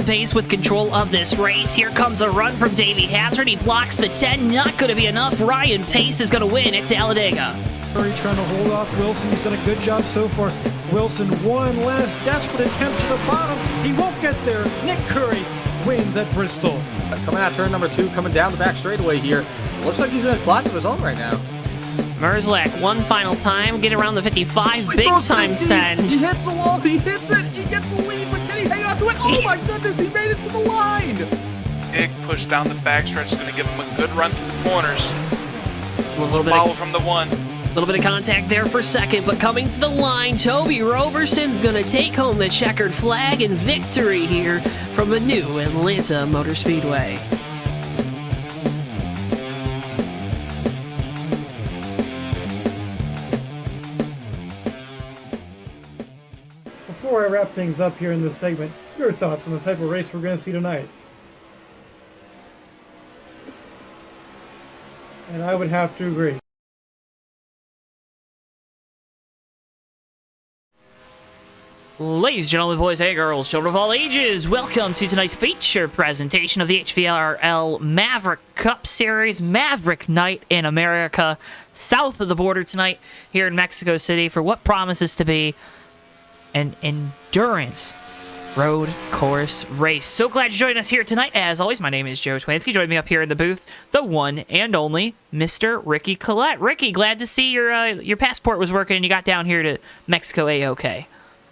pace with control of this race. Here comes a run from Davey Hazard. He blocks the 10. Not going to be enough. Ryan Pace is going to win at Talladega. Curry trying to hold off Wilson. He's done a good job so far. Wilson, one last desperate attempt to the bottom. He won't get there. Nick Curry wins at Bristol. Coming out turn number 2, coming down the back straightaway here. Looks like he's in a class of his own right now. Merzlak, one final time, get around the 55, big time send. He hits the wall, he hits it, he gets the lead, but can he hang on to it? Oh my goodness, he made it to the line! Big push down the backstretch is going to give him a good run through the corners. So a little bit follow from the 1. A little bit of contact there for second, but coming to the line, Toby Roberson's going to take home the checkered flag and victory here from the new Atlanta Motor Speedway. Before I wrap things up here in this segment, your thoughts on the type of race we're going to see tonight? And I would have to agree. Ladies and gentlemen, boys and girls, children of all ages, welcome to tonight's feature presentation of the HVRL Maverick Cup Series, Maverick Night in America, south of the border tonight here in Mexico City for what promises to be an endurance road course race. So glad you joined us here tonight. As always, my name is Joe Twansky. Joining me up here in the booth, the one and only Mr. Ricky Collette. Ricky, glad to see your passport was working and you got down here to Mexico A-OK.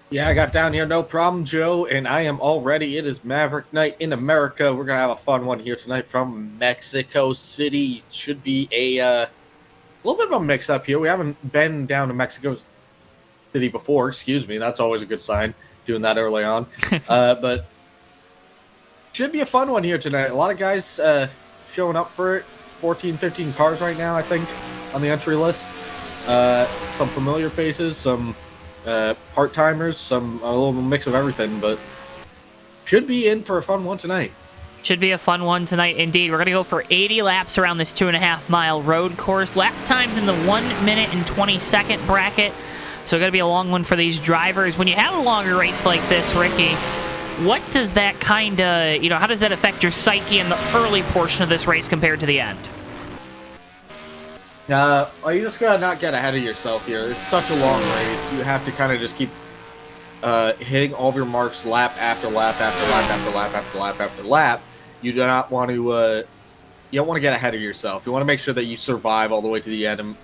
Yeah, I got down here, no problem, Joe, and I am all ready. It is Maverick Night in America. We're going to have a fun one here tonight from Mexico City. Should be a little bit of a mix-up here. We haven't been down to Mexico City before, excuse me. That's always a good sign, doing that early on. But should be a fun one here tonight. A lot of guys showing up for it. 14, 15 cars right now, I think, on the entry list. Some familiar faces, some part-timers, a little mix of everything, but should be in for a fun one tonight. Should be a fun one tonight, indeed. We're going to go for 80 laps around this 2.5-mile road course. Lap times in the 1 minute and 20-second bracket, so going to be a long one for these drivers. When you have a longer race like this, Ricky, what does that kind of, how does that affect your psyche in the early portion of this race compared to the end? Well, you just gotta not get ahead of yourself here. It's such a long race. You have to kind of just keep hitting all of your marks lap after lap after lap after lap after lap after lap. You do not want to. You don't want to get ahead of yourself. You want to make sure that you survive all the way to the end, and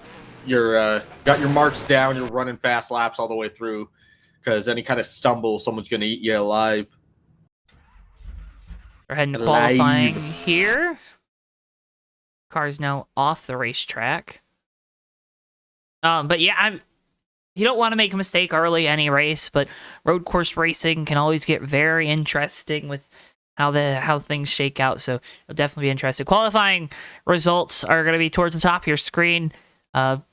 you're got your marks down. You're running fast laps all the way through, because any kind of stumble, someone's gonna eat you alive. We're heading to qualifying here. Car's now off the racetrack. But yeah, you don't want to make a mistake early any race, but road course racing can always get very interesting with how things shake out, so it'll definitely be interesting. Qualifying results are going to be towards the top of your screen.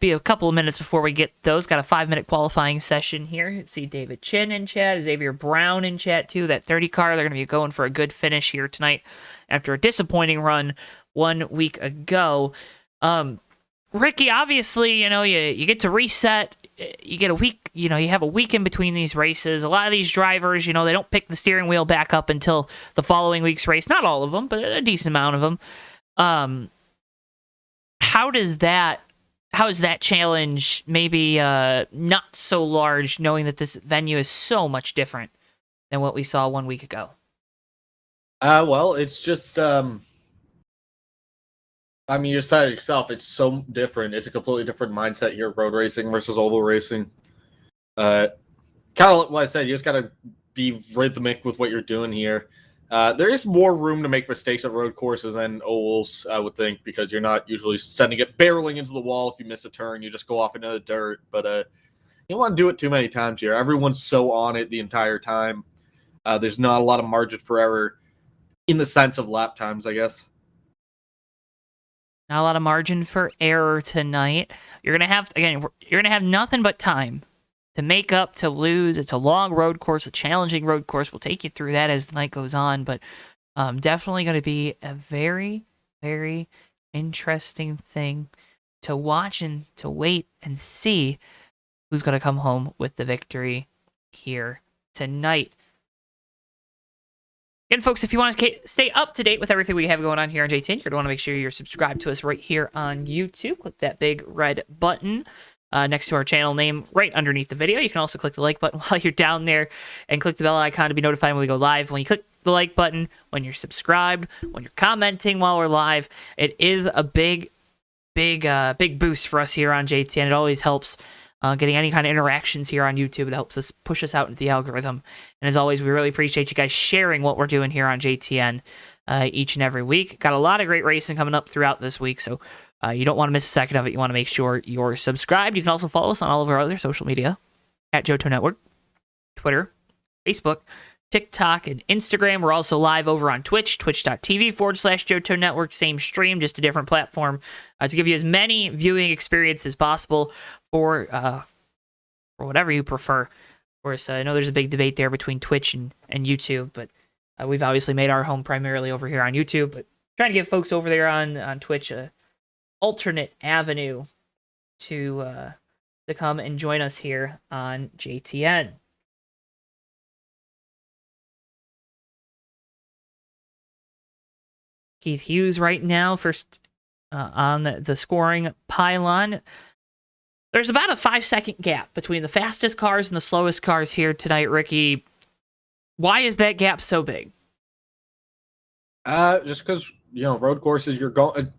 Be a couple of minutes before we get those. Got a 5-minute qualifying session here. See David Chin in chat, Xavier Brown in chat too. That 30 car, they're going to be going for a good finish here tonight after a disappointing run 1 week ago. Ricky, obviously, you get to reset. You get a week, you have a week in between these races. A lot of these drivers, they don't pick the steering wheel back up until the following week's race. Not all of them, but a decent amount of them. How is that challenge maybe not so large, knowing that this venue is so much different than what we saw 1 week ago? Well, it's just you said it yourself. It's so different. It's a completely different mindset here, road racing versus oval racing. Kind of like what I said, you just got to be rhythmic with what you're doing here. There is more room to make mistakes at road courses than ovals, I would think, because you're not usually sending it barreling into the wall. If you miss a turn, you just go off into the dirt. But you don't want to do it too many times here. Everyone's so on it the entire time. There's not a lot of margin for error in the sense of lap times, I guess. Not a lot of margin for error tonight. You're going to have nothing but time to make up, to lose. It's a long road course, a challenging road course. We'll take you through that as the night goes on, but definitely going to be a very, very interesting thing to watch and to wait and see who's going to come home with the victory here tonight. Again, folks, if you want to stay up to date with everything we have going on here on JTN, you're going to want to make sure you're subscribed to us right here on YouTube. Click that big red button next to our channel name right underneath the video. You can also click the like button while you're down there and click the bell icon to be notified when we go live. When you click the like button, when you're subscribed, when you're commenting while we're live, it is a big boost for us here on JTN. It always helps getting any kind of interactions here on YouTube. It helps us push us out into the algorithm. And as always, we really appreciate you guys sharing what we're doing here on JTN each and every week. Got a lot of great racing coming up throughout this week, so you don't want to miss a second of it. You want to make sure you're subscribed. You can also follow us on all of our other social media at JoeTowNetwork, Twitter, Facebook, TikTok, and Instagram. We're also live over on Twitch, twitch.tv/JoeTowNetwork. Same stream, just a different platform to give you as many viewing experiences as possible for whatever you prefer. Of course, I know there's a big debate there between Twitch and YouTube, but we've obviously made our home primarily over here on YouTube, but trying to give folks over there on Twitch a alternate avenue to come and join us here on JTN. Keith Hughes right now first on the scoring pylon. There's about a 5-second gap between the fastest cars and the slowest cars here tonight, Ricky. Why is that gap so big? Just because, road courses, you're going...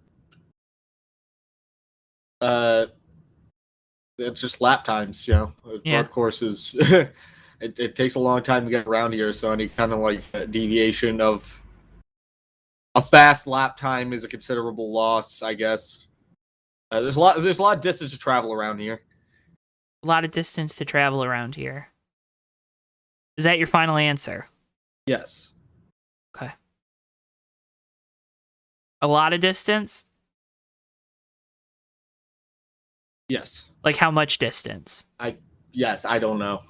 it's just lap times, Yeah. Road courses, it takes a long time to get around here, so any kind of like deviation of a fast lap time is a considerable loss, I guess. There's a lot of distance to travel around here. A lot of distance to travel around here. Is that your final answer? Yes. Okay. A lot of distance? Yes. Like how much distance? Yes, I don't know.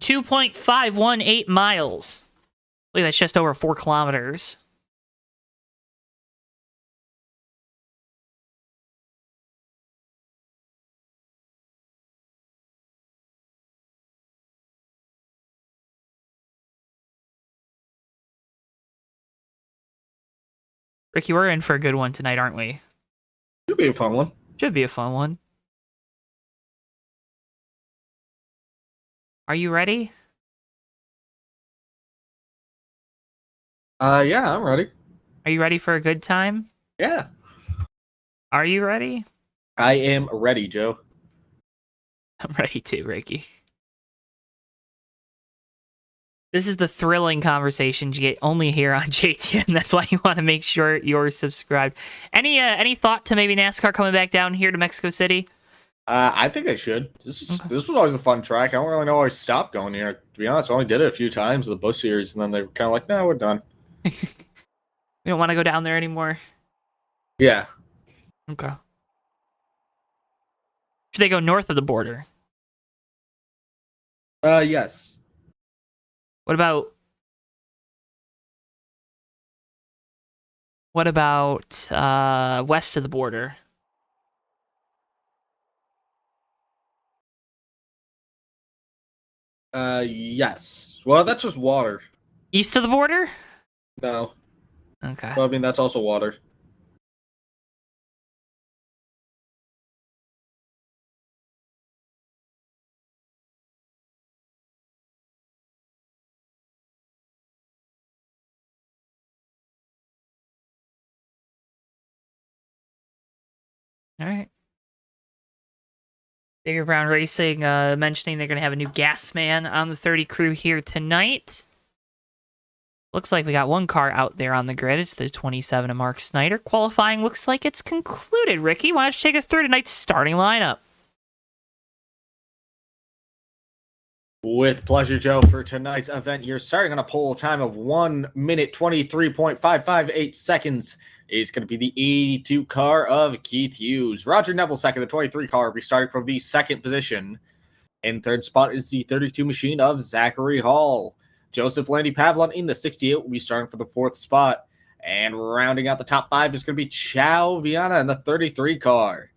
2.518 miles. Look, that's just over 4 kilometers. Ricky, we're in for a good one tonight, aren't we? Should be a fun one. Should be a fun one. Are you ready? Yeah, I'm ready. Are you ready for a good time? Yeah. Are you ready? I am ready, Joe. I'm ready too, Ricky. This is the thrilling conversations you get only here on JTN. That's why you want to make sure you're subscribed. Any thought to maybe NASCAR coming back down here to Mexico City? I think they should. This was always a fun track. I don't really know why I stopped going here. To be honest, I only did it a few times, the Busch Series, and then they were kind of like, no, we're done. We don't want to go down there anymore? Yeah. Okay. Should they go north of the border? Yes. What about west of the border? Yes. Well, that's just water. East of the border? No. Okay. Well, I mean, that's also water. All right. Digger Brown Racing mentioning they're going to have a new gas man on the 30 crew here tonight. Looks like we got one car out there on the grid. It's the 27 of Mark Snyder. Qualifying looks like it's concluded. Ricky, why don't you take us through tonight's starting lineup? With pleasure, Joe. For tonight's event, you're starting on a pole time of 1 minute 23.558 seconds. Is going to be the 82 car of Keith Hughes. Roger Neville second, the 23 car will be starting from the second position. In third spot is the 32 machine of Zachary Hall. Joseph Landy Pavlon in the 68 will be starting for the fourth spot. And rounding out the top five is going to be Chow Viana in the 33 car.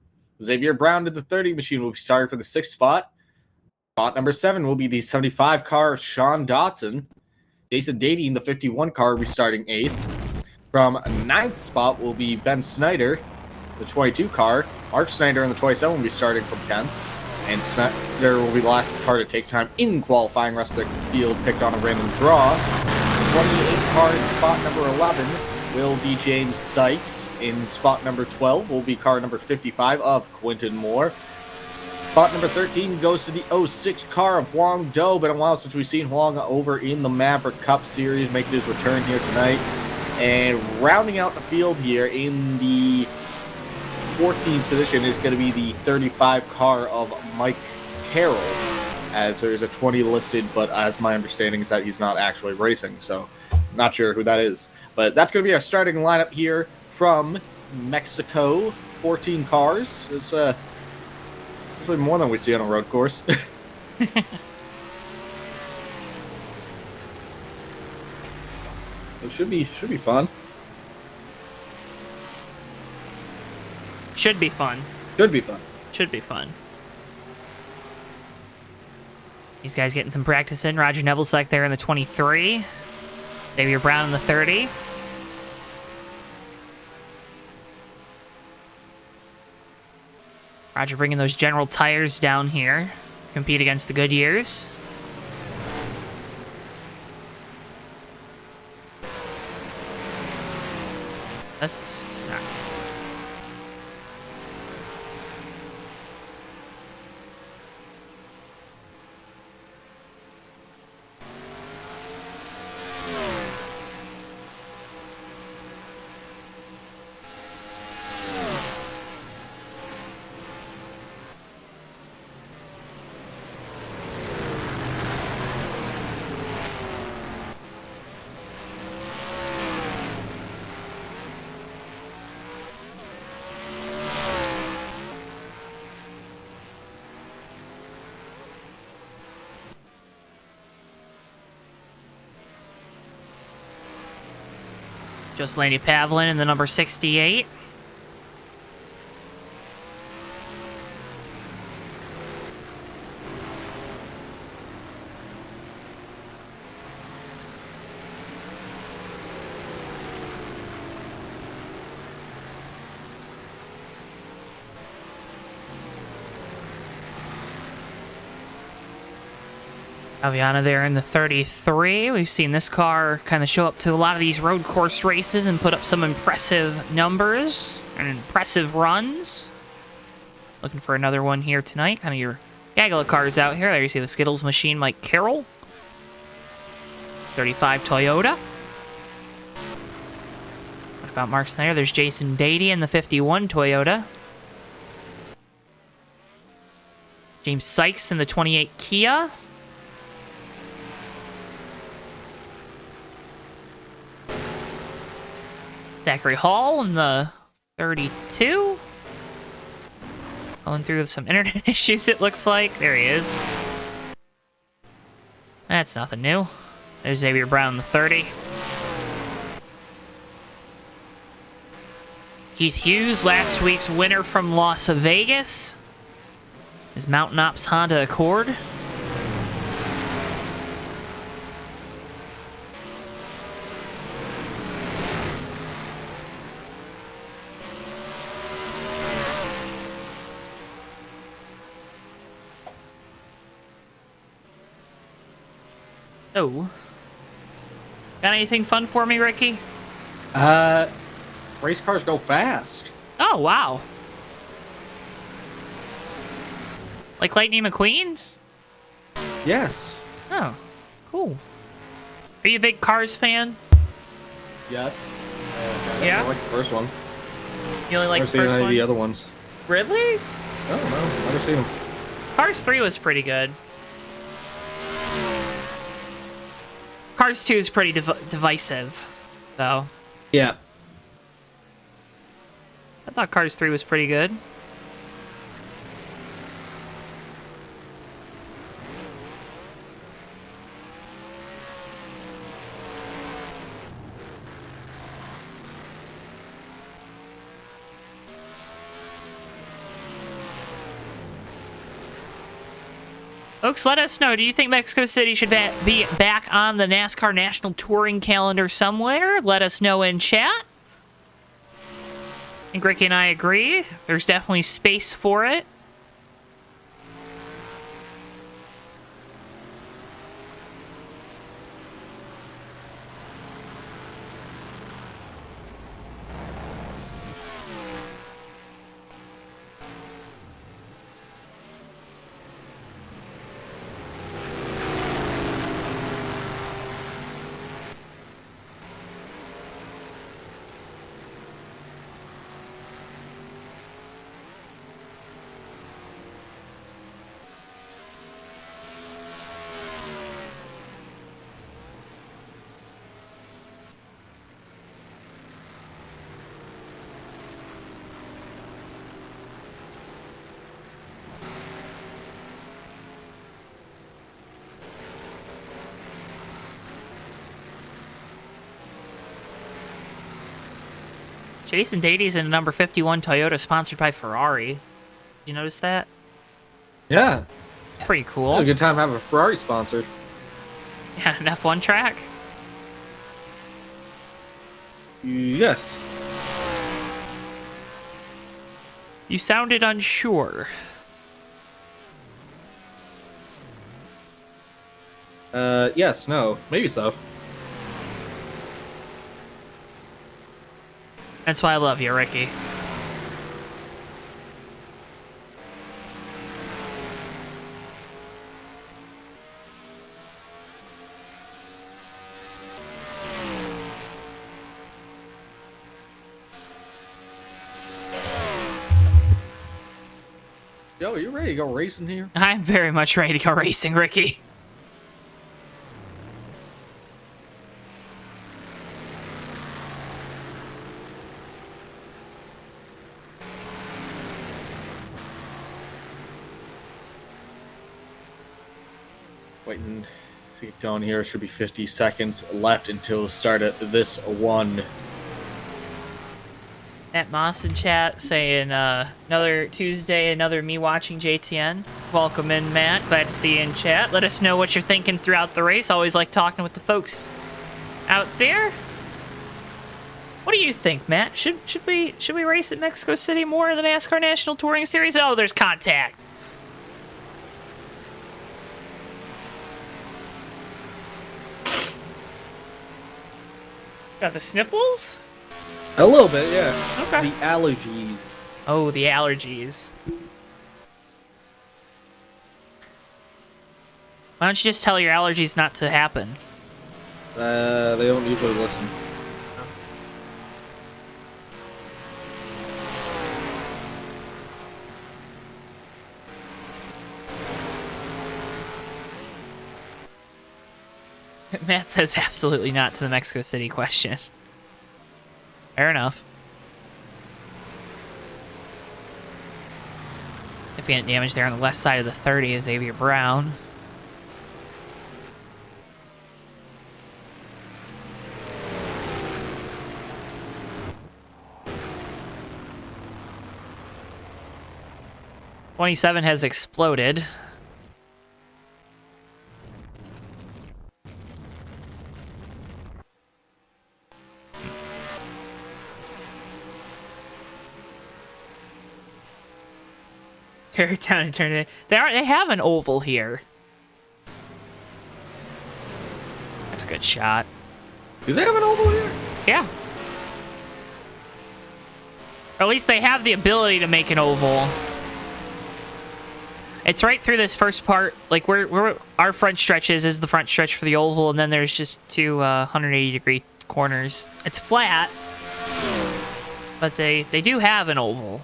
Xavier Brown in the 30 machine will be starting for the sixth spot. Spot number 7 will be the 75 car Sean Dotson. Jason Dady in the 51 car will be starting 8th. From 9th spot will be Ben Snyder, the 22 car. Mark Snyder in the 27 will be starting from 10th. And Snyder will be the last car to take time in qualifying. Rest of the field picked on a random draw. 28 car in spot number 11 will be James Sykes. In spot number 12 will be car number 55 of Quinton Moore. Spot number 13 goes to the 06 car of Huang Do. Been a while since we've seen Huang over in the Maverick Cup Series, making his return here tonight. And rounding out the field here in the 14th position is going to be the 35 car of Mike Carroll, as there's a 20 listed, but as my understanding is that he's not actually racing, so not sure who that is. But that's going to be our starting lineup here from Mexico. 14 cars. It's usually more than we see on a road course. So it should be fun. Should be fun. Should be fun. Should be fun. These guys getting some practice in. Roger Nebelsack there in the 23. Xavier Brown in the 30. Roger bringing those General tires down here. Compete against the Goodyears. That's not. Just Laney Pavlin in the number 68. Aviana there in the 33. We've seen this car kind of show up to a lot of these road course races and put up some impressive numbers and impressive runs. Looking for another one here tonight. Kind of your gaggle of cars out here. There you see the Skittles machine, Mike Carroll. 35 Toyota. What about Mark Snyder? There's Jason Dady in the 51 Toyota. James Sykes in the 28 Kia. Zachary Hall in the 32. Going through some internet issues, it looks like. There he is. That's nothing new. There's Xavier Brown in the 30. Keith Hughes, last week's winner from Las Vegas. His Mountain Ops Honda Accord. Oh. Got anything fun for me, Ricky? Race cars go fast. Oh, wow. Like Lightning McQueen? Yes. Oh, cool. Are you a big Cars fan? Yes. Yeah? I like the first one. You only like Never the seen first any of one? the other ones. Really? I don't know. Never seen them. Cars 3 was pretty good. Cars 2 is pretty divisive, though. Yeah. I thought Cars 3 was pretty good. Folks, let us know. Do you think Mexico City should be back on the NASCAR National Touring calendar somewhere? Let us know in chat. I think Ricky and I agree. There's definitely space for it. Jason Dady's in a number 51 Toyota sponsored by Ferrari. Did you notice that? Yeah. Pretty cool. Had a good time having a Ferrari sponsored. Yeah, an F1 track. Yes. You sounded unsure. Yes, no. Maybe so. That's why I love you, Ricky. Yo, you ready to go racing here? I'm very much ready to go racing, Ricky. Waiting to get going here. Should be 50 seconds left until start at this one. Matt Moss in chat saying, another Tuesday, another me watching JTN. Welcome in, Matt. Glad to see you in chat. Let us know what you're thinking throughout the race. Always like talking with the folks out there. What do you think, Matt? Should we race at Mexico City more in the NASCAR National Touring Series? Oh, there's contact. Got the sniffles? A little bit, yeah. Okay. The allergies. Oh, the allergies. Why don't you just tell your allergies not to happen? They don't usually listen. Matt says absolutely not to the Mexico City question. Fair enough. Significant damage there on the left side of the 30 is Xavier Brown. '27 has exploded. Tear it down and turn it. They have an oval here. That's a good shot. Do they have an oval here? Yeah. Or at least they have the ability to make an oval. It's right through this first part. Like where our front stretch is the front stretch for the oval, and then there's just two 180-degree corners. It's flat, but they do have an oval.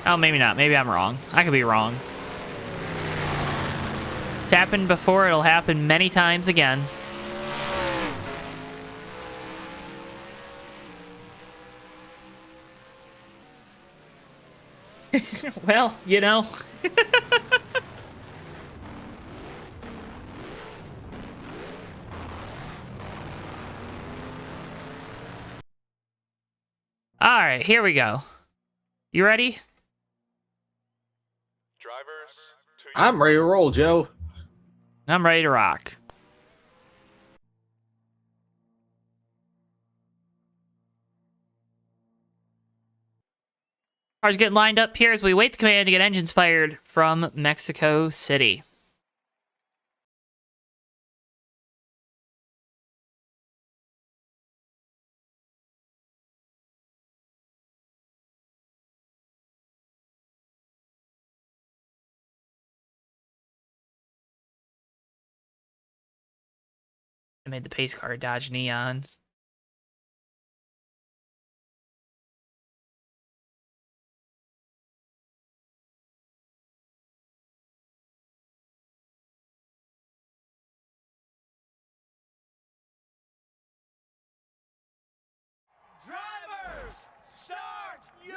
Oh, maybe not. Maybe I'm wrong. I could be wrong. It's happened before. It'll happen many times again. Well, you know. right, here we go. You ready? Drivers, I'm ready to roll, Joe. I'm ready to rock. Cars getting lined up here as we wait the command to get engines fired from Mexico City. I made the pace car Dodge Neon. Drivers, start your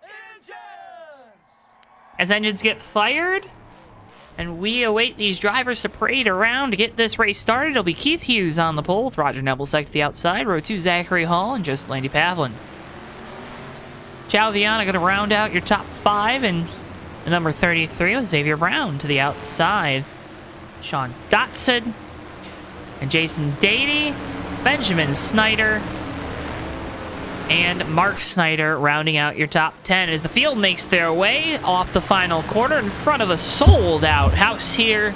engines! As engines get fired, and we await these drivers to parade around to get this race started, it'll be Keith Hughes on the pole with Roger Nebelsack to the outside, row 2 Zachary Hall, and Joseph Landy Pavlin. Chow Viana going to round out your top 5, and the number 33 with Xavier Brown to the outside. Sean Dotson and Jason Dady, Benjamin Snyder, and Mark Snyder rounding out your top 10 as the field makes their way off the final quarter in front of a sold-out house here.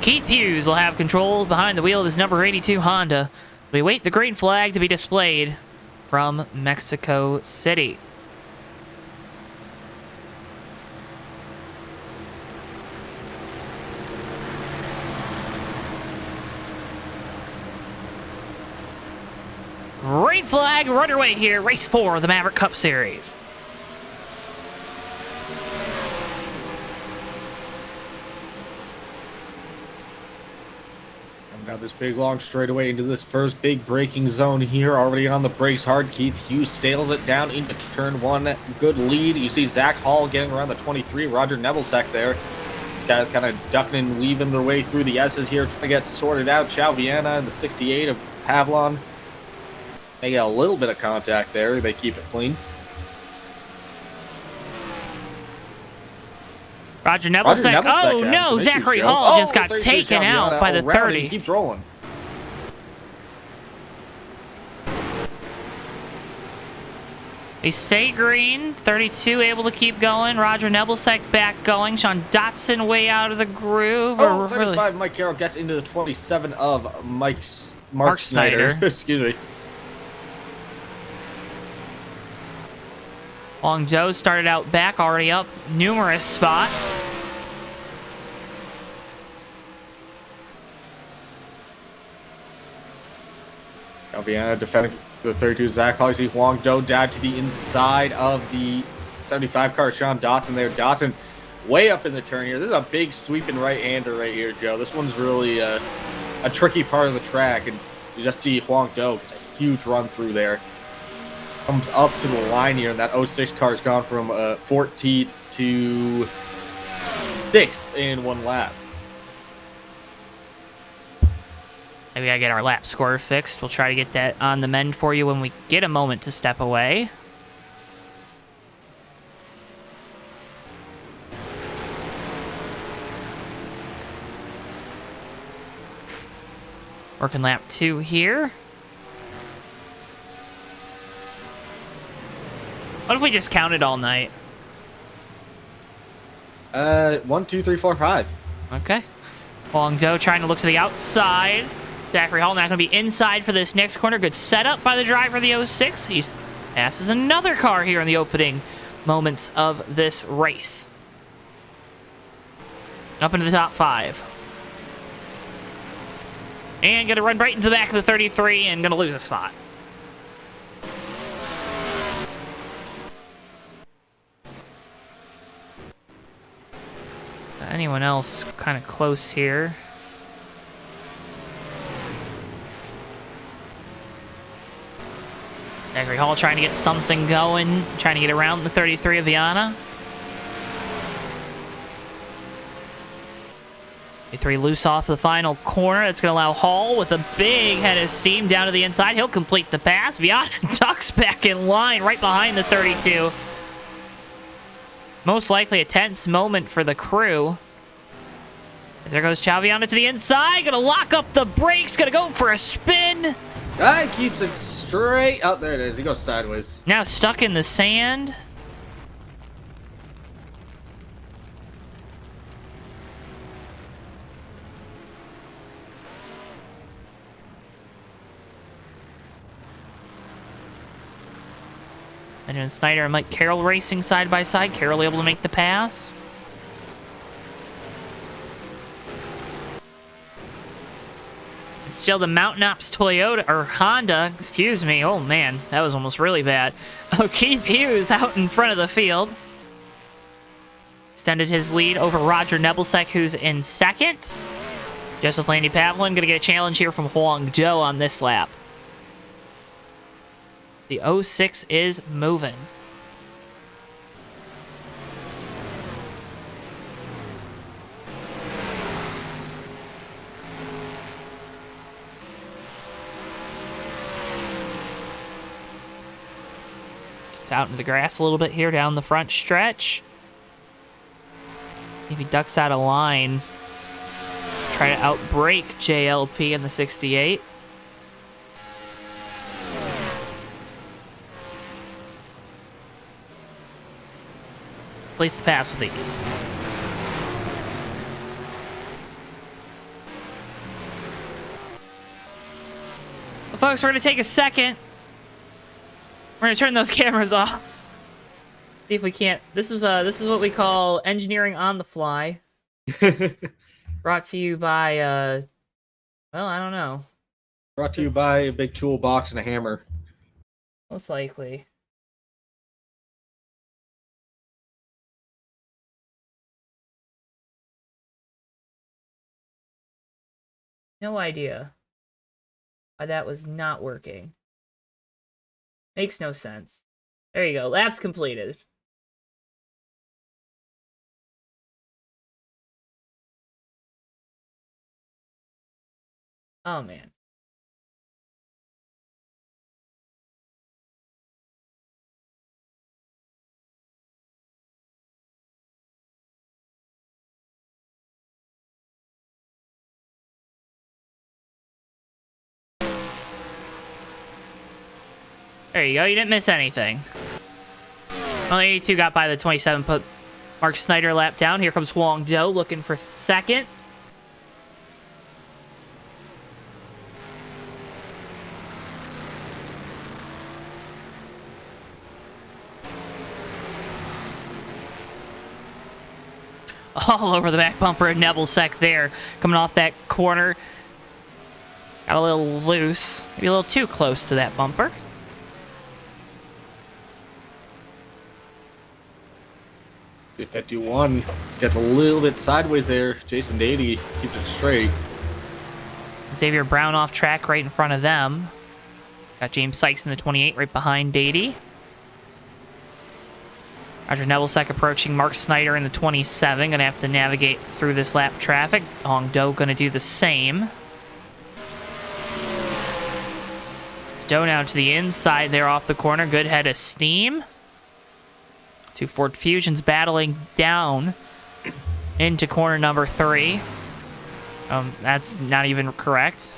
Keith Hughes will have control behind the wheel of his number 82 Honda. We wait the green flag to be displayed from Mexico City. Green flag, we're underway here. Race 4 of the Maverick Cup Series. I've got this big long straightaway into this first big braking zone here. Already on the brakes hard. Keith Hughes sails it down into turn 1. Good lead. You see Zach Hall getting around the 23. Roger Nebelsack there. These guys kind of ducking and weaving their way through the S's here, trying to get sorted out. Chow Viana and the 68 of Pavlon. They get a little bit of contact there. They keep it clean. Roger Nebelsack. Oh no, Zachary Hall just got taken out by the 30. Keeps rolling. We stay green. 32 able to keep going. Roger Nebelsack back going. Sean Dotson way out of the groove. Oh, 35, Mike Carroll gets into the 27 of Mark Snyder. Excuse me. Long Joe started out back, already up numerous spots. Viana defending the 32. Zach Hall. See Huang Do dive to the inside of the 75 car. Sean Dotson there. Dotson way up in the turn here. This is a big sweeping right-hander right here, Joe. This one's really a tricky part of the track, and you just see Huang Do get a huge run through there. Comes up to the line here, and that 06 car has gone from 14th to 6th in 1 lap. Maybe I get our lap score fixed. We'll try to get that on the mend for you when we get a moment to step away. Working lap 2 here. What if we just counted all night? 1, 2, 3, 4, 5. Okay. Huang Do trying to look to the outside. Zachary Hall not going to be inside for this next corner. Good setup by the driver of the 06. He passes another car here in the opening moments of this race. Up into the top 5. And going to run right into the back of the 33 and going to lose a spot. Anyone else kind of close here? Zachary Hall trying to get something going, trying to get around the 33 of Viana. A3 loose off the final corner. That's going to allow Hall with a big head of steam down to the inside. He'll complete the pass. Viana ducks back in line right behind the 32. Most likely a tense moment for the crew. As there goes Chaviana to the inside. Going to lock up the brakes. Going to go for a spin. Guy keeps it straight. Oh, there it is. He goes sideways. Now stuck in the sand. And then Snyder and Mike Carroll racing side by side. Carroll able to make the pass. It's still the Mountain Ops Toyota, or Honda, excuse me. Oh man, that was almost really bad. Oh, Keith Hughes out in front of the field. Extended his lead over Roger Nebelsack, who's in second. Joseph Landy Pavlin gonna get a challenge here from Huang Zhou on this lap. The 06 is moving. It's out into the grass a little bit here down the front stretch. Maybe ducks out of line. Try to outbrake JLP in the 68. Place the pass with ease. Well, folks, we're going to take a second. We're going to turn those cameras off. See if we can't. This is what we call engineering on the fly. Brought to you by, well, I don't know. Brought to you by a big toolbox and a hammer. Most likely. No idea why that was not working. Makes no sense. There you go. Lab's completed. Oh, man. There you go. You didn't miss anything. Only 82 got by the 27. Put Mark Snyder lap down. Here comes Huang Zhou looking for second. All over the back bumper of Nebelsack there. Coming off that corner. Got a little loose. Maybe a little too close to that bumper. If 51 gets a little bit sideways there, Jason Dady keeps it straight. Xavier Brown off track right in front of them. Got James Sykes in the 28 right behind Dady. Roger Nebelsack approaching Mark Snyder in the 27. Gonna have to navigate through this lap traffic. Hong Do gonna do the same. Stowe now to the inside there off the corner. Good head of steam. Two Ford Fusions battling down into corner number 3. That's not even correct.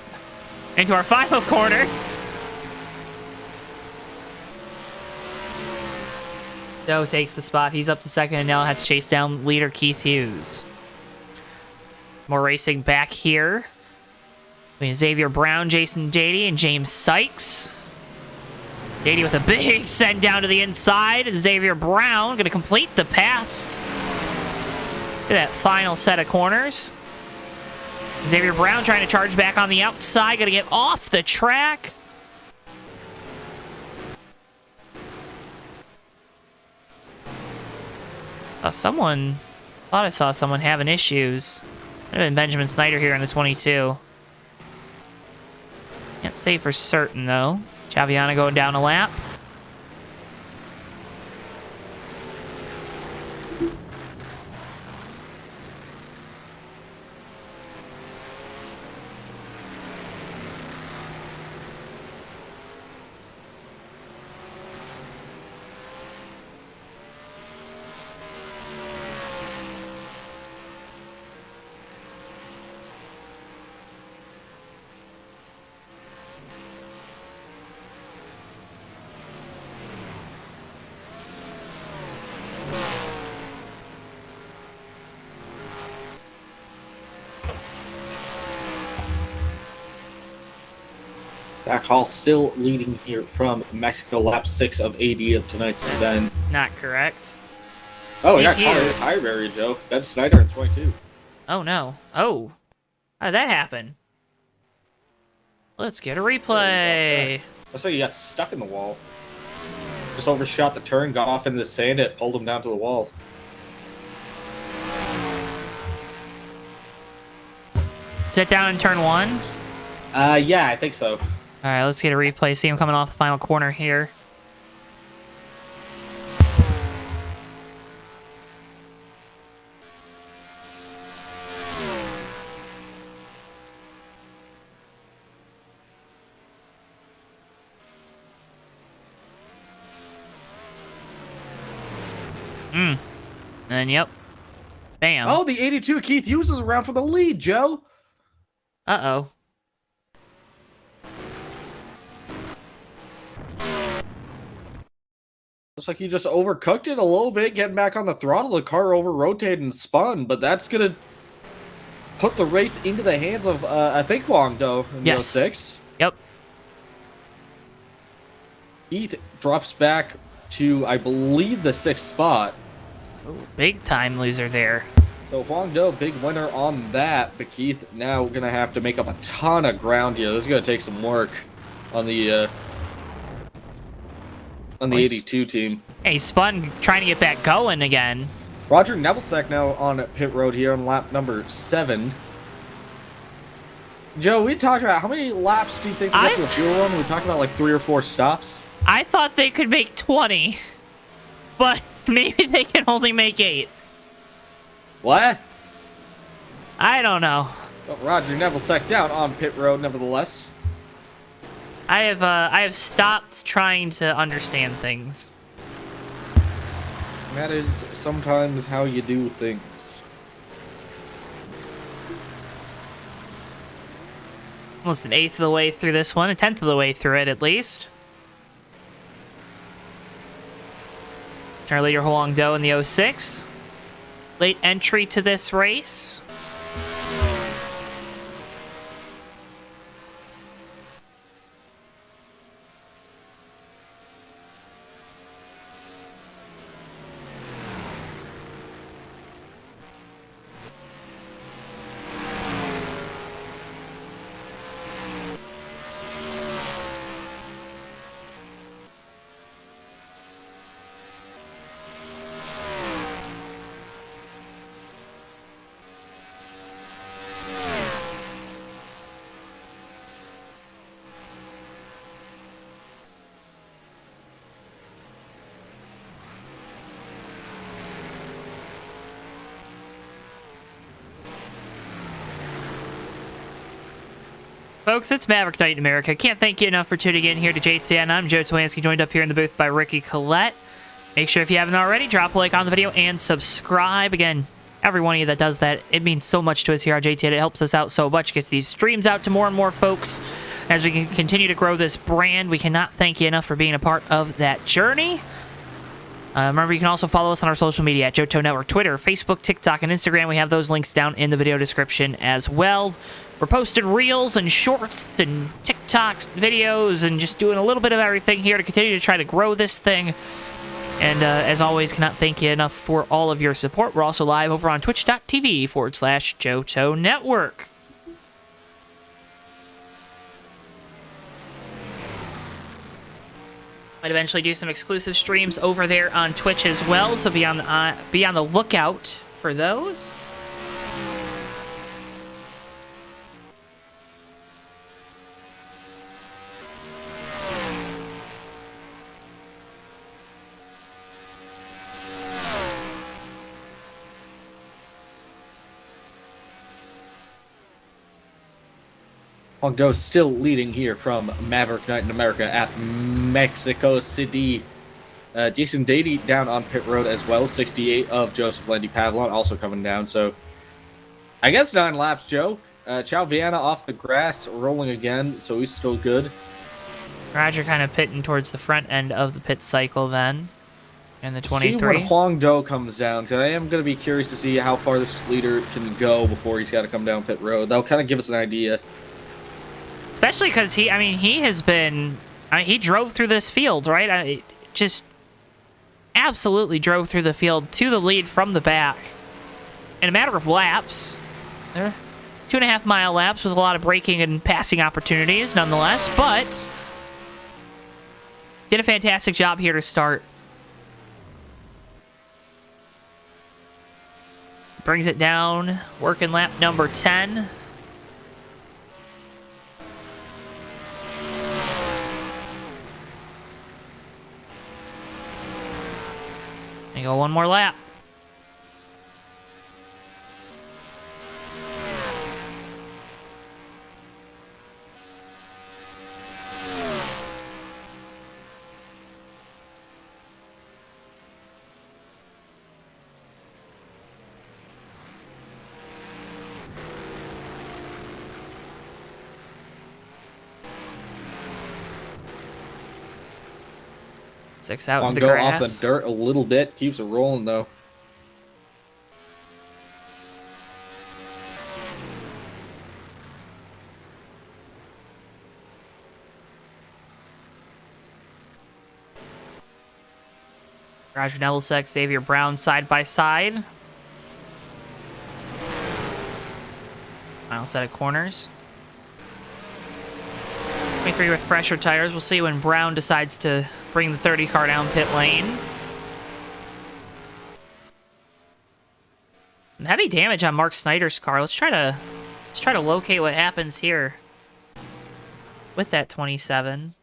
Into our final corner. Doe takes the spot. He's up to second and now has to chase down leader Keith Hughes. More racing back here. Between Xavier Brown, Jason Dady, and James Sykes. Dady with a big send down to the inside. Xavier Brown going to complete the pass. Look at that final set of corners. Xavier Brown trying to charge back on the outside. Going to get off the track. Thought I saw someone having issues. Could have been Benjamin Snyder here in the 22. Can't say for certain, though. Chaviana going down a lap. Zach Hall still leading here from Mexico, lap 6 of 80 of tonight's event. Not correct. Oh, yeah, He car is. high barrier, Joe. Ben Snyder in 22. Oh, no. Oh. How did that happen? Let's get a replay. Looks like he got stuck in the wall. Just overshot the turn, got off into the sand, it pulled him down to the wall. Sit down in turn 1. Yeah, I think so. All right, let's get a replay. See him coming off the final corner here. And yep. Bam. Oh, the 82 Keith Hughes is around for the lead, Joe. Uh-oh. Looks like he just overcooked it a little bit, getting back on the throttle. The car over-rotated and spun, but that's going to put the race into the hands of, I think, Guangdo in Yes. 06. Yep. Keith drops back to, I believe, the 6th spot. Ooh, big time loser there. So Huang Do, big winner on that, but Keith now going to have to make up a ton of ground here. This is going to take some work on the 82 team. Hey, he spun trying to get back going again. Roger Nebelsack now on pit road here on lap number 7. Joe, we talked about how many laps do you think we got to a fuel run? We talked about like 3 or 4 stops. I thought they could make 20, but maybe they can only make 8. What? I don't know. But Roger Nebelsack down on pit road, nevertheless. I have stopped trying to understand things. That is sometimes how you do things. Almost an eighth of the way through this one, a tenth of the way through it at least. Our leader Huang Do in the 06. Late entry to this race. Folks, it's Maverick Night in America. Can't thank you enough for tuning in here to JTN. I'm JoeTowNetwork, joined up here in the booth by Ricky Collette. Make sure if you haven't already, drop a like on the video and subscribe. Again, every one of you that does that, it means so much to us here on JTN. It helps us out so much, gets these streams out to more and more folks. As we can continue to grow this brand, we cannot thank you enough for being a part of that journey. Remember, you can also follow us on our social media at JoeTowNetwork, Twitter, Facebook, TikTok, and Instagram. We have those links down in the video description as well. We're posting reels and shorts and TikTok videos and just doing a little bit of everything here to continue to try to grow this thing. And as always, cannot thank you enough for all of your support. We're also live over on twitch.tv/JoeTowNetwork. Might eventually do some exclusive streams over there on Twitch as well, so be on the lookout for those. Huang Do still leading here from Maverick Night in America at Mexico City. Jason Dady down on pit road as well. 68 of Joseph Landy Pavlon also coming down. So I guess 9 laps, Joe. Chow Viana off the grass, rolling again, so he's still good. Roger kind of pitting towards the front end of the pit cycle then. In the 23. See when Huang Do comes down, because I am going to be curious to see how far this leader can go before he's got to come down pit road. That'll kind of give us an idea. Especially because he has been, he drove through this field, right? Just absolutely drove through the field to the lead from the back in a matter of laps. 2.5 mile laps with a lot of braking and passing opportunities, nonetheless, but did a fantastic job here to start. Brings it down, working lap number 10. And go one more lap. Six out in the Go grass. off the dirt a little bit. Keeps it rolling, though. Roger Nebelsick, Xavier Brown side by side. Final set of corners. 23 with pressure tires. We'll see when Brown decides to bring the 30 car down pit lane. Some heavy damage on Mark Snyder's car. Let's try to locate what happens here with that 27.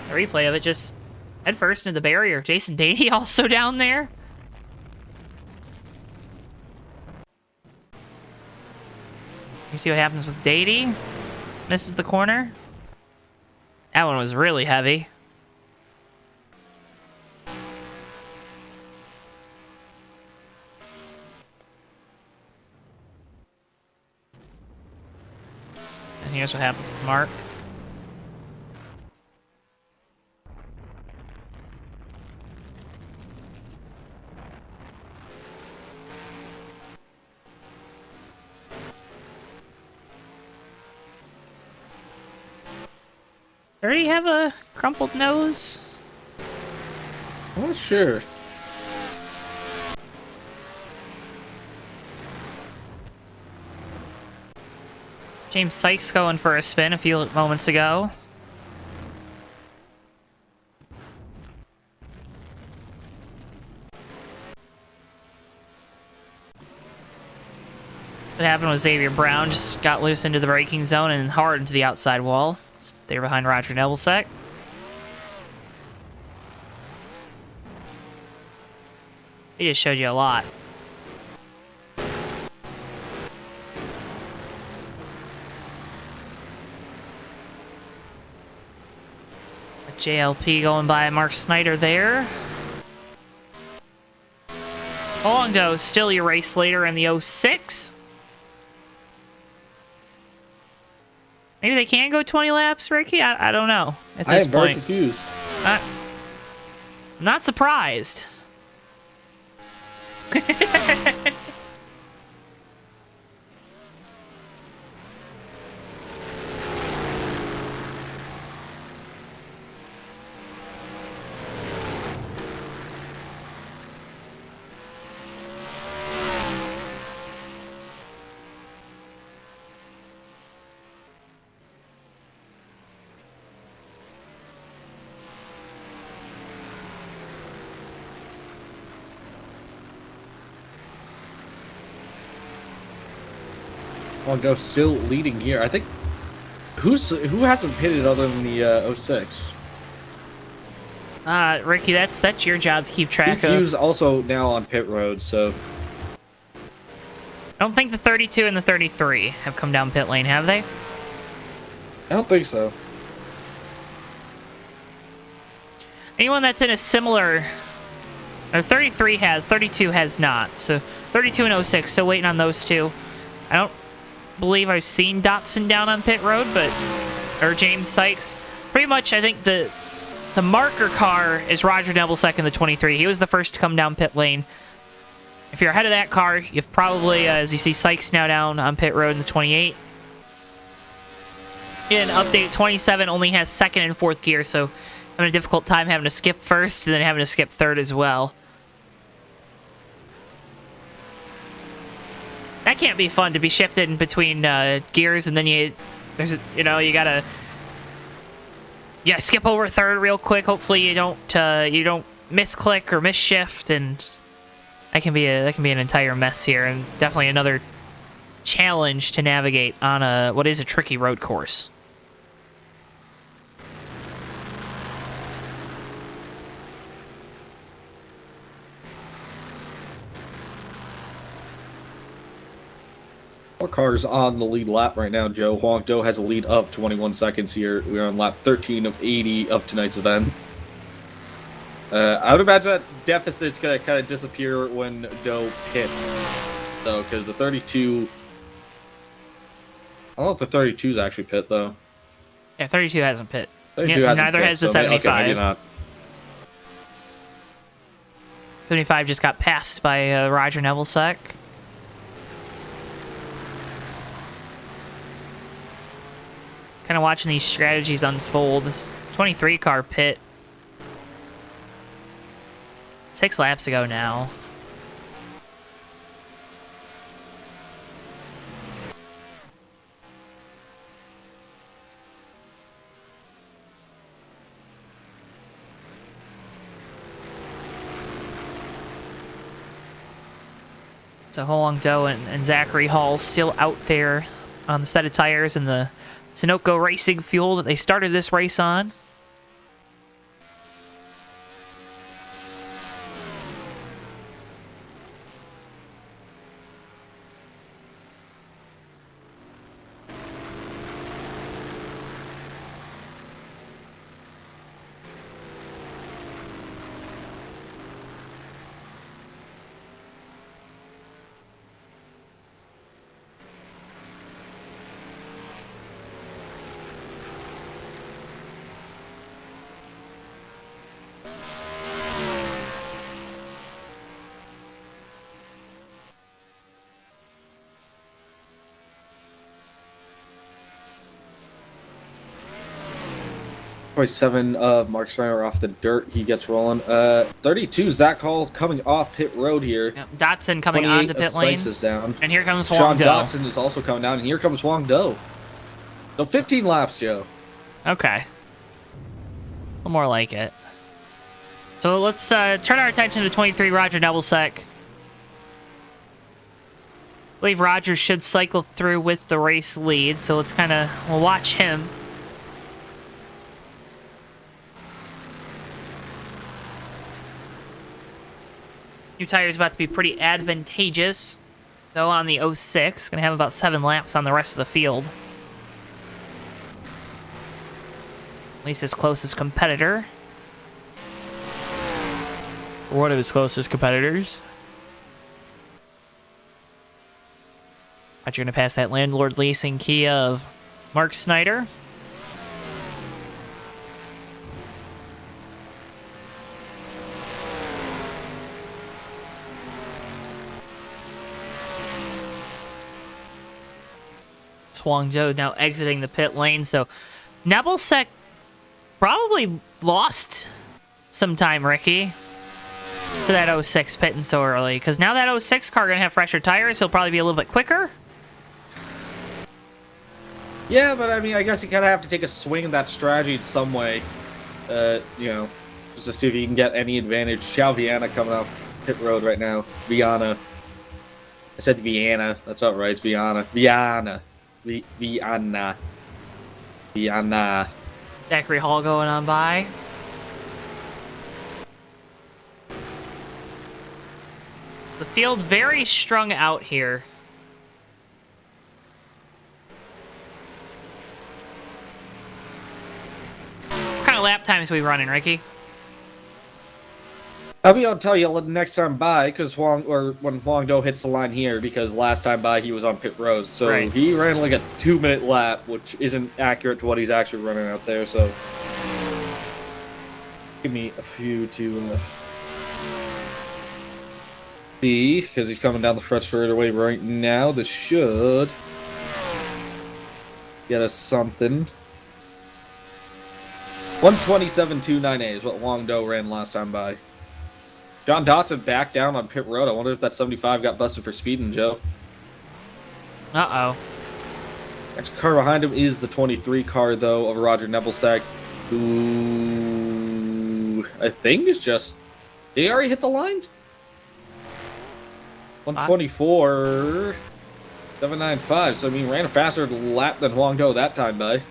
A replay of it, just head first into the barrier. Jason Dady also down there. You see what happens with Dady. Misses the corner. That one was really heavy. And here's what happens with Mark. Already have a crumpled nose? I'm not sure. James Sykes going for a spin a few moments ago. What happened was Xavier Brown just got loose into the braking zone and hard into the outside wall. They're behind Roger Nebelsick. He just showed you a lot. A JLP going by Mark Snyder there. How long ago? Still your race later in the 06. Maybe they can go 20 laps, Ricky? I don't know at this I am very point. confused. I'm not surprised. Well, go still leading here. I think who hasn't pitted other than the 06? Ricky, that's your job to keep track Q's of. also now on pit road, so I don't think the 32 and the 33 have come down pit lane, have they? I don't think so. Anyone that's in a similar... Or 33 has, 32 has not. So 32 and 06, so waiting on those two. I don't believe I've seen Dotson down on pit road, but... Or James Sykes. Pretty much, I think the marker car is Roger Nebelsick in the 23. He was the first to come down pit lane. If you're ahead of that car, you've probably, as you see Sykes now down on pit road in the 28. In update 27 only has second and fourth gear, so I'm having a difficult time having to skip first and then having to skip third as well. That can't be fun to be shifted in between gears, and then you gotta skip over third real quick. Hopefully you don't misclick or misshift, and that can be an entire mess here, and definitely another challenge to navigate on what is a tricky road course. Our car's on the lead lap right now, Joe. Huang Do has a lead of 21 seconds here. We're on lap 13 of 80 of tonight's event. I would imagine that deficit's going to kind of disappear when Do pits, though, because the 32... I don't know if the 32's actually pit, though. Yeah, 32 hasn't pit. 32 hasn't neither pit, has the so 75. Okay, maybe not. 75 just got passed by Roger Nebelsack. Kind of watching these strategies unfold. This 23 car pit. 6 laps ago now. So Huang Do and Zachary Hall still out there on the set of tires and the Sunoco Racing fuel that they started this race on. Seven, Mark Steiner off the dirt. He gets rolling. 32, Zach Hall coming off pit road here. Yep. Dotson coming onto pit lane. Sykes is down. And here comes Huang Sean Do. Dotson is also coming down, and here comes Huang Do. So 15 laps, Joe. Okay. A little more like it. So let's turn our attention to 23 Roger Nebelsack. I believe Roger should cycle through with the race lead, so we'll watch him. New tires about to be pretty advantageous, though, on the 06. Going to have about 7 laps on the rest of the field. At least his closest competitor. Or one of his closest competitors. But you're going to pass that Landlord Leasing Kia of Mark Snyder. Huang Do now exiting the pit lane, so Nebelsack probably lost some time, Ricky, to that 06 pitting so early, because now that 06 car going to have fresher tires, he'll probably be a little bit quicker. Yeah, but I mean, I guess you kind of have to take a swing at that strategy in some way, just to see if you can get any advantage. Xiao Viana coming off pit road right now. Viana. I said Vienna. That's not right. It's Viana. Viana. Viana. Zachary Hall going on by. The field very strung out here. What kind of lap times are we running, Ricky? I'll tell you next time by, because when Huang Do hits the line here, because last time by he was on pit road, so right. He ran like a 2-minute lap, which isn't accurate to what he's actually running out there. So give me a few to see, because he's coming down the front straightaway right now. This should get us something. 127.298 is what Wong Do ran last time by. John Dotson back down on pit road. I wonder if that 75 got busted for speeding, Joe. Uh-oh. Next car behind him is the 23 car, though, of Roger Nebelsack, who I think is just... Did he already hit the line? 124, 795. So, I mean, ran a faster lap than Huang Do that time, by.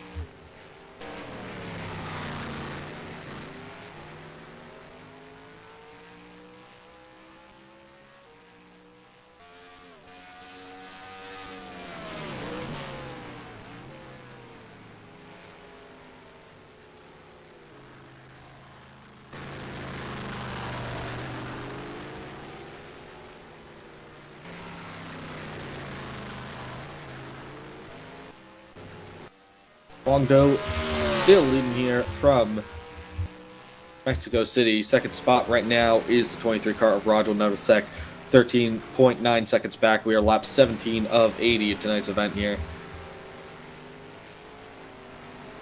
Huang Do still leading here from Mexico City. Second spot right now is the 23 car of Roger Nebelsack. 13.9 seconds back. We are lap 17 of 80 at tonight's event here.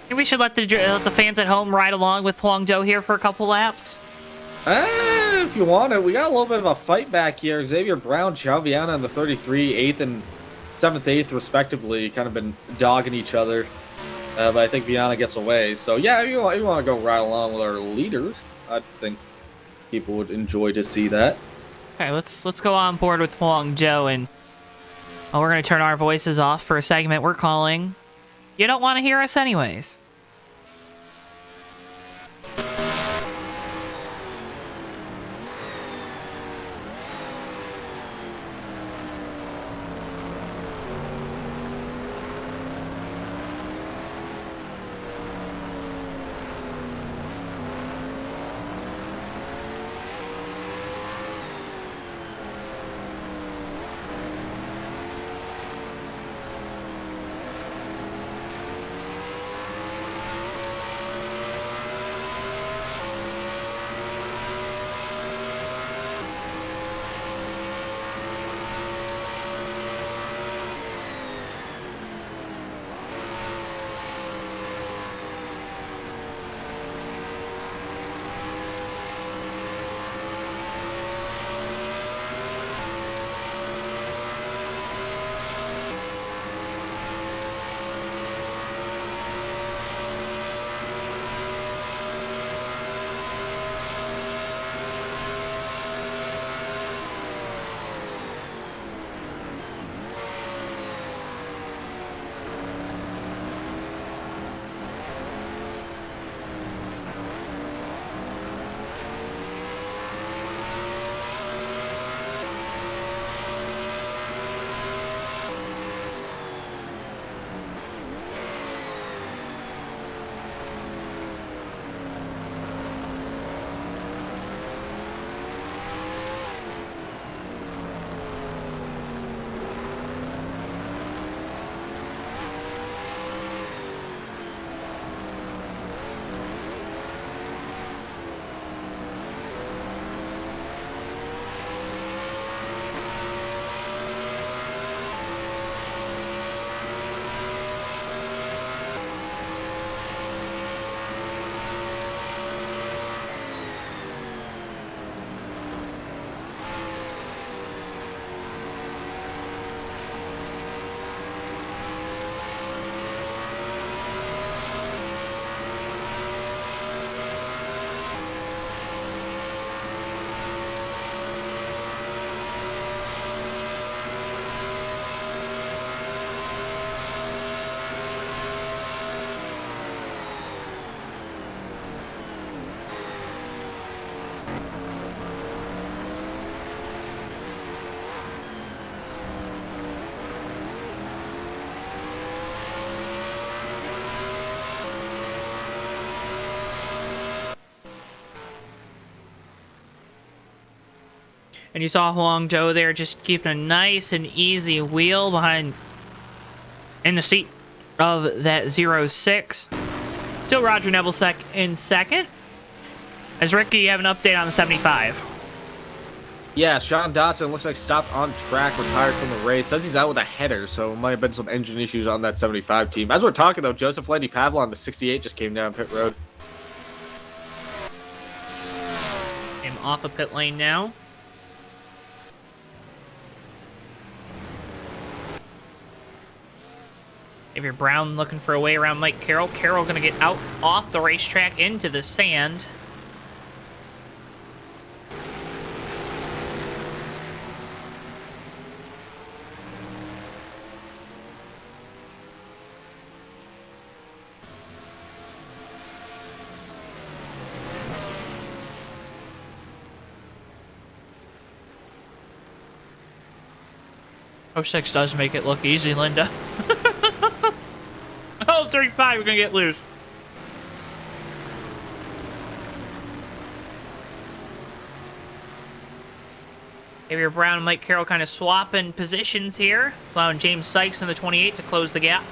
Maybe we should let the fans at home ride along with Huang Do here for a couple laps. If you want it, we got a little bit of a fight back here. Xavier Brown, Chao Viana in the 33, 8th and 7th, 8th, respectively, kind of been dogging each other. But I think Viana gets away. So, yeah, if you want to go right along with our leaders, I think people would enjoy to see that. Okay, let's go on board with Huang Do, and we're going to turn our voices off for a segment we're calling You Don't Want to Hear Us Anyways. And you saw Huang Do there just keeping a nice and easy wheel behind in the seat of that 06. Still Roger Nebelsack in second. As Ricky, you have an update on the 75. Yeah, Sean Dotson looks like stopped on track, retired from the race. Says he's out with a header, so it might have been some engine issues on that 75 team. As we're talking, though, Joseph Landy Pavlon, the 68, just came down pit road. I'm off of pit lane now. Xavier Brown looking for a way around Mike Carroll. Carroll going to get out off the racetrack into the sand. Oh, 06 does make it look easy, Linda. Oh, 35, we're going to get loose. Xavier Brown and Mike Carroll kind of swapping positions here. It's allowing James Sykes in the 28 to close the gap.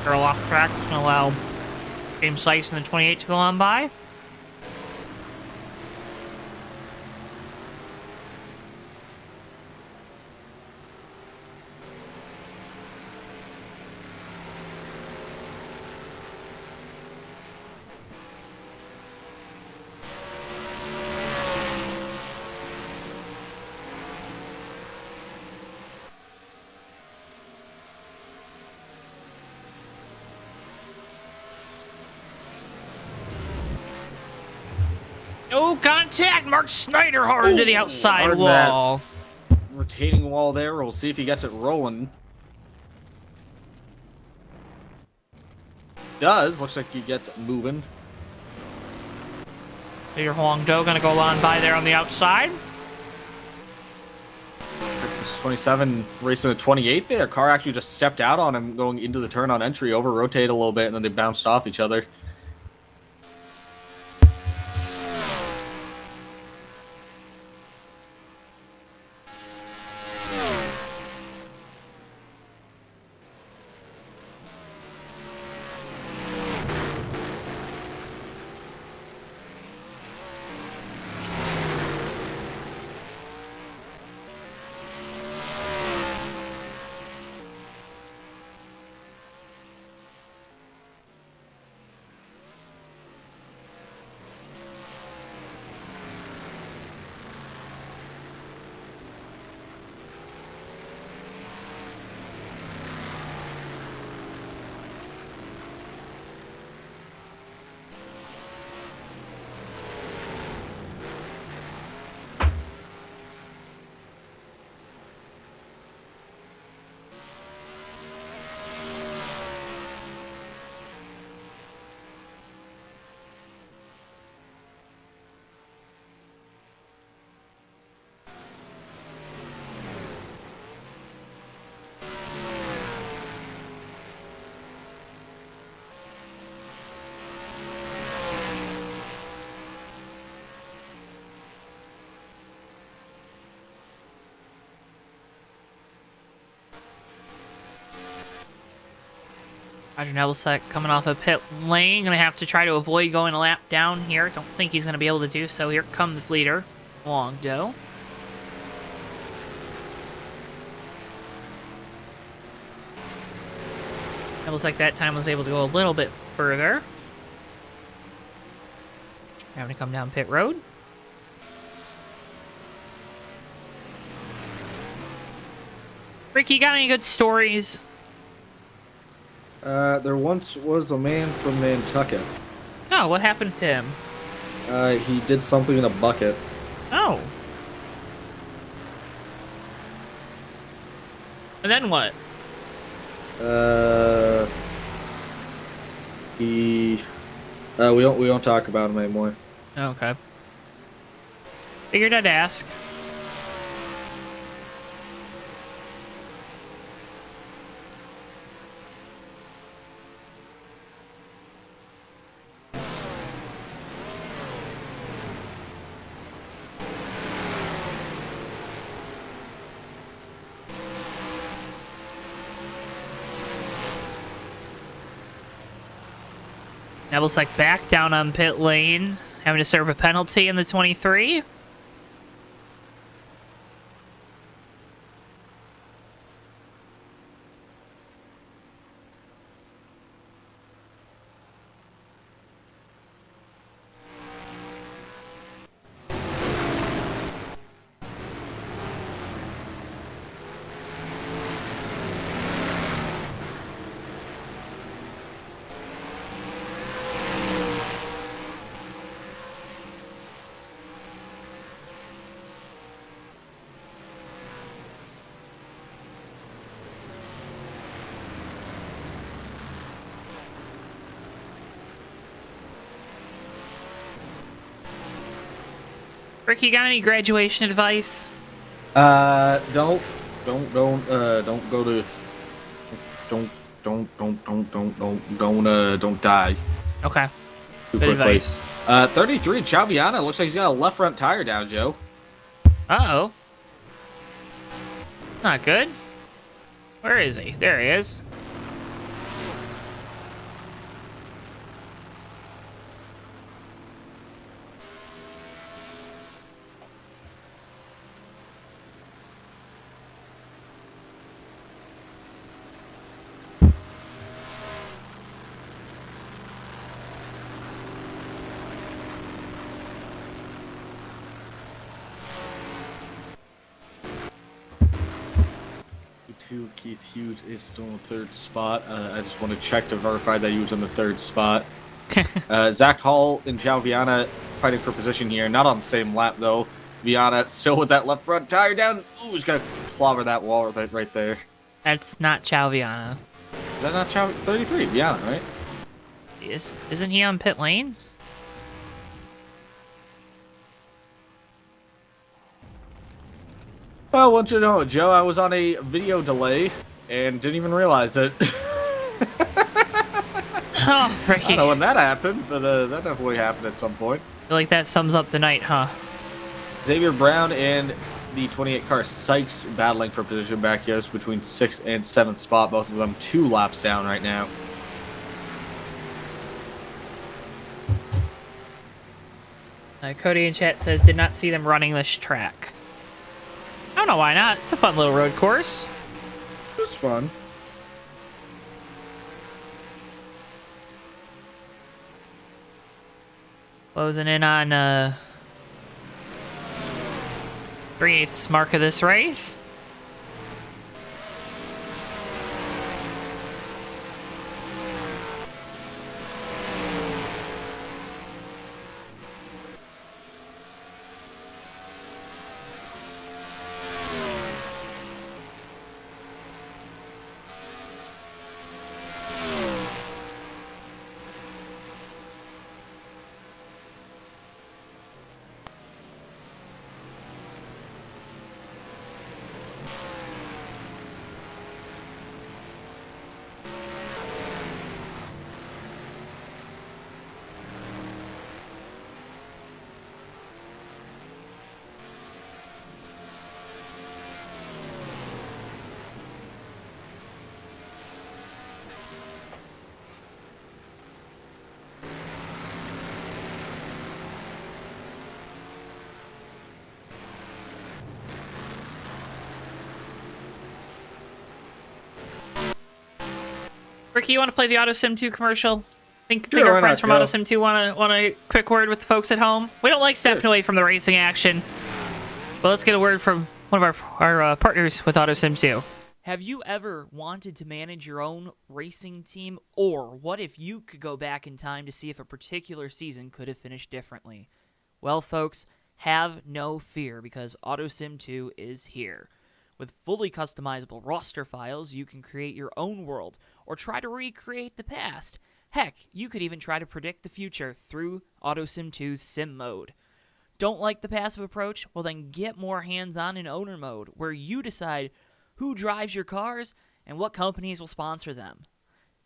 Carroll off track, going to allow James Sykes in the 28 to go on by. No contact! Mark Snyder hard into the outside hard wall. Retaining wall there. We'll see if he gets it rolling. Does. Looks like he gets it moving. Peter Huangdo gonna go on by there on the outside. 27 racing the 28 there. Car actually just stepped out on him going into the turn on entry, over rotated a little bit, and then they bounced off each other. Roger Nebelsack coming off a pit lane. Gonna have to try to avoid going a lap down here. Don't think he's gonna be able to do so. Here comes leader Huangdo. It looks like that time was able to go a little bit further. Having to come down pit road. Ricky, got any good stories? There once was a man from Nantucket. Oh, what happened to him? He did something in a bucket. Oh. And then what? We don't talk about him anymore. Okay. Figured I'd ask. That looks like back down on pit lane, having to serve a penalty in the 23. Ricky, got any graduation advice? Don't go to, don't die Okay. too Good quickly. advice. 33, Chaviana looks like he's got a left front tire down, Joe. Uh-oh. Not good. Where is he? There he is. Keith Hughes is still in the third spot. I just want to check to verify that he was in the third spot. Zach Hall and Joe Viana fighting for position here. Not on the same lap, though. Viana still with that left front tire down. Ooh, he's going to clobber that wall right there. That's not Chaviana. Is that not Chow? 33, Viana, right? Isn't he on pit lane? Well, I want you to know, Joe, I was on a video delay and didn't even realize it. Oh, Ricky. I don't know when that happened, but that definitely happened at some point. I feel like that sums up the night, huh? Xavier Brown and the 28 car Sykes battling for position back here between 6th and 7th spot. Both of them 2 laps down right now. Cody in chat says, did not see them running this track. I don't know why not. It's a fun little road course. It's fun. Closing in on 3/8 mark of this race. Ricky, you want to play the Auto Sim 2 commercial? Think Sure, our why friends not, from Auto Joe? Sim 2 want a quick word with the folks at home? We don't like stepping away from the racing action, but let's get a word from one of our partners with Auto Sim 2. Have you ever wanted to manage your own racing team? Or what if you could go back in time to see if a particular season could have finished differently? Well, folks, have no fear because AutoSim 2 is here. With fully customizable roster files, you can create your own world or try to recreate the past. Heck, you could even try to predict the future through AutoSim 2's Sim mode. Don't like the passive approach? Well, then get more hands-on in owner mode, where you decide who drives your cars and what companies will sponsor them.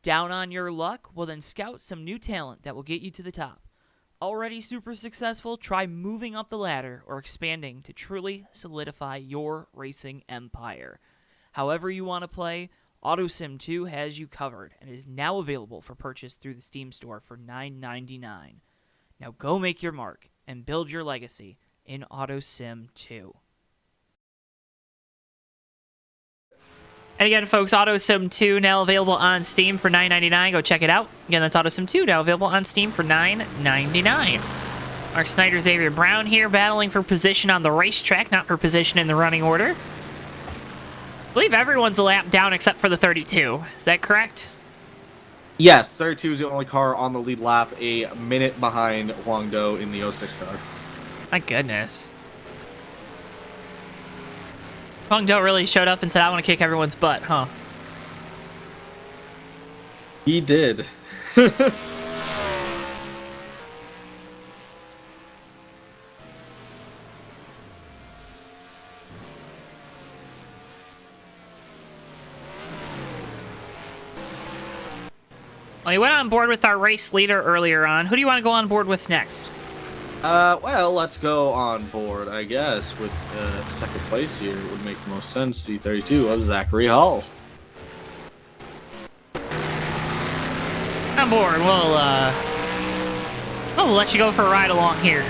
Down on your luck? Well, then scout some new talent that will get you to the top. Already super successful? Try moving up the ladder or expanding to truly solidify your racing empire. However you want to play, AutoSim 2 has you covered and is now available for purchase through the Steam store for $9.99. Now go make your mark and build your legacy in AutoSim 2. And again, folks, AutoSim 2 now available on Steam for $9.99. Go check it out. Again, that's AutoSim 2 now available on Steam for $9.99. Mark Snyder, Xavier Brown here, battling for position on the racetrack, not for position in the running order. I believe everyone's a lap down except for the 32. Is that correct? Yes, 32 is the only car on the lead lap, a minute behind Huang Do in the 06 car. My goodness. Huang Do really showed up and said, I want to kick everyone's butt, huh? He did. Well, you went on board with our race leader earlier on. Who do you want to go on board with next? Well, let's go on board, I guess, with second place here. It would make the most sense. C32 of Zachary Hall. On board. We'll let you go for a ride along here.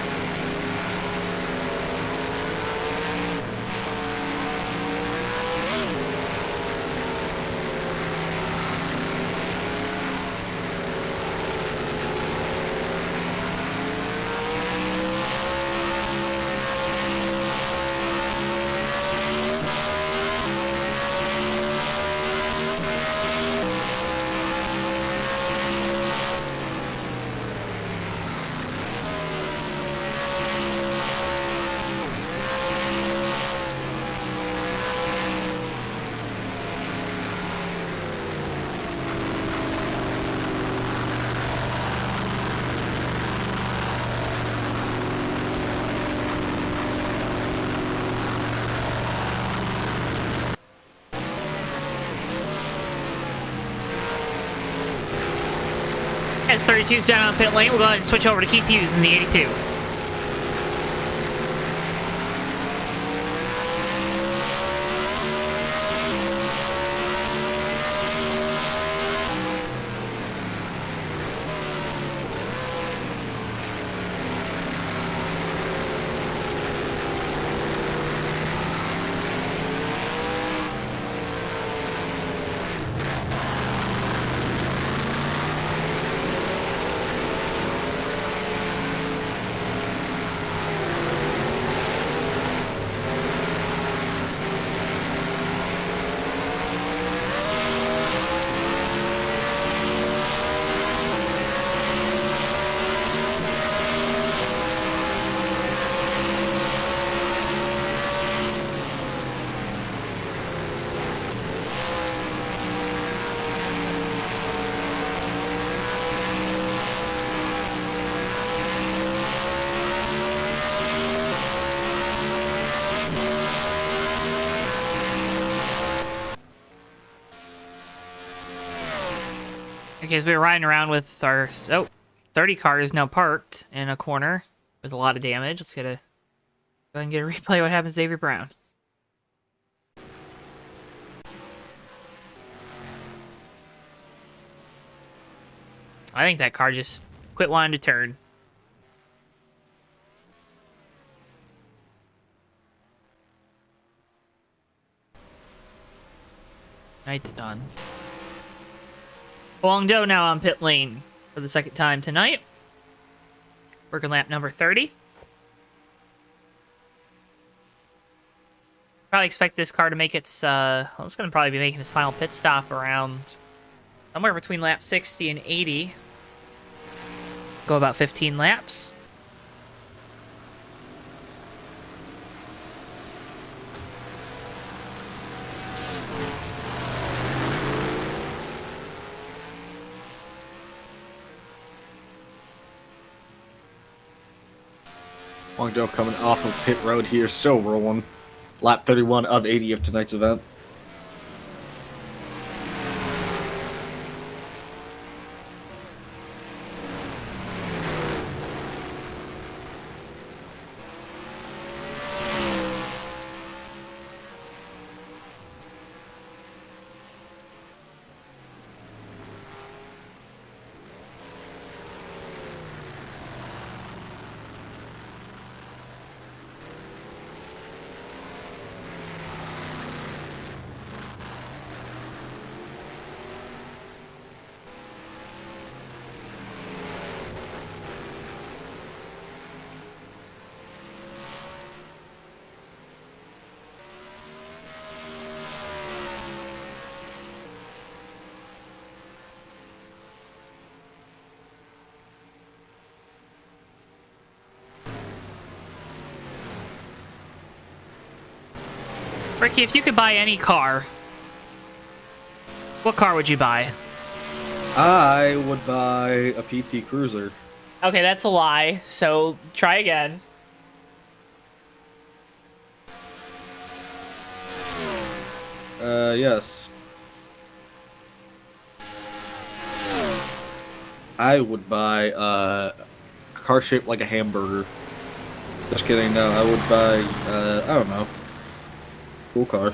As 32's down on pit lane, we'll go ahead and switch over to Keith Hughes in the 82. Okay, as we were riding around with our 30 cars now parked in a corner with a lot of damage. Let's go ahead and get a replay of what happens to Xavier Brown. I think that car just quit wanting to turn. Night's done. Guangzhou now on pit lane for the second time tonight. Working lap number 30. Probably expect this car to make its, well, it's going to probably be making its final pit stop around somewhere between lap 60 and 80. Go about 15 laps. Guangzhou coming off of pit road here, still rolling. Lap 31 of 80 of tonight's event. Ricky, if you could buy any car, what car would you buy? I would buy a PT Cruiser. Okay, that's a lie, so try again. Yes. I would buy a car shaped like a hamburger. Just kidding, no, I would buy, I don't know. Cool car.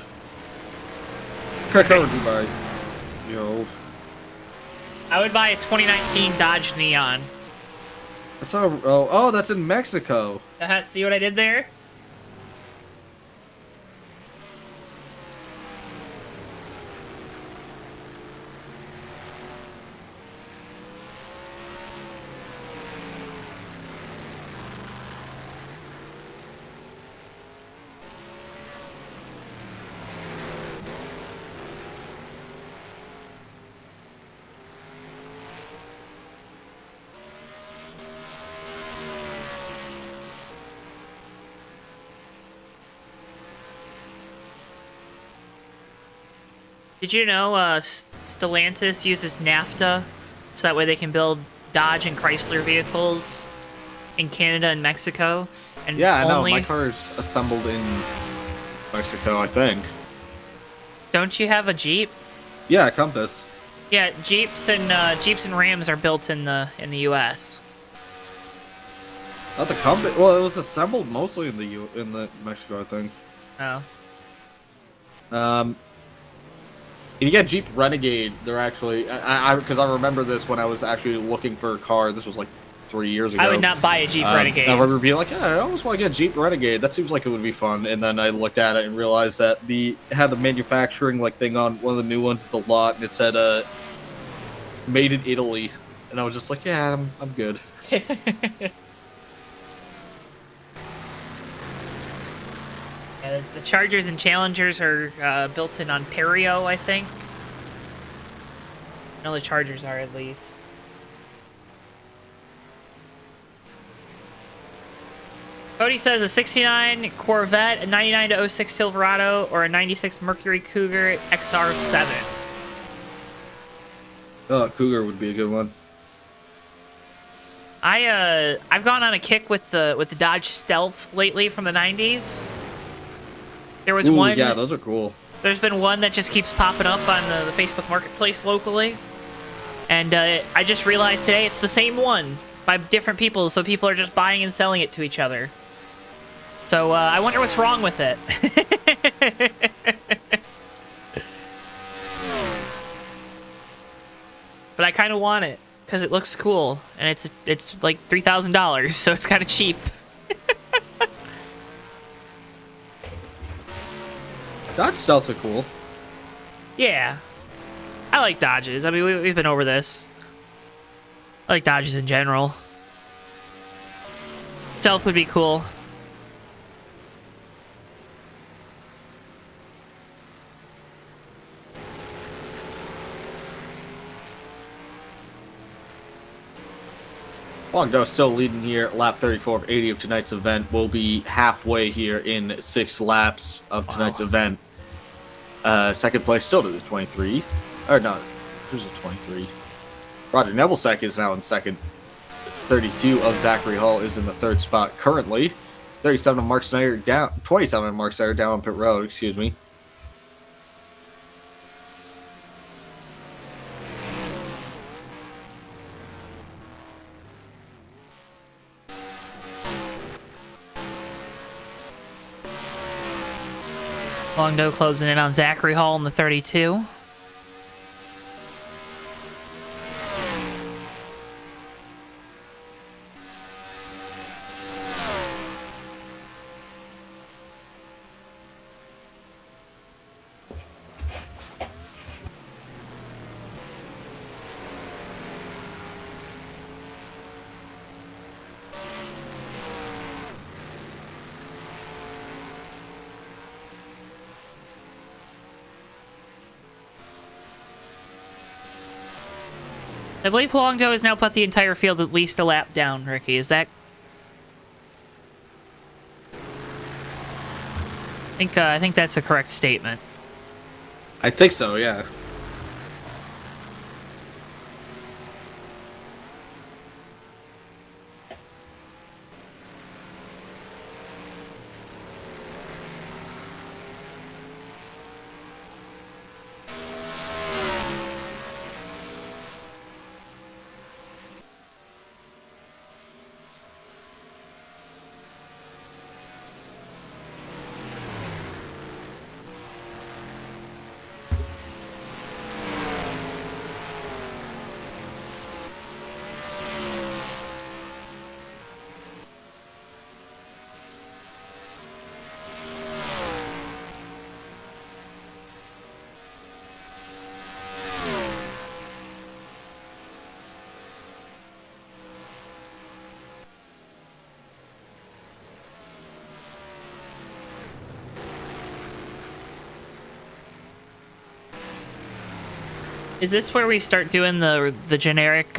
What car would you buy, Joe? I would buy a 2019 Dodge Neon. That's not a, oh, that's in Mexico. See what I did there? Did you know Stellantis uses NAFTA so that way they can build Dodge and Chrysler vehicles in Canada and Mexico? And Yeah, I know. only... My car is assembled in Mexico, I think. Don't you have a Jeep? Yeah, Compass. Yeah, Jeeps and Rams are built in the U.S. Not the Compass. Well, it was assembled mostly in the Mexico, I think. Oh. If you get Jeep Renegade, they're actually because I remember this when I was actually looking for a car. This was like 3 years ago. I would not buy a Jeep Renegade. I remember being like, yeah, I almost want to get a Jeep Renegade. That seems like it would be fun. And then I looked at it and realized that it had the manufacturing thing on one of the new ones at the lot, and it said made in Italy. And I was just like, yeah, I'm good. The Chargers and Challengers are built in Ontario, I think. I know the Chargers are, at least. Cody says a 69 Corvette, a 99 to 06 Silverado, or a 96 Mercury Cougar XR7. Cougar would be a good one. I've gone on a kick with the Dodge Stealth lately from the 90s. There was one. Yeah, those are cool. There's been one that just keeps popping up on the Facebook Marketplace locally. And I just realized today it's the same one by different people, so people are just buying and selling it to each other. So I wonder what's wrong with it. But I kind of want it because it looks cool, and it's like $3,000, so it's kind of cheap. Dodge Stealths are cool. Yeah. I I like Dodges. I mean, we've been over this. I like Dodges in general. Stealth would be cool. Guangdong still leading here, lap 34 of 80 of tonight's event. We'll be halfway here in 6 laps of tonight's event. Second place still to the 23. Or no, who's the 23? Roger Nebelsack is now in second. 32 of Zachary Hall is in the third spot currently. 37 of Mark Snyder down. 27 of Mark Snyder down on pit road, excuse me. Longdo closing in on Zachary Hall in the 32. I believe Huangdo has now put the entire field at least a lap down, Ricky. Is that... I think that's a correct statement. I think so, yeah. Is this where we start doing the generic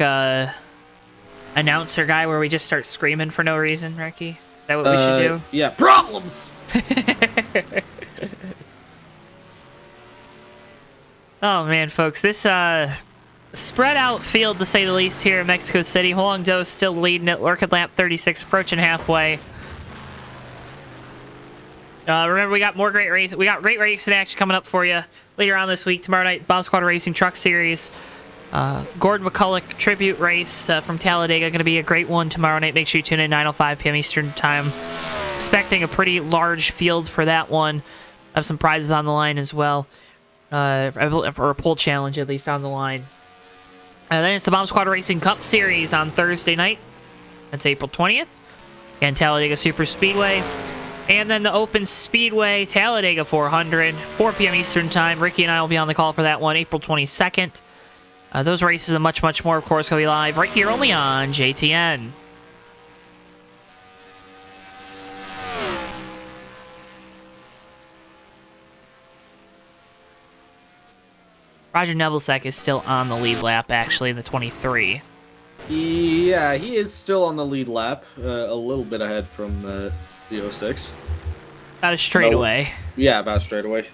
announcer guy where we just start screaming for no reason, Ricky? Is that what we should do? Yeah, problems! Oh man, folks, this spread out field to say the least here in Mexico City. Huangdo still leading it, lurking lap 36, approaching halfway. Remember, we got more great race. We got great racing action coming up for you later on this week. Tomorrow night, Bomb Squad Racing Truck Series. Gordon McCulloch tribute race from Talladega. Going to be a great one tomorrow night. Make sure you tune in 9:05 p.m. Eastern Time. Expecting a pretty large field for that one. Have some prizes on the line as well. Or a pull challenge, at least, on the line. And then it's the Bomb Squad Racing Cup Series on Thursday night. That's April 20th. Again, Talladega Super Speedway. And then the Open Speedway Talladega 400, 4 p.m. Eastern Time. Ricky and I will be on the call for that one, April 22nd. Those races and much, much more, of course, will be live right here only on JTN. Roger Nebelsack is still on the lead lap, actually, in the 23. Yeah, he is still on the lead lap, a little bit ahead from the 06. About a straightaway. Yeah, about straightaway.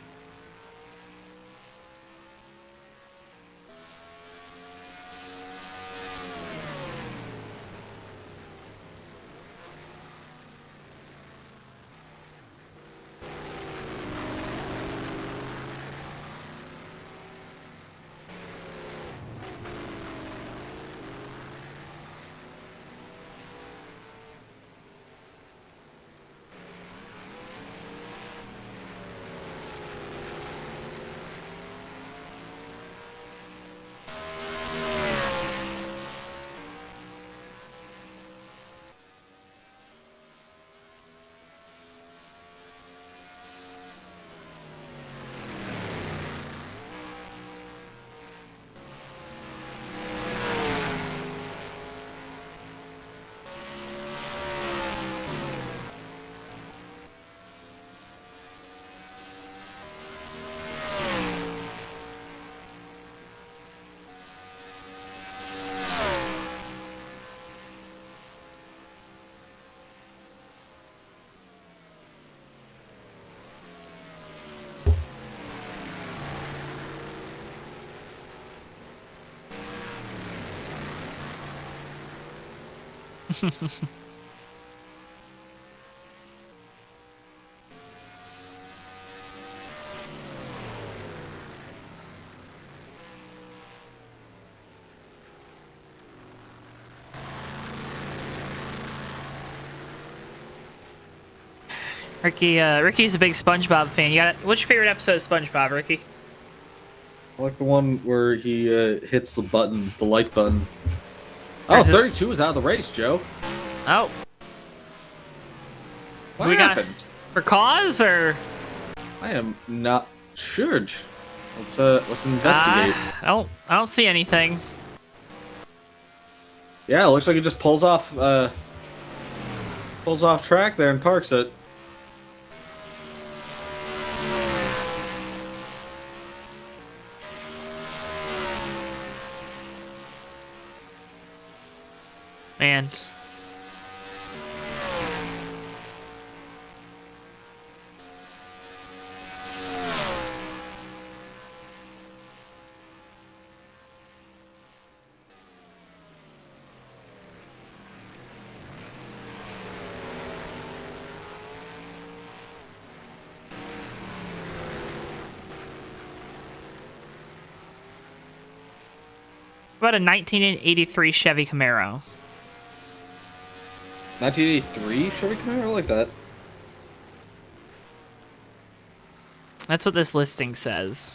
Ricky's a big SpongeBob fan. What's your favorite episode of SpongeBob, Ricky? I like the one where he hits the button, the like button. Oh, 32 is out of the race, Joe. Oh. What we happened? For cause, or? I am not sure. Let's investigate. I don't see anything. Yeah, it looks like he just pulls off track there and parks it. Man. What about a 1983 Chevy Camaro? 1983 Chevy Camaro? I like that. That's what this listing says.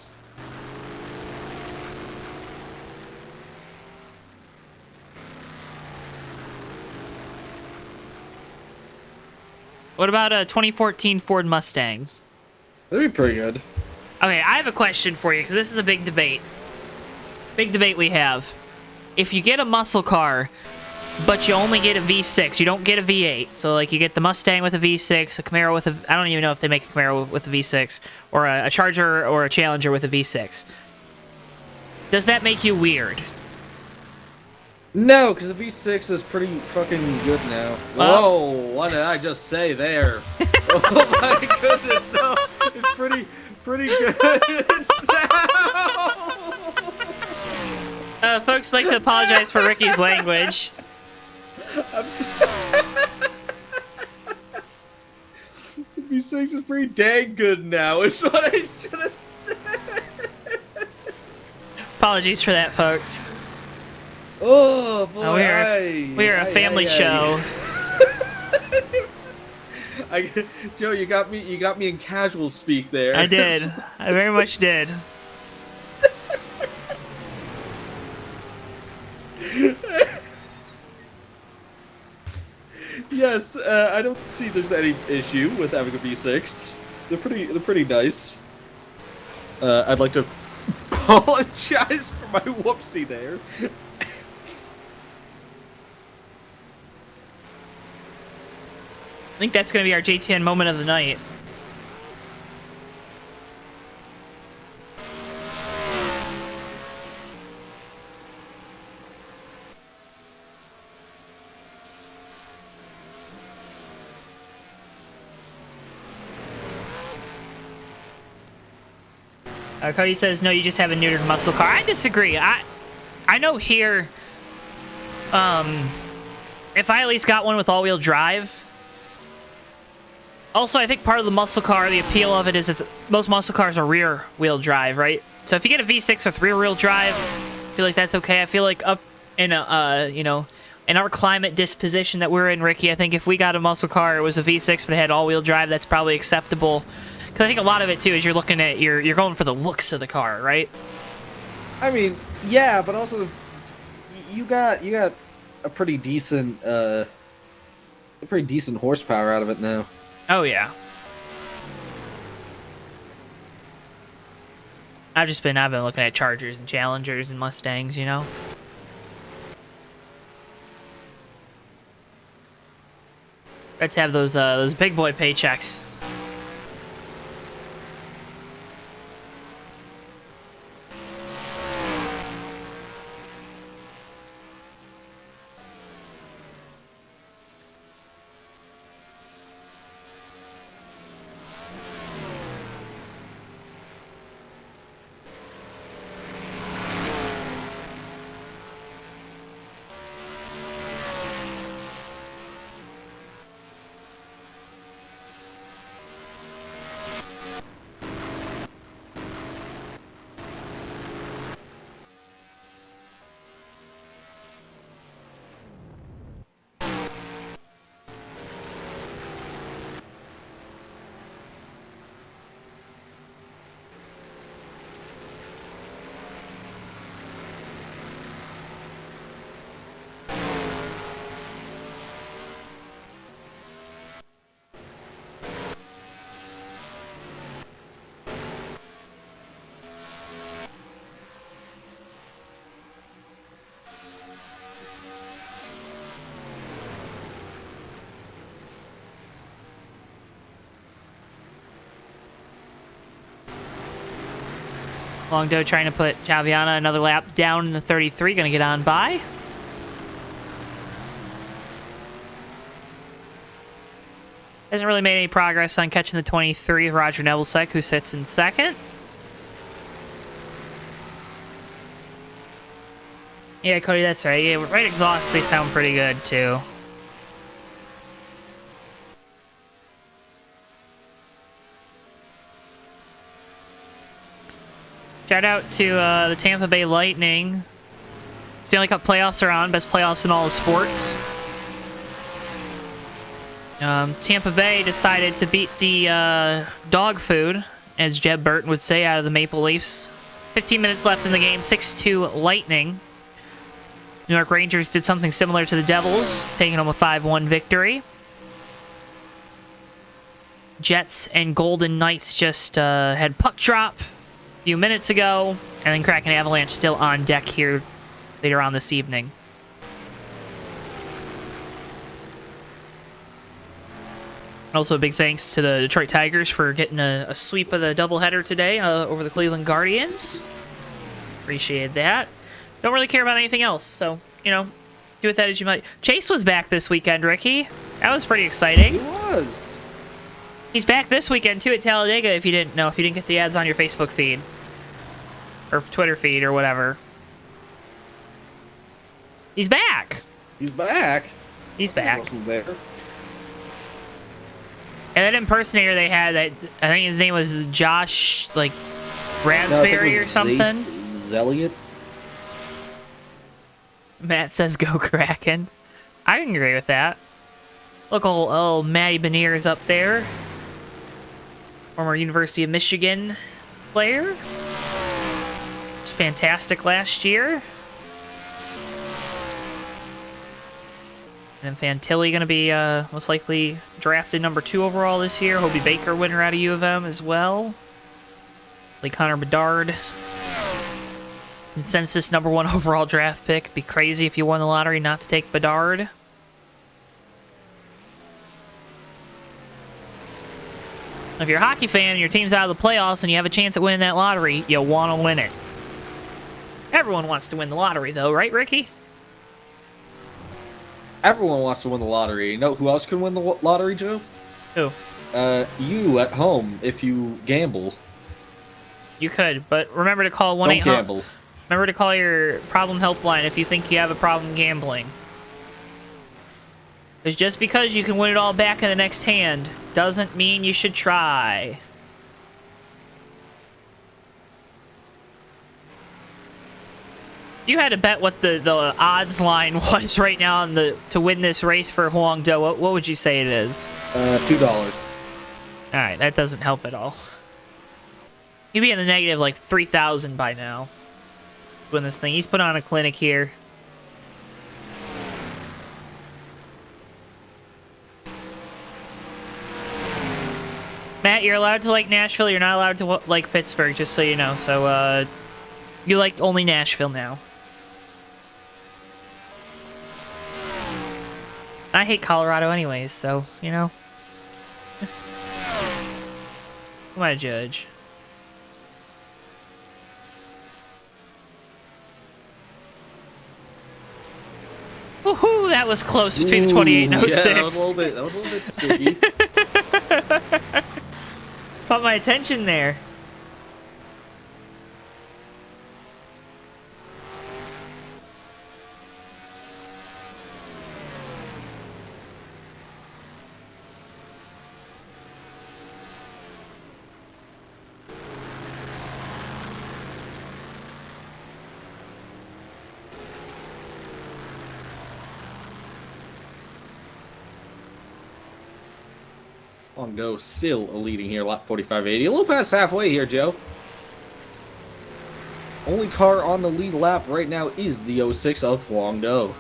What about a 2014 Ford Mustang? That'd be pretty good. Okay, I have a question for you, because this is a big debate. Big debate we have. If you get a muscle car, but you only get a V6, you don't get a V8. So, like, you get the Mustang with a V6, a Camaro with a... I don't even know if they make a Camaro with a V6, or a Charger or a Challenger with a V6. Does that make you weird? No, because the V6 is pretty fucking good now. Whoa, what did I just say there? Oh my goodness, no. It's pretty good now. Folks like to apologize for Ricky's language. I'm the V6 is pretty dang good now, is what I should have said. Apologies for that, folks. Oh boy, we are a family show. Joe, you got me in casual speak there. I did. I very much did. Yes, I don't see there's any issue with having a V6. They're pretty nice. I'd like to apologize for my whoopsie there. I think that's going to be our JTN moment of the night. Cody says, no, you just have a neutered muscle car. I disagree. I know here, if I at least got one with all-wheel drive. Also, I think part of the muscle car, the appeal of it is most muscle cars are rear-wheel drive, right? So if you get a V6 with rear-wheel drive, I feel like that's okay. I feel like up in a, in our climate disposition that we're in, Ricky, I think if we got a muscle car, it was a V6 but it had all-wheel drive, that's probably acceptable. Because I think a lot of it, too, is you're looking at, you're going for the looks of the car, right? I mean, yeah, but also, you got a pretty decent horsepower out of it now. Oh, yeah. I've been looking at Chargers and Challengers and Mustangs, you know? Let's have those big boy paychecks. Longdo trying to put Chaviana another lap down in the 33. Going to get on by. Hasn't really made any progress on catching the 23. Roger Nebelsick, who sits in second. Yeah, Cody, that's right. Yeah, right exhaust, they sound pretty good, too. Shout out to the Tampa Bay Lightning. Stanley Cup playoffs are on. Best playoffs in all of sports. Tampa Bay decided to beat the dog food, as Jeb Burton would say, out of the Maple Leafs. 15 minutes left in the game. 6-2 Lightning. New York Rangers did something similar to the Devils, taking home a 5-1 victory. Jets and Golden Knights just had puck drop a few minutes ago, and then Kraken Avalanche still on deck here later on this evening. Also, a big thanks to the Detroit Tigers for getting a sweep of the doubleheader today over the Cleveland Guardians. Appreciate that. Don't really care about anything else, so, you know, do with that as you might. Chase was back this weekend, Ricky. That was pretty exciting. He was. He's back this weekend, too, at Talladega, if you didn't know, if you didn't get the ads on your Facebook feed. Or Twitter feed, or whatever. He's back! He's back. He's He back. wasn't there. And that impersonator they had, that I think his name was Josh, like, No, I think Raspberry it or was something. Zelliot. Matt says go Kraken. I can agree with that. Look, old Matty Beniers up there. Former University of Michigan player. Was fantastic last year. And Fantilli going to be most likely drafted number 2 overall this year. Hobie Baker winner out of U of M as well. Lee Connor Bedard. Consensus number 1 overall draft pick. Be crazy if you won the lottery not to take Bedard. If you're a hockey fan and your team's out of the playoffs and you have a chance at winning that lottery, you want to win it. Everyone wants to win the lottery, though, right, Ricky? Everyone wants to win the lottery. You know who else can win the lottery, Joe? Who? You at home if you gamble. You could, but remember to call Don't 1-800. gamble. Remember to call your problem helpline if you think you have a problem gambling. Because just because you can win it all back in the next hand doesn't mean you should try. You had to bet what the odds line was right now on to win this race for Huang Do. What would you say it is? $2. Alright, that doesn't help at all. He'd be in the negative like 3,000 by now. Win this thing. He's put on a clinic here. Matt, you're allowed to like Nashville. You're not allowed to like Pittsburgh, just so you know. So, you liked only Nashville now. I hate Colorado anyways, so, you know. Who am I to judge? Woohoo! That was close between 28 and 06. Yeah, that was a little bit sticky. Caught my attention there. Long Go still leading here, lap 45.80. A little past halfway here, Joe. Only car on the lead lap right now is the 06 of Huang Do.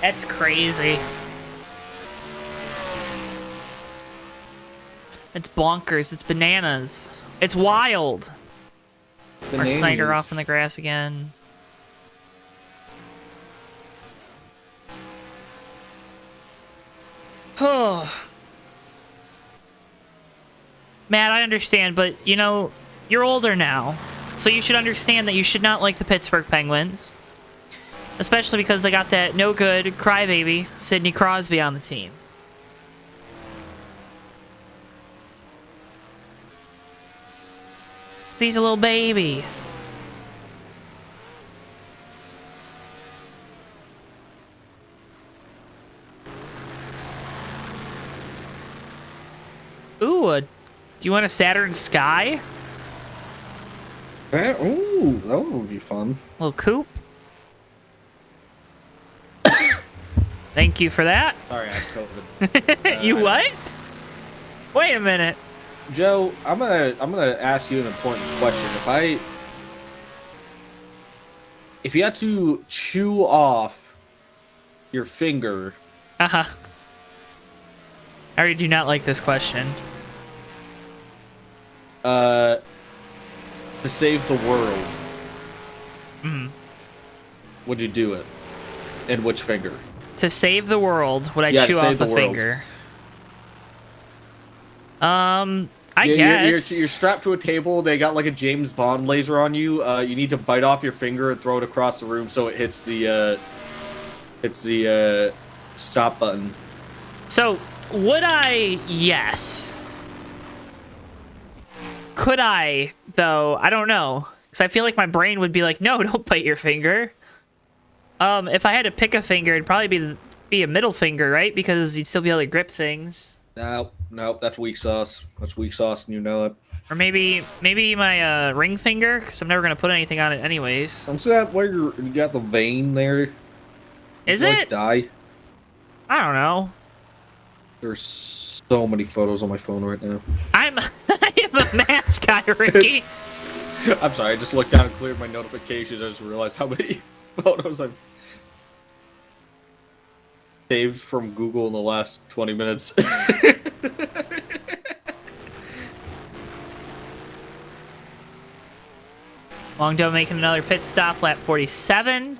That's crazy. It's bonkers. It's bananas. It's wild. Our Snyder off in the grass again. Oh. Matt, I understand, but, you know, you're older now. So you should understand that you should not like the Pittsburgh Penguins. Especially because they got that no-good crybaby, Sidney Crosby, on the team. He's a little baby. Ooh, do you want a Saturn Sky? Ooh, that would be fun. Little coupe. Thank you for that. Sorry, I had COVID. You what? Wait a minute. Joe, I'm gonna ask you an important question. If you had to chew off your finger, I already do not like this question. To save the world, would you do it? And which finger? To save the world, would I chew off a finger? I guess. You're strapped to a table. They got like a James Bond laser on you. You need to bite off your finger and throw it across the room so it hits the stop button. So, would I? Yes. Could I, though? I don't know. Because I feel like my brain would be like, no, don't bite your finger. If I had to pick a finger, it'd probably be a middle finger, right? Because you'd still be able to grip things. Nope, that's weak sauce. That's weak sauce, and you know it. Or maybe my ring finger, because I'm never going to put anything on it anyways. Is that where you got the vein there? Is you, it? Like, die? I don't know. There's so many photos on my phone right now. I am a math guy, Ricky. I'm sorry, I just looked down and cleared my notifications. I just realized how many photos I've saved from Google in the last 20 minutes. Longdo making another pit stop, lap 47.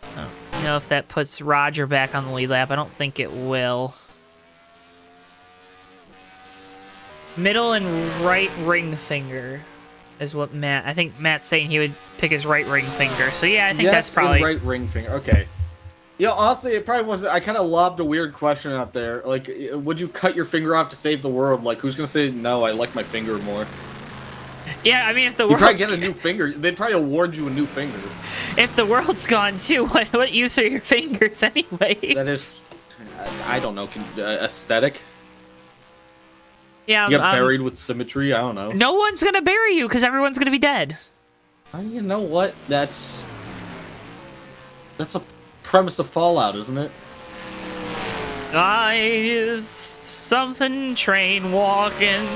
I don't know if that puts Roger back on the lead lap. I don't think it will. Middle and right ring finger is what Matt... I think Matt's saying he would pick his right ring finger. So yeah, I think that's probably... right ring finger. Okay. Yeah, honestly, it probably wasn't... I kind of lobbed a weird question out there. Like, would you cut your finger off to save the world? Like, who's going to say, no, I like my finger more? Yeah, I mean, if the world's... world's... You'd probably get a new finger. They'd probably award you a new finger. If the world's gone too, what use are your fingers anyway? That is... I don't know. Aesthetic? Yeah, you get buried with symmetry? I don't know. No one's going to bury you because everyone's going to be dead. You know what? That's a premise of Fallout, isn't it? I is something train walking.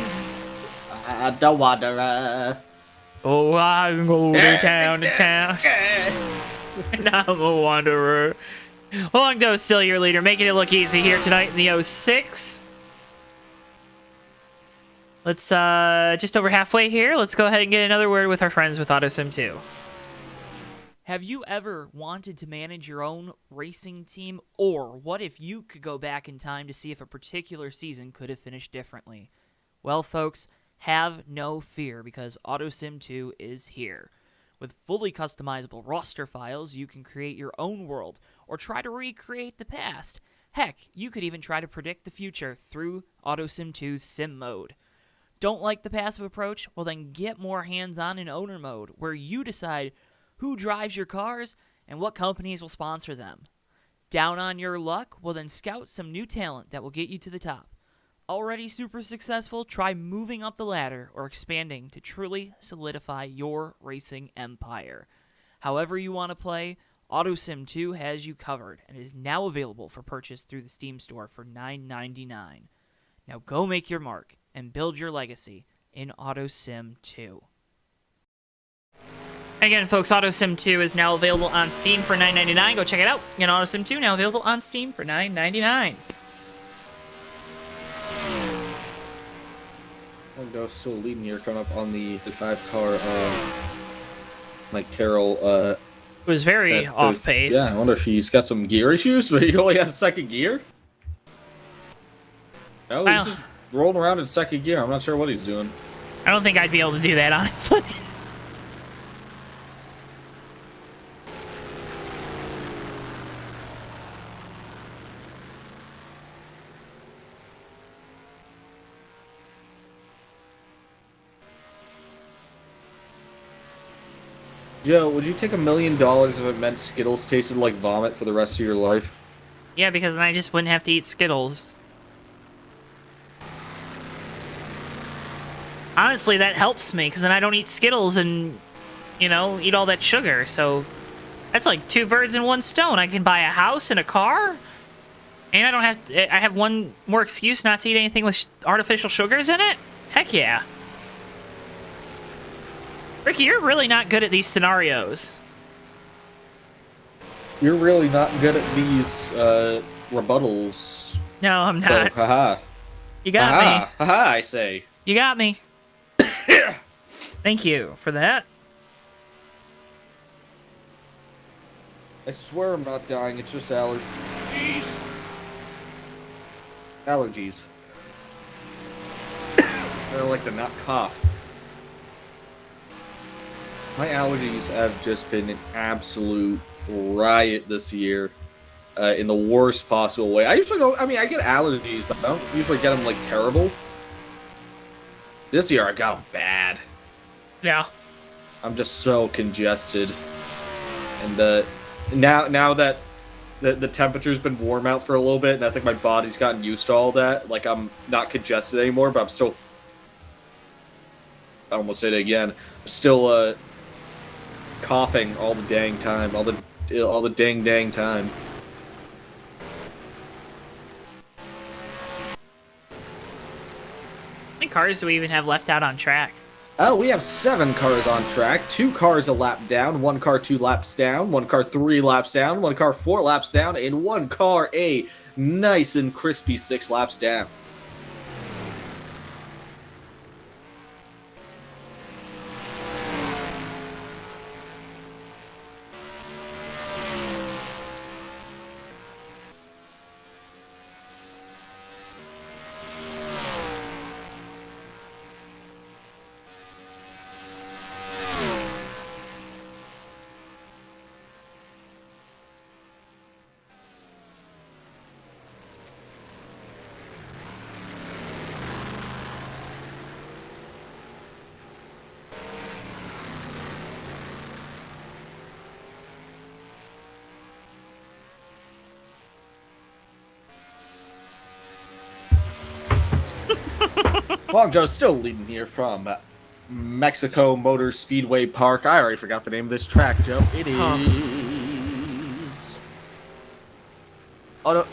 The wanderer. Oh, I'm going to town, and I'm a wanderer. Longdo still your leader, making it look easy here tonight in the 06. Let's, just over halfway here, let's go ahead and get another word with our friends with AutoSim 2. Have you ever wanted to manage your own racing team? Or what if you could go back in time to see if a particular season could have finished differently? Well, folks, have no fear because AutoSim 2 is here. With fully customizable roster files, you can create your own world or try to recreate the past. Heck, you could even try to predict the future through AutoSim 2's Sim Mode. Don't like the passive approach? Well, then get more hands-on in owner mode, where you decide who drives your cars and what companies will sponsor them. Down on your luck? Well, then scout some new talent that will get you to the top. Already super successful? Try moving up the ladder or expanding to truly solidify your racing empire. However you want to play, AutoSim 2 has you covered and is now available for purchase through the Steam store for $9.99. Now go make your mark and build your legacy in AutoSim 2. Again, folks, AutoSim 2 is now available on Steam for $9.99. Go check it out. And AutoSim 2 now available on Steam for $9.99. Go still leading here, coming up on the 5-car, Mike Carroll. It was very off pace. Yeah, I wonder if he's got some gear issues, but he only has second gear. No, he's just rolling around in second gear. I'm not sure what he's doing. I don't think I'd be able to do that, honestly. Joe, would you take $1 million if it meant Skittles tasted like vomit for the rest of your life? Yeah, because then I just wouldn't have to eat Skittles. Honestly, that helps me, because then I don't eat Skittles and, you know, eat all that sugar. So that's like 2 birds in 1 stone. I can buy a house and a car, and I don't have to, I have one more excuse not to eat anything with artificial sugars in it? Heck yeah. Ricky, you're really not good at these scenarios. You're really not good at these rebuttals. No, I'm not. So, haha. You got me. Haha, I say. You got me. Thank you for that. I swear I'm not dying, it's just allergies. Allergies. I like to not cough. My allergies have just been an absolute riot this year, in the worst possible way. I usually don't, I mean, I get allergies, but I don't usually get them, like, terrible. This year I got them bad. Yeah. I'm just so congested. And, now that the temperature's been warm out for a little bit, and I think my body's gotten used to all that, like, I'm not congested anymore, but I'm still... I almost said it again. I'm still, coughing all the dang time, all the dang time. How many cars do we even have left out on track? Oh, we have 7 cars on track. 2 cars a lap down, 1 car 2 laps down, 1 car 3 laps down, 1 car 4 laps down, and 1 car a nice and crispy 6 laps down. Long Joe's still leading here from Mexico Motor Speedway Park. I already forgot the name of this track, Joe. It is... Oh,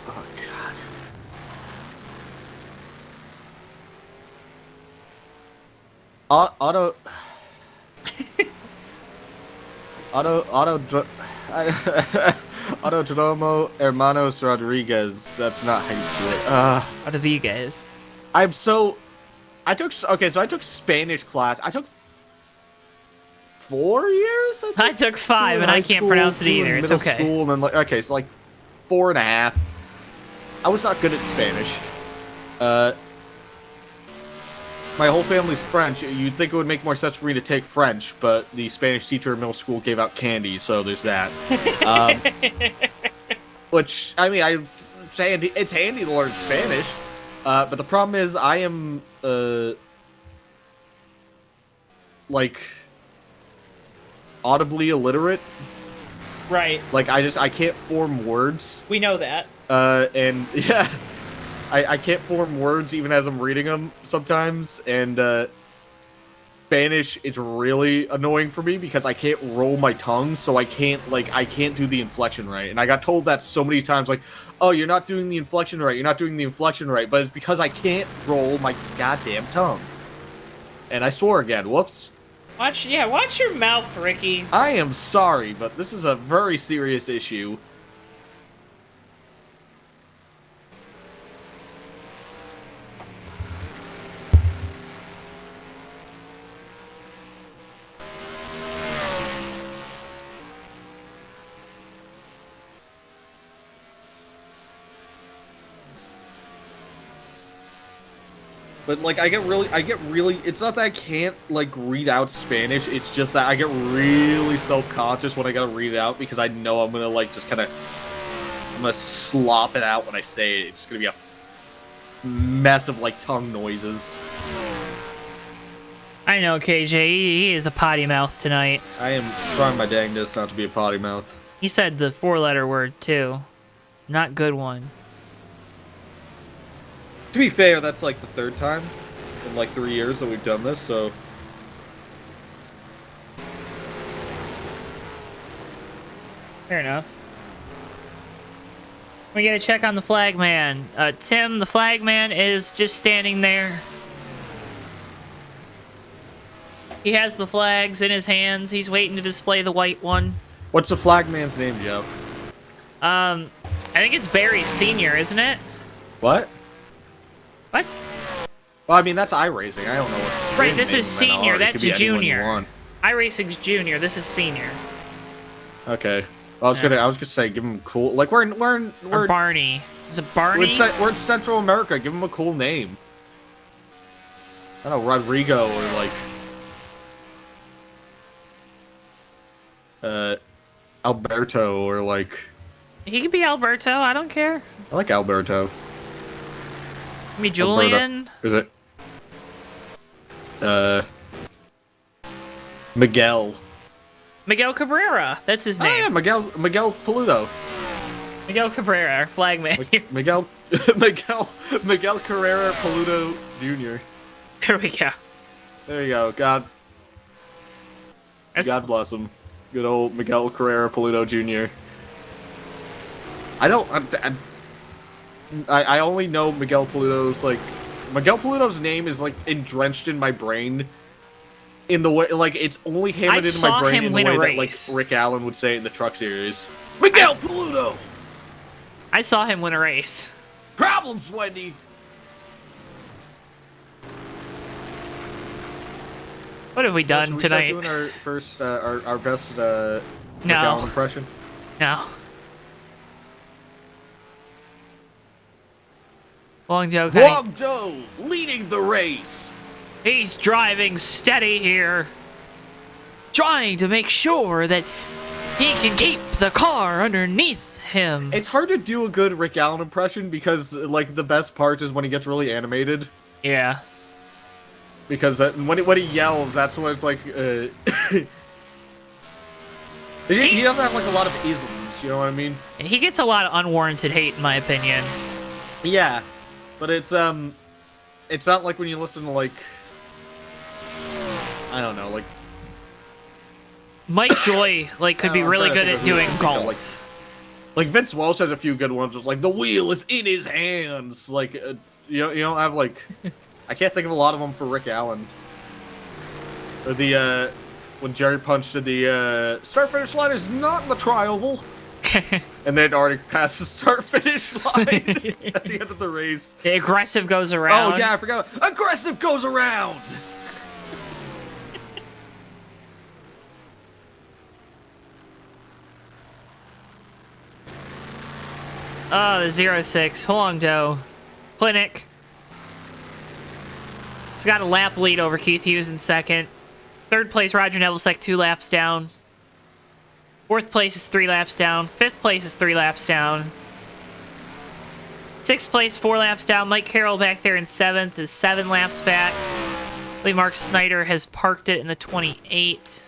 God. Autodromo Hermanos Rodriguez. That's not how you do it. Rodriguez. I'm so... I took Spanish class. I took 4 years? I took 5, and I can't pronounce it either. It's okay. School, and then, like, okay, so like 4.5. I was not good at Spanish. My whole family's French. You'd think it would make more sense for me to take French, but the Spanish teacher in middle school gave out candy, so there's that. Which, I mean, it's handy to learn Spanish. But the problem is, I am, like, audibly illiterate. Right. Like, I can't form words. We know that. And, yeah, I can't form words even as I'm reading them sometimes, and, Spanish is really annoying for me because I can't roll my tongue, so I can't do the inflection right. And I got told that so many times, like, oh, you're not doing the inflection right, but it's because I can't roll my goddamn tongue. And I swore again, whoops. Watch your mouth, Ricky. I am sorry, but this is a very serious issue. But like I get really it's not that I can't like read out Spanish, it's just that I get really self-conscious when I gotta read it out because I know I'm gonna like just kinda I'm gonna slop it out when I say it. It's gonna be a mess of like tongue noises. I know, KJ. He is a potty mouth tonight. I am trying my dangest not to be a potty mouth. He said the 4-letter word too. Not good one. To be fair, that's like the third time in like 3 years that we've done this, so Fair enough. We gotta check on the flagman. Tim, the flagman, is just standing there. He has the flags in his hands. He's waiting to display the white one. what's the flagman's name, Joe? I think it's Barry Sr., isn't it? What? What? Well, I mean that's iRacing. I don't know what. Right, this is name senior. are. It That's could be anyone you junior. want. iRacing's junior. This is senior. Okay. Well, I was gonna say give him cool. Like Or we're Barney. Is it Barney? we're in Central America. Give him a cool name. I don't know, Rodrigo or like Alberto or like He could be Alberto. I don't care. I like Alberto. Give me Julian. Is it? Miguel. Miguel Cabrera. That's his Oh yeah, name. Miguel Peludo. Miguel Cabrera, our flagman. Miguel Carrera Peludo Jr. There we go. There you go. God bless him. Good old Miguel Carrera Peludo Jr. I only know Miguel Peludo's like Miguel Peludo's name is like drenched in my brain in the way like it's only hammered into my brain in the way that like Rick Allen would say it in the Truck Series. Miguel Peludo. I saw him win a race. Problems, Wendy. What have we done Should we tonight? start doing our first our best Rick No. Allen impression? No. Guangzhou. Guangzhou leading the race. He's driving steady here, trying to make sure that he can keep the car underneath him. It's hard to do a good Rick Allen impression because, like, the best part is when he gets really animated. Yeah. Because when he yells, that's when it's like, he doesn't have, like, a lot of isms, you know what I mean? He gets a lot of unwarranted hate, in my opinion. Yeah. But it's not like when you listen to, like, I don't know, like... Mike Joy, like, could be really good at doing golf. Like Vince Welch has a few good ones. Just like the wheel is in his hands. Like you don't have like I can't think of a lot of them for Rick Allen. Or the when Jerry Punch did the start finish line is not in the trioval, and they'd already passed the start finish line at the end of the race. The aggressive goes around. Oh yeah, I forgot. Aggressive goes around. Oh, the 06 Huangdo Clinic. It's got a lap lead over Keith Hughes in second. Third place, Roger Nebelsack, 2 laps down. Fourth place is 3 laps down. Fifth place is 3 laps down. Sixth place, 4 laps down. Mike Carroll back there in 7th is 7 laps back. I believe Mark Snyder has parked it in the 28.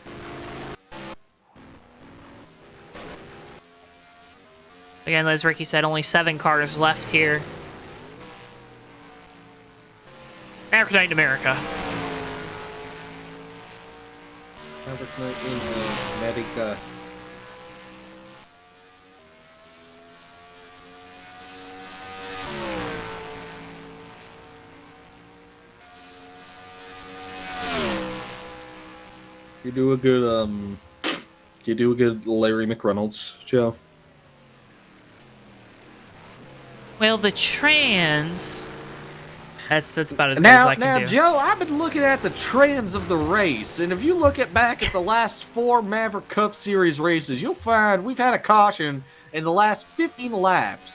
Again, as Ricky said, only 7 cars left here. Maverick Night in America. Maverick Night in America. You do a good Larry McReynolds, Joe. Well, the trans... That's about as good as I can do. Now, Joe, I've been looking at the trends of the race, and if you look back at the last 4 Maverick Cup Series races, you'll find we've had a caution in the last 15 laps.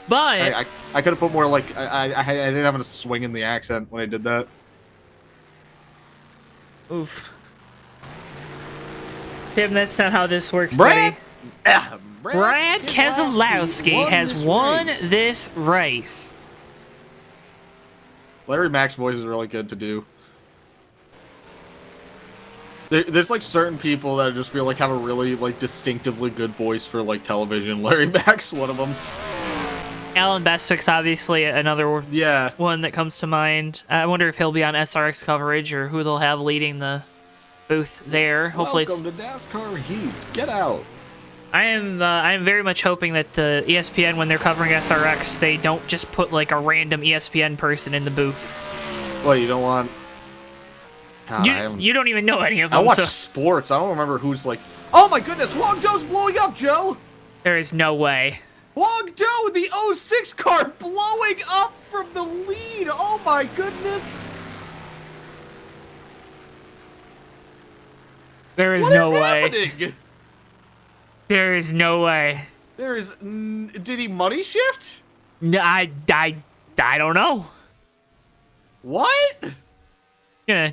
But I could have put more like I didn't have a swing in the accent when I did that. oof. Tim, that's not how this works, Brad Brad Keselowski has won race. this race. Larry Mack's voice is really good to do. There's like certain people that I just feel like have a really like distinctively good voice for like television. Larry Mack's one of them. Alan Bestwick's obviously another Yeah. one that comes to mind. I wonder if he'll be on SRX coverage or who they'll have leading the booth there. Hopefully, Welcome to NASCAR Heat. Get out. I'm very much hoping that ESPN, when they're covering SRX, they don't just put like a random ESPN person in the booth. What, you don't want? God, You don't even know any of I them. watch So sports. I don't remember who's like. Oh my goodness, Huang Zhou's blowing up, Joe. there is no way. Huang Zhou, the 06 car, blowing up from the lead. Oh my goodness. There is What no is way. happening? There is no way. There is. Did he money shift? No, I don't know. What? Yeah.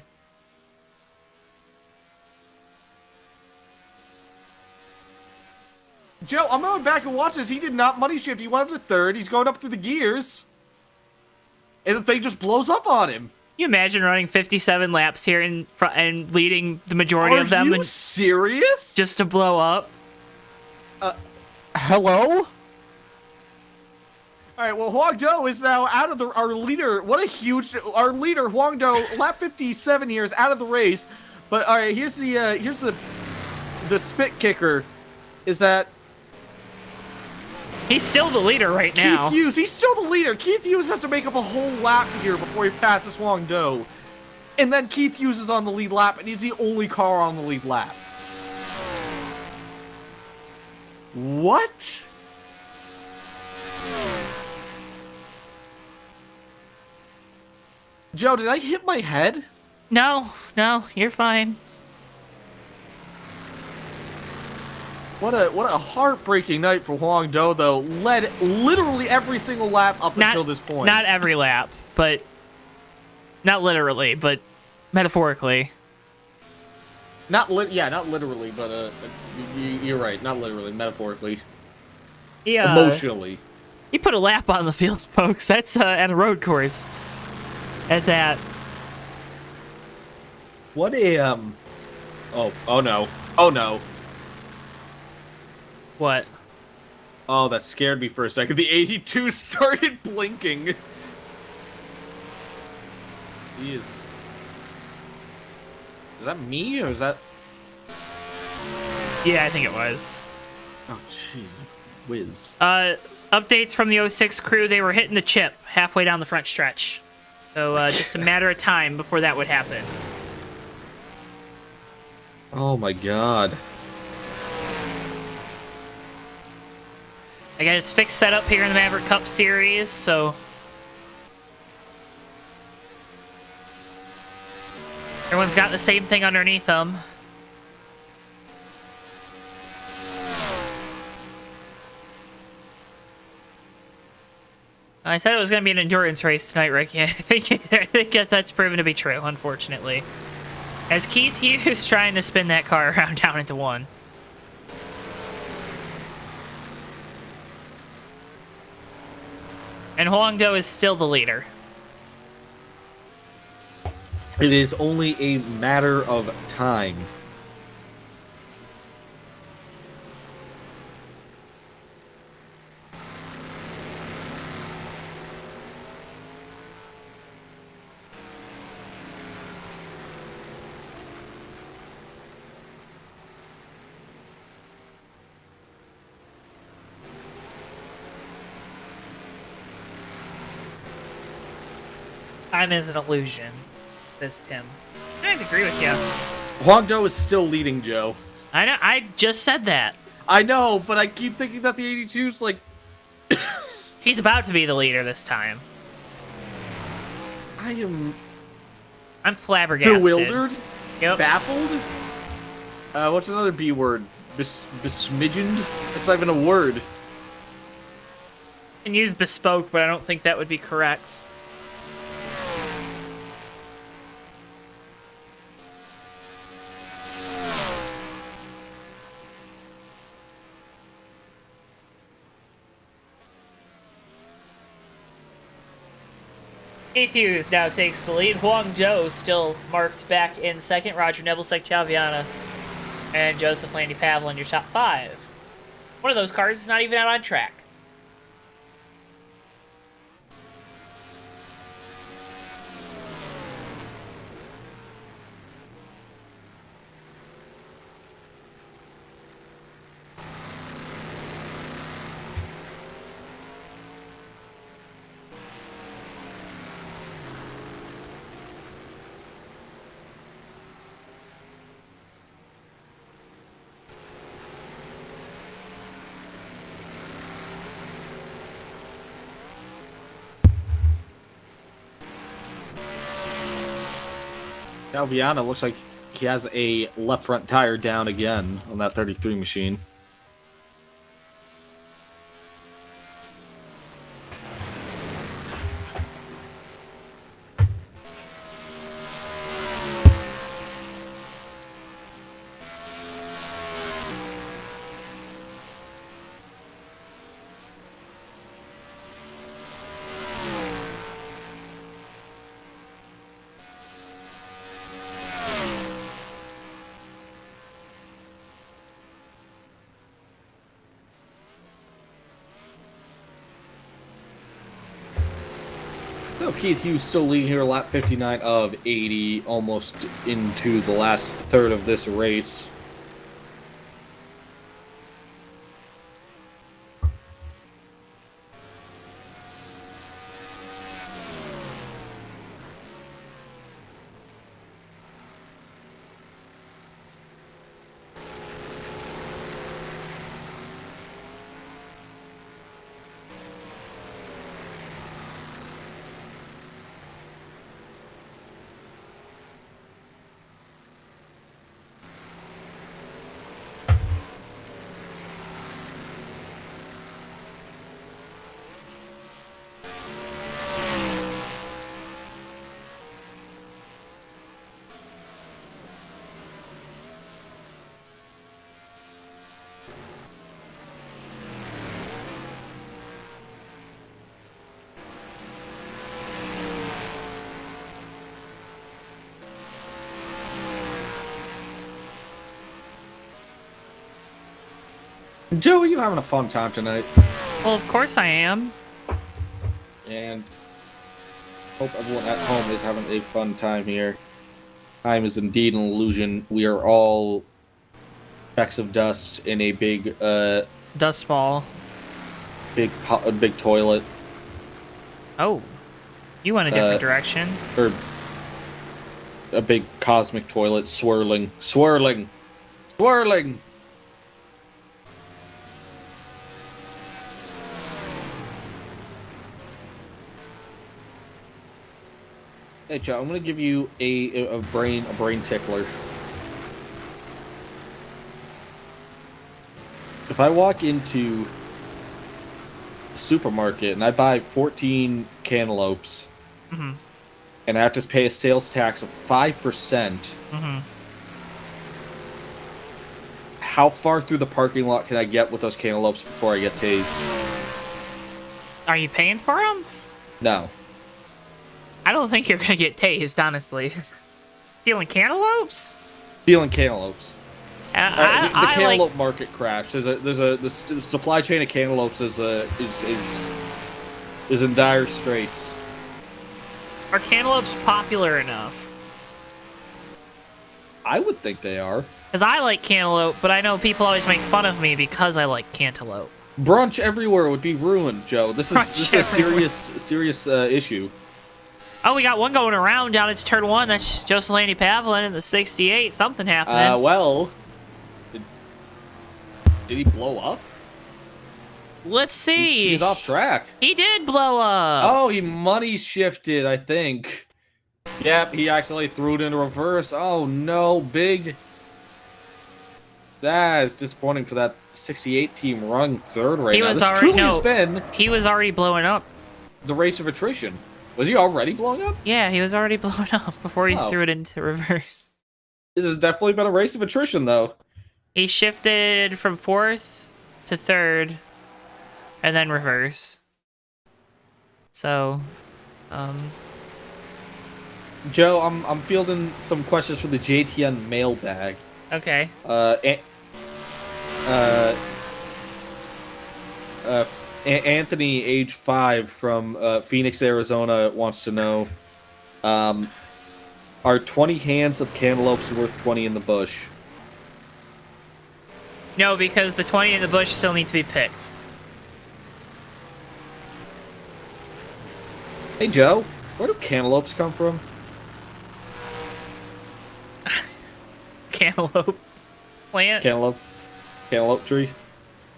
Joe, I'm going back and watch this. He did not money shift. He went up to third. He's going up through the gears. And the thing just blows up on him. You imagine running 57 laps here and leading the majority of them Are you and serious? just to blow up? Hello? All right, well, Huang Zhou is now out of our leader. What a huge... Our leader, Huang Zhou, lap 57 here, is out of the race. But, all right, here's the spit kicker, is that He's still the leader right now. Keith Hughes, he's still the leader. Keith Hughes has to make up a whole lap here before he passes Huang Zhou. And then Keith Hughes is on the lead lap, and he's the only car on the lead lap. What? Joe, did I hit my head? No, you're fine. What a heartbreaking night for Huang Zhou, though. Led literally every single lap up until this point. Not every lap, but not literally, but metaphorically. Not literally, but you're right. Not literally, metaphorically. Emotionally. He put a lap on the field, folks. That's at a road course. At that. What a Oh no. Oh no. What? Oh, that scared me for a second. The 82 started blinking. He is that me or is that? Yeah, I think it was. Oh, gee. Whiz. Updates from the 06 crew. They were hitting the chip halfway down the front stretch. So, just a matter of time before that would happen. Oh my god. I got its fixed setup here in the Maverick Cup Series, so everyone's got the same thing underneath them. I said it was going to be an endurance race tonight, Ricky. I think that's proven to be true, unfortunately. As Keith Hughes trying to spin that car around down into one. And Huang Zhou is still the leader. It is only a matter of time. Time is an illusion, says Tim. I agree with you. Huang Zhou is still leading, Joe. I know. I just said that. I know, but I keep thinking that the 82's like... He's about to be the leader this time. I'm flabbergasted. bewildered, Yep. baffled. What's another B word? Besmidgened? It's not even a word. And use bespoke, but I don't think that would be correct. Keith Hughes now takes the lead. Huang Zhou still marked back in second. Roger Nebelsic, Chaviana, and Joseph Landy Pavel in your top 5. One of those cars is not even out on track. Calviano looks like he has a left front tire down again on that 33 machine. So Keith Hughes still leading here, lap 59 of 80, almost into the last third of this race. Joe, are you having a fun time tonight? Well, of course I am. And hope everyone at home is having a fun time here. Time is indeed an illusion. We are all specks of dust in a big, Dust ball. big toilet. Oh. You went a different direction. Or a big cosmic toilet swirling. Swirling! Swirling! Hey, Joe, I'm gonna give you a brain tickler. If I walk into a supermarket and I buy 14 cantaloupes, and I have to pay a sales tax of 5%, how far through the parking lot can I get with those cantaloupes before I get tased? Are you paying for them? No. I don't think you're gonna get tased, honestly. Stealing cantaloupes? Stealing cantaloupes. The I cantaloupe market crashed. The supply chain of cantaloupes is in dire straits. Are cantaloupes popular enough? I would think they are. Because I like cantaloupe, but I know people always make fun of me because I like cantaloupe. Brunch everywhere would be ruined, Joe. This is a serious issue. Oh, we got one going around down at turn 1. That's Joseph Landy Pavlin in the 68. Something happening. Well, did he blow up? Let's see. He's off track. He did blow up. Oh, he money shifted, I think. Yep, he actually threw it into reverse. Oh no, big That is disappointing for that 68 team running third right He now. was This already- truly has no. been He was already blowing up. the race of attrition. Was he already blowing up? Yeah, he was already blowing up before he Oh. threw it into reverse. This has definitely been a race of attrition, though. He shifted from 4th to 3rd, and then reverse. So, Joe, I'm fielding some questions for the JTN mailbag. okay. Anthony, age 5, from Phoenix, Arizona, wants to know: are 20 hands of cantaloupes worth 20 in the bush? No, because the 20 in the bush still need to be picked. Hey, Joe, where do cantaloupes come from? Cantaloupe plant, Cantaloupe tree.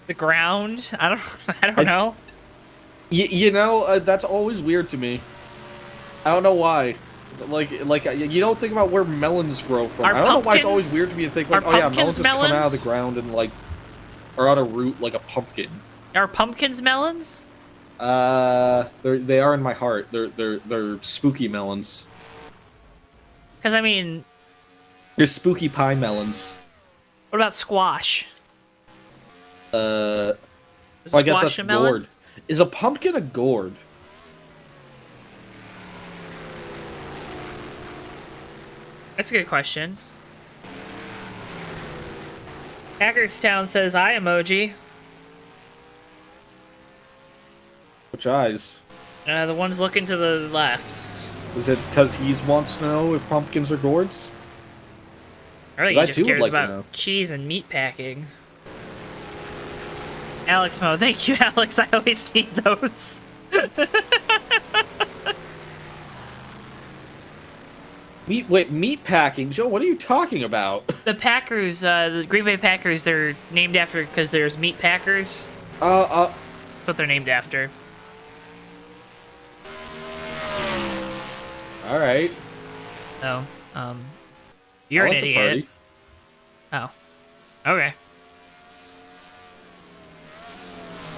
the ground. I don't know. You know, that's always weird to me. I don't know why. Like you don't think about where melons grow from. Are I don't know why it's pumpkins- always weird to me to think like, are oh yeah, pumpkins melons just come out of melons? the ground and like are on a root like a pumpkin. Are pumpkins melons? They are in my heart. They're spooky melons. Because I mean, They're spooky pie melons. what about squash? Is Well, I guess squash that's a melon? gourd. Is a pumpkin a gourd? That's a good question. Hagerstown says I emoji. Which eyes? The one's looking to the left. Is it because he wants to know if pumpkins are gourds? Really, I he just too would cares like to about know. cheese and meat packing. Alex Mo, thank you, Alex. I always need those. Meat packing, Joe. What are you talking about? The Packers, the Green Bay Packers, they're named after because there's meat packers. That's what they're named after. All right. So, you're I an like the idiot. party. Oh, okay.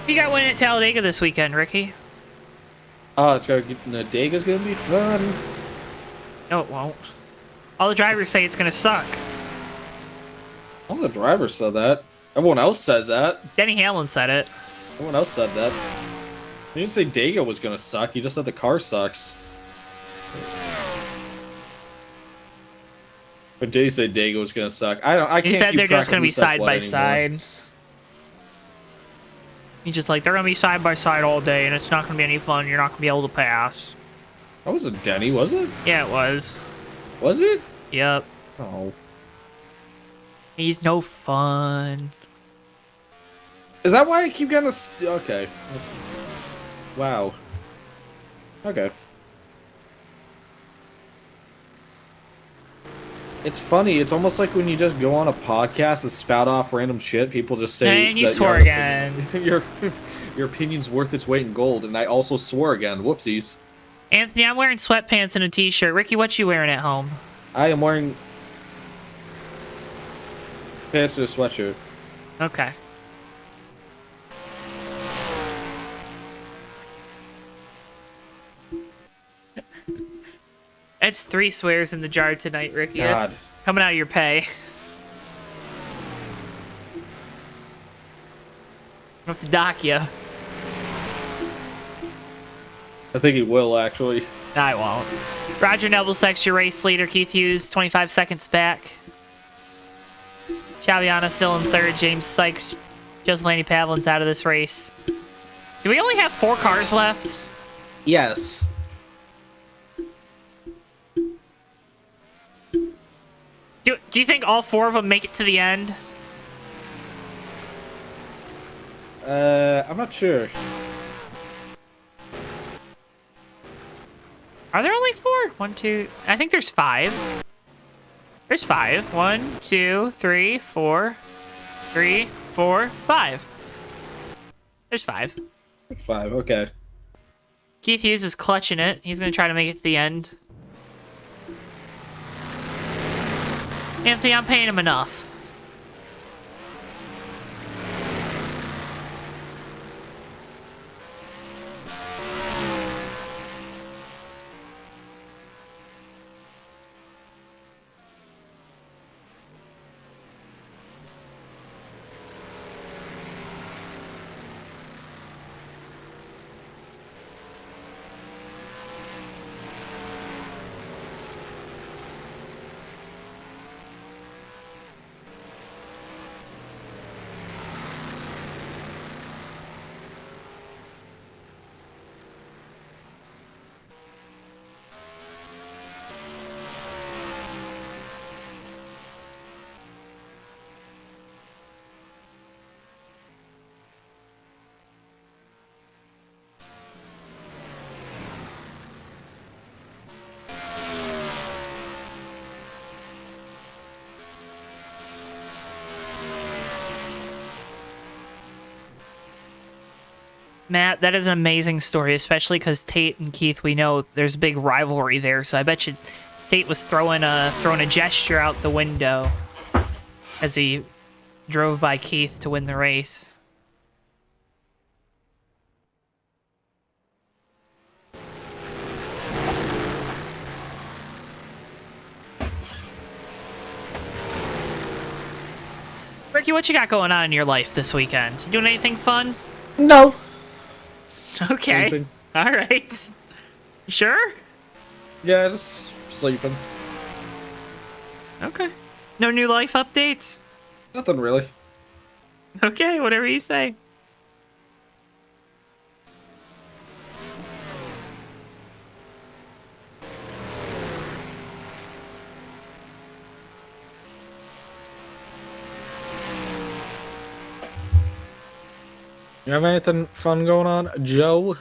You got one at Talladega this weekend, Ricky. Oh, it's gonna get Nadega's gonna be fun. No, it won't. All the drivers say it's gonna suck. All the drivers said that. Everyone else says that. Denny Hamlin said it. Everyone else said that. He didn't say Dega was gonna suck. He just said the car sucks. But did he say Dega was gonna suck? I can't. He said keep they're track just of gonna who be says side what by anymore. side. He's just like, they're gonna be side by side all day, and it's not gonna be any fun. You're not gonna be able to pass. That wasn't Denny, was it? Yeah, it was. Was it? Yep. Oh. He's no fun. Is that why I keep getting this? Okay. Wow. Okay. It's funny. It's almost like when you just go on a podcast and spout off random shit. People just say. And you that swore your again. opinion- your opinion's worth its weight in gold, and I also swore again. Whoopsies. Anthony, I'm wearing sweatpants and a t-shirt. Ricky, what you wearing at home? I am wearing pants and a sweatshirt. Okay. It's 3 swears in the jar tonight, Ricky. God. That's coming out of your pay. I have to dock you. I think he will actually. I won't. Roger Neville, your race leader. Keith Hughes, 25 seconds back. Chaviana still in 3rd. James Sykes, Joseph Laney Pavlin's out of this race. Do we only have 4 cars left? Yes. Do you think all 4 of them make it to the end? I'm not sure. Are there only 4? 1, 2... I think there's 5. There's 5. 1, 2, 3, 4. 3, 4, 5. There's 5. 5. Okay. Keith Hughes is clutching it. He's going to try to make it to the end. Anthony, I'm paying him enough. Matt, that is an amazing story, especially because Tate and Keith, we know there's a big rivalry there. So I bet you Tate was throwing a gesture out the window as he drove by Keith to win the race. Ricky, what you got going on in your life this weekend? You doing anything fun? No. Okay. Sleeping. All right. You sure? Yeah, just sleeping. Okay. No new life updates? Nothing really. Okay, whatever you say. You have anything fun going on, Joe?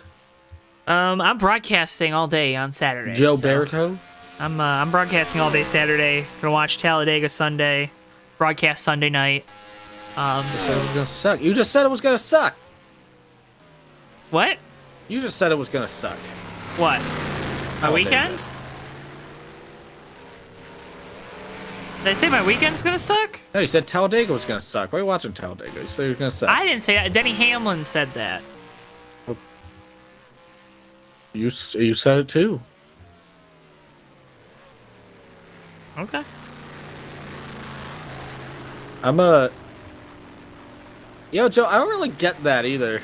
I'm broadcasting all day on Saturday. Joe so Barito? I'm broadcasting all day Saturday. Gonna watch Talladega Sunday. Broadcast Sunday night. You said it was gonna suck. You just said it was gonna suck. What? You just said it was gonna suck. What? My Oh, weekend? David. Did I say my weekend's gonna suck? No, you said Talladega was gonna suck. Why are you watching Talladega? You said it was gonna suck. I didn't say that. Denny Hamlin said that. You said it too. Okay. Yo, Joe, I don't really get that either.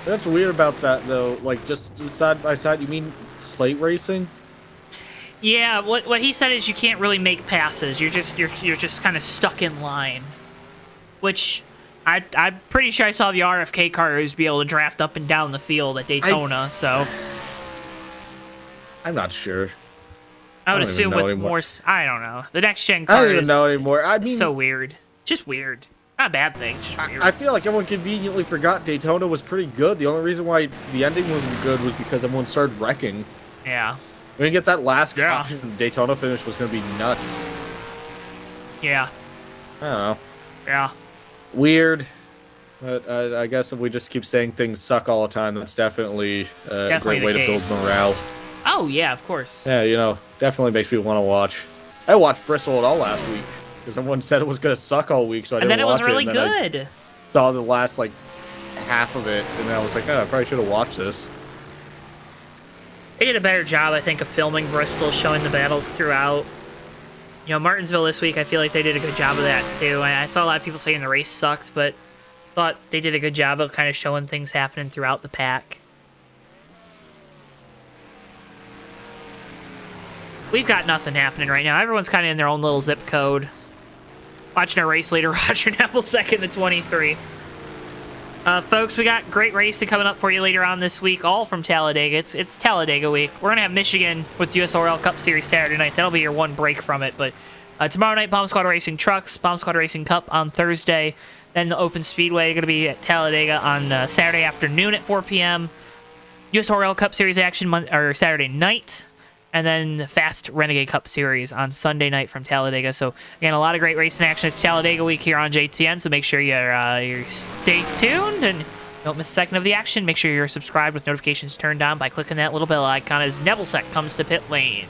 That's weird about that though. Like just side by side. You mean plate racing? Yeah, what he said is you can't really make passes. You're just kind of stuck in line. Which I'm pretty sure I saw the RFK cars be able to draft up and down the field at Daytona, so I'm not sure. I would don't even assume know with anymore. more I don't know. The next gen I car don't even is know anymore. I mean, so weird. Just weird. Not a bad thing, just weird. I feel like everyone conveniently forgot Daytona was pretty good. The only reason why the ending wasn't good was because everyone started wrecking. Yeah. We're gonna get that last Yeah. option. Daytona finish was gonna be nuts. Yeah. I don't know. Yeah. Weird. But I guess if we just keep saying things suck all the time, that's definitely a Definitely great way the to build case. morale. Oh yeah, of course. Yeah, you know, definitely makes me want to watch. I watched Bristol at all last week because everyone said it was gonna suck all week, so I And didn't then it was watch really and then I good. saw the last like half of it, and then I was like, oh, I probably should have watched this. They did a better job, I think, of filming Bristol, showing the battles throughout. You know, Martinsville this week, I feel like they did a good job of that, too. I saw a lot of people saying the race sucked, but thought they did a good job of kind of showing things happening throughout the pack. We've got nothing happening right now. Everyone's kind of in their own little zip code. Watching our race leader, Roger Neville, second to 23. Folks, we got great racing coming up for you later on this week, all from Talladega. It's Talladega week. We're going to have Michigan with the USRL Cup Series Saturday night. That'll be your one break from it. But tomorrow night, Bomb Squad Racing Trucks, Bomb Squad Racing Cup on Thursday. Then the Open Speedway going to be at Talladega on Saturday afternoon at 4 p.m. USRL Cup Series action Saturday night. And then the Fast Renegade Cup Series on Sunday night from Talladega. So, again, a lot of great racing action. It's Talladega week here on JTN, so make sure you stay tuned and don't miss a second of the action. Make sure you're subscribed with notifications turned on by clicking that little bell icon as Nevillsec comes to pit lane.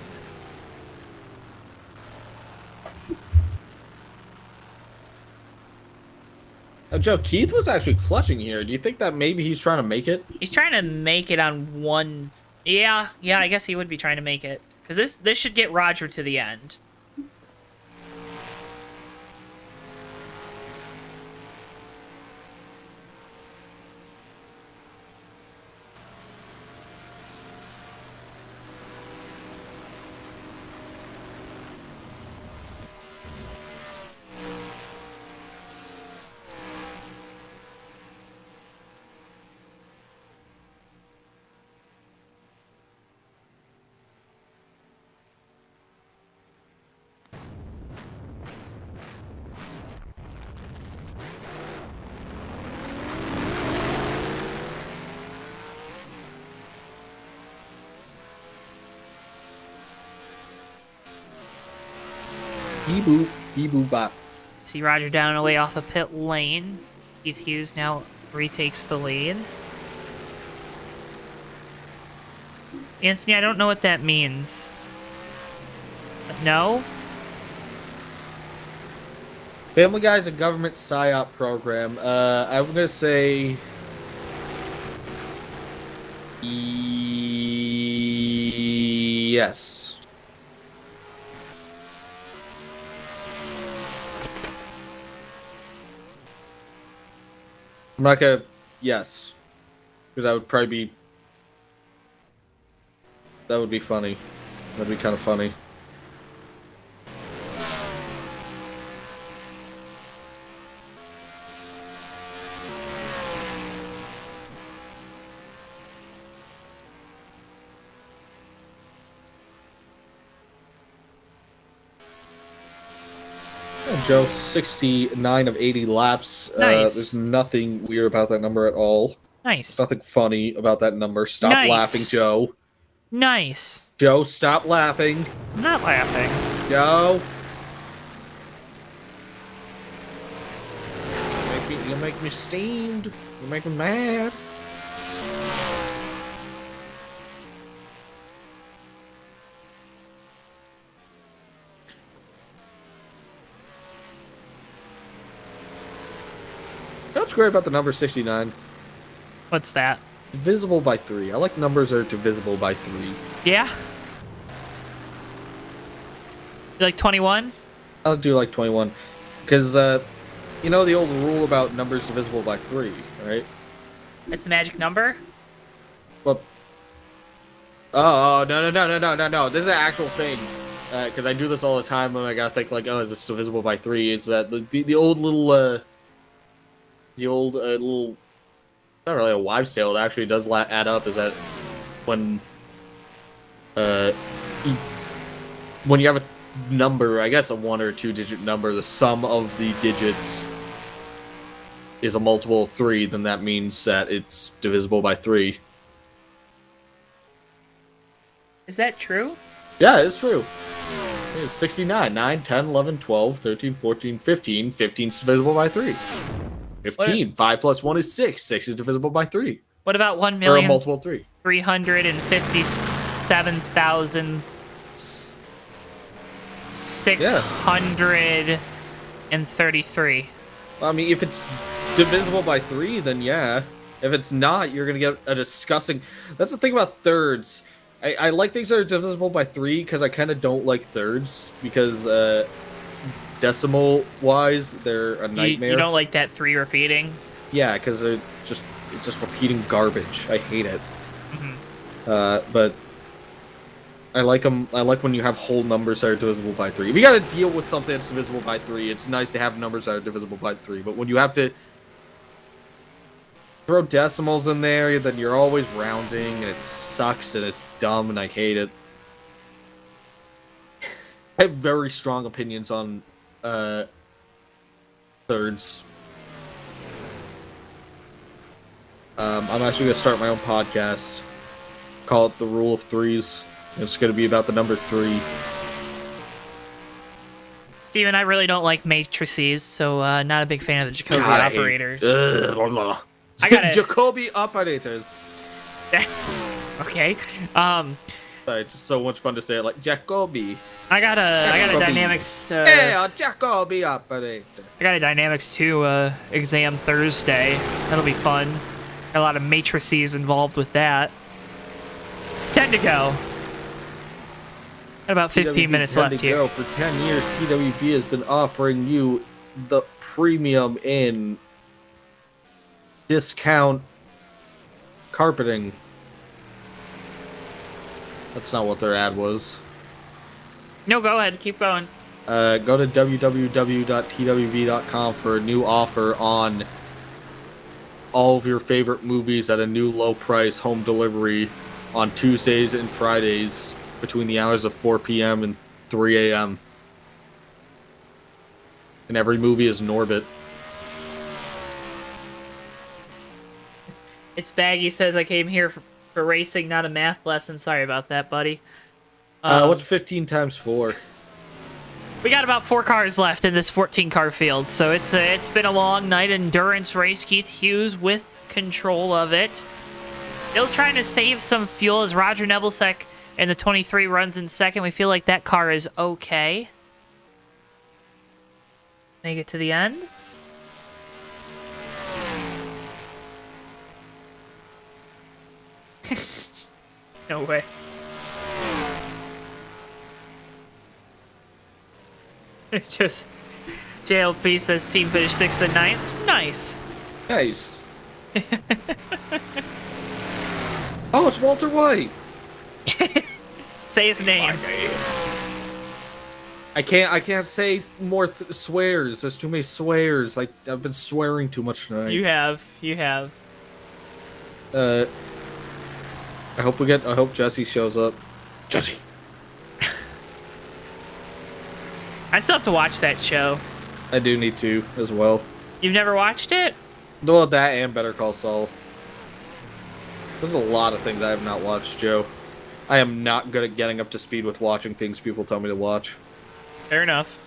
Joe, Keith was actually clutching here. Do you think that maybe he's trying to make it? He's trying to make it on one... Yeah, I guess he would be trying to make it. Because this should get Roger to the end. Bee-boo bop. See Roger down away off of pit lane. Keith Hughes now retakes the lead. Anthony, I don't know what that means. No? Family Guy's a government PSYOP program. I'm gonna say yes. I'm not gonna yes, because that would probably be that would be funny. That'd be kind of funny. Joe, 69 of 80 laps. Nice. There's nothing weird about that number at all. Nice. Nothing funny about that number. Stop Nice. laughing, Joe. Nice. Joe, stop laughing. I'm not laughing. Joe. You make me steamed. You make me mad. What's great about the number 69? What's that? Divisible by 3. I like numbers that are divisible by 3. Yeah? You like 21? I'll do like 21. Because, you know the old rule about numbers divisible by 3, right? It's the magic number? Well, oh, no. This is an actual thing. Because I do this all the time when I gotta think, like, oh, is this divisible by 3? Is that the old little, little, not really a wives' tale, it actually does add up, is that when you have a number, I guess a 1 or 2 digit number, the sum of the digits is a multiple of 3, then that means that it's divisible by 3. Is that true? Yeah, it's true. It's 69, 9, 10, 11, 12, 13, 14, 15. 15 is divisible by 3. 15. 5 plus 1 is 6. 6 is divisible by 3. What about Or a multiple of 3. 357,633? I mean, if it's divisible by 3, then yeah. If it's not, you're going to get a disgusting... That's the thing about thirds. I like things that are divisible by 3 because I kind of don't like thirds. Because decimal-wise, they're a nightmare. You don't like that 3 repeating? Yeah, because it's just repeating garbage. I hate it. Mm-hmm. But I like them. I like when you have whole numbers that are divisible by 3. If you got to deal with something that's divisible by 3, it's nice to have numbers that are divisible by 3. But when you have to throw decimals in there, then you're always rounding, and it sucks, and it's dumb, and I hate it. I have very strong opinions on thirds. I'm actually going to start my own podcast. Call it The Rule of Threes. It's going to be about the number 3. Steven, I really don't like matrices, so not a big fan of the Jacobi God, operators. I got Jacobi operators. Okay. Sorry, it's just so much fun to say it like Jacobi. I got a Dynamics. Jacobi operator. I got a Dynamics 2 exam Thursday. That'll be fun. Got a lot of matrices involved with that. It's 10 to go. Got about 15 minutes left here. For 10 years, TWB has been offering you the premium in discount carpeting. That's not what their ad was. No, go ahead. Keep going. Go to www.twb.com for a new offer on all of your favorite movies at a new low price home delivery on Tuesdays and Fridays between the hours of 4 p.m. and 3 a.m. And every movie is Norbit. It's Baggy says I came here for racing, not a math lesson. Sorry about that, buddy. What's 15 times 4? We got about 4 cars left in this 14-car field, so it's been a long night endurance race. Keith Hughes with control of it. Bill's trying to save some fuel as Roger Nebelsick in the 23 runs in second. We feel like that car is okay. Make it to the end. No way. Just JLP says team finished 6th and 9th. Nice. Nice. Oh, it's Walter White. Say his name. I can't say more swears. There's too many swears. I've been swearing too much tonight. You have. I hope Jesse shows up. Jesse. I still have to watch that show. I do need to as well. You've never watched it? Well, that and Better Call Saul. There's a lot of things I have not watched, Joe. I am not good at getting up to speed with watching things people tell me to watch. Fair enough.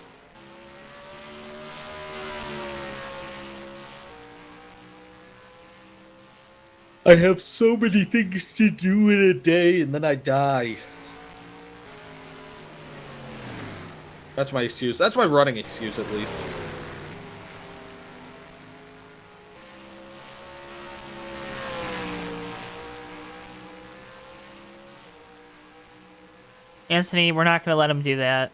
I have so many things to do in a day, and then I die. That's my excuse. That's my running excuse, at least. Anthony, we're not going to let him do that.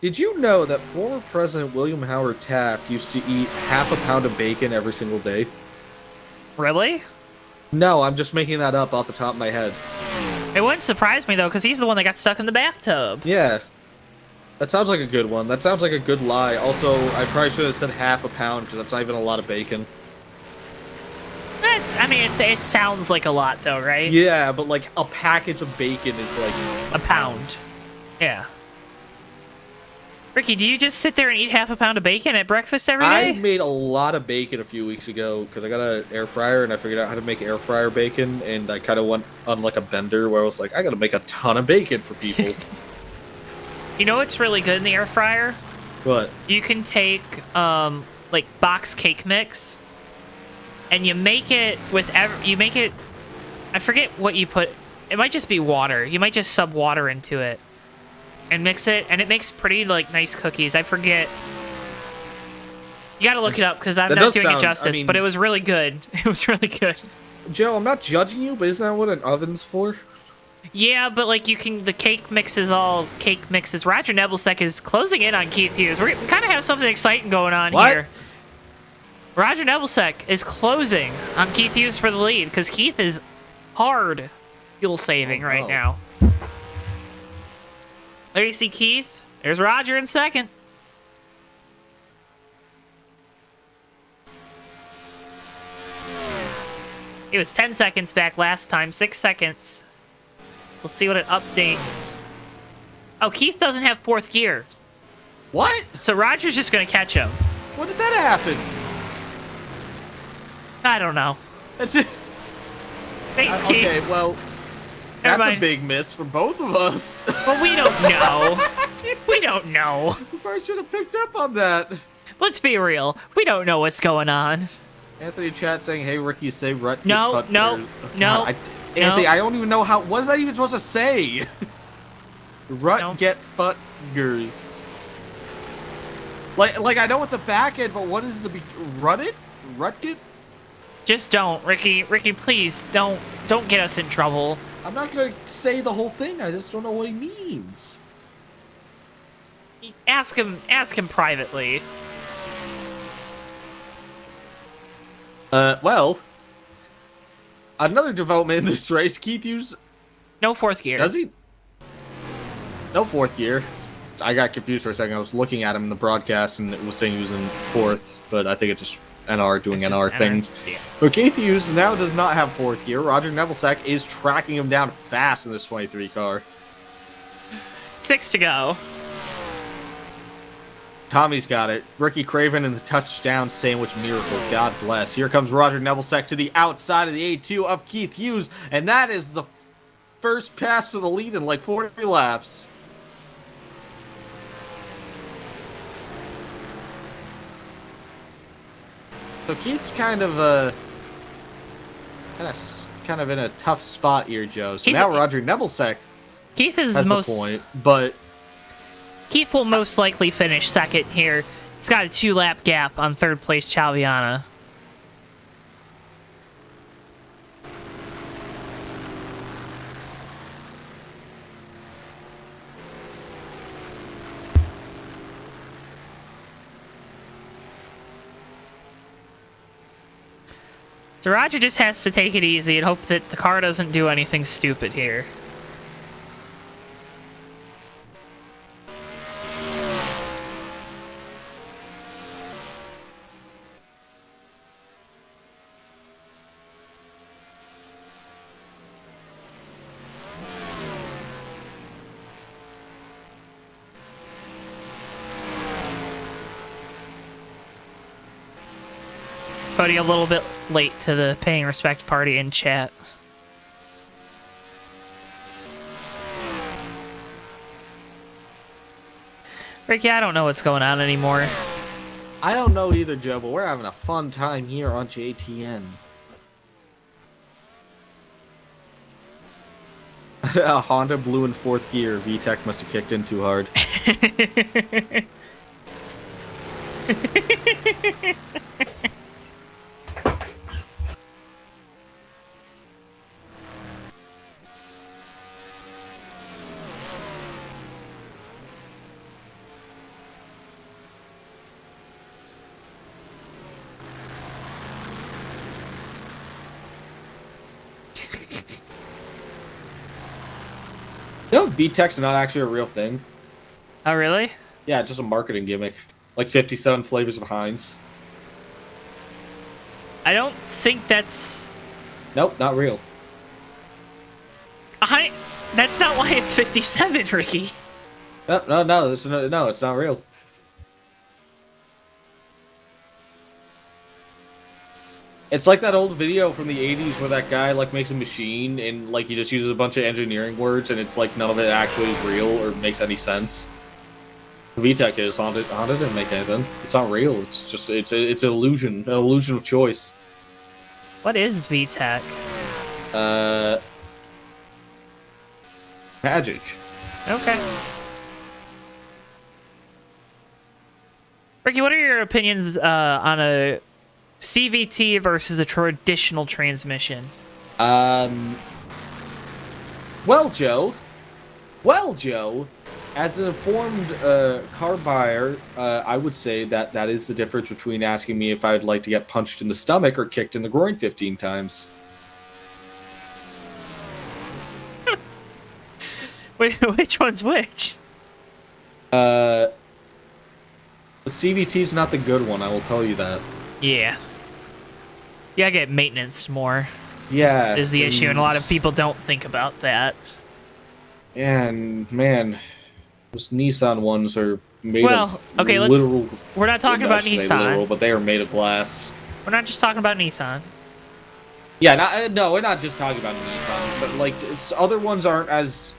Did you know that former President William Howard Taft used to eat half a pound of bacon every single day? Really? No, I'm just making that up off the top of my head. It wouldn't surprise me, though, because he's the one that got stuck in the bathtub. Yeah. That sounds like a good one. That sounds like a good lie. Also, I probably should have said half a pound, because that's not even a lot of bacon. I mean, it sounds like a lot, though, right? Yeah, but like a package of bacon is like A pound. Yeah. Ricky, do you just sit there and eat half a pound of bacon at breakfast every day? I made a lot of bacon a few weeks ago because I got an air fryer and I figured out how to make air fryer bacon, and I kind of went on like a bender where I was like, I got to make a ton of bacon for people. You know what's really good in the air fryer? What? You can take like box cake mix, and you make it with I forget what you put. It might just be water. You might just sub water into it and mix it, and it makes pretty like nice cookies. I forget. You gotta look it up because I'm not doing it justice, but it was really good. It was really good. Joe, I'm not judging you, but isn't that what an oven's for? Yeah, but like the cake mix is all cake mixes. Roger Nebelsick is closing in on Keith Hughes. We kind of have something exciting going on here. Roger Nebelsick is closing on Keith Hughes for the lead because Keith is hard fuel saving right now. There you see Keith. There's Roger in second. He was 10 seconds back last time, 6 seconds. We'll see what it updates. Oh, Keith doesn't have fourth gear. What? So Roger's just going to catch him. When did that happen? I don't know. That's it. Thanks, Keith. Okay, well, Never that's mind. a big miss for both of us. But we don't know. We don't know. We probably should have picked up on that. Let's be real. We don't know what's going on. Anthony chat saying, "Hey Ricky, say Rut." No, no, no, Anthony, no. I don't even know how. What is that even supposed to say? Rut No. get fuckers. Like I know what the back end, but what is the rut it? Rut get? Just don't, Ricky. Ricky, please don't get us in trouble. I'm not gonna say the whole thing. I just don't know what he means. Ask him privately. Well, another development in this race, Keith Hughes. No fourth gear. Does he? No fourth gear. I got confused for a second. I was looking at him in the broadcast and it was saying he was in fourth, but I think it's just NR doing It's NR just things. Yeah. But Keith Hughes now does not have fourth gear. Roger Nebelsick is tracking him down fast in this 23 car. 6 to go. Tommy's got it. Ricky Craven in the touchdown sandwich miracle. God bless. Here comes Roger Nebelsick to the outside of the A2 of Keith Hughes, and that is the first pass for the lead in like 40 laps. So Keith's kind of kind of in a tough spot here, Joe. So He's- now Roger Nebelsack Keith is has most. a point, but Keith will most likely finish second here. He's got a 2-lap gap on third place Chaviana. So Roger just has to take it easy and hope that the car doesn't do anything stupid here. Cody a little bit late to the paying respect party in chat. Ricky, I don't know what's going on anymore. I don't know either, Joe, but we're having a fun time here on JTN. A Honda blew in fourth gear. VTEC must have kicked in too hard. No, VTEC's not actually a real thing. Oh, really? Yeah, just a marketing gimmick. Like 57 flavors of Heinz. I don't think that's... Nope, not real. That's not why it's 57, Ricky. No, it's not real. It's like that old video from the 80s where that guy like makes a machine and like he just uses a bunch of engineering words and it's like none of it actually is real or makes any sense. VTEC is Honda didn't make anything. It's not real. It's just it's an illusion of choice. What is VTEC? Magic. Okay. Ricky, what are your opinions on a CVT versus a traditional transmission? Well, Joe, as an informed car buyer, I would say that that is the difference between asking me if I would like to get punched in the stomach or kicked in the groin 15 times. Which one's which? The CVT's not the good one, I will tell you that. Yeah. Yeah, I get maintenance more. Yeah. Is the issue, and a lot of people don't think about that. And, man, those Nissan ones are made of okay, literal... We're not talking about Nissan. Literal, but they are made of glass. We're not just talking about Nissan. Yeah, no, we're not just talking about Nissan, but, like, other ones aren't as...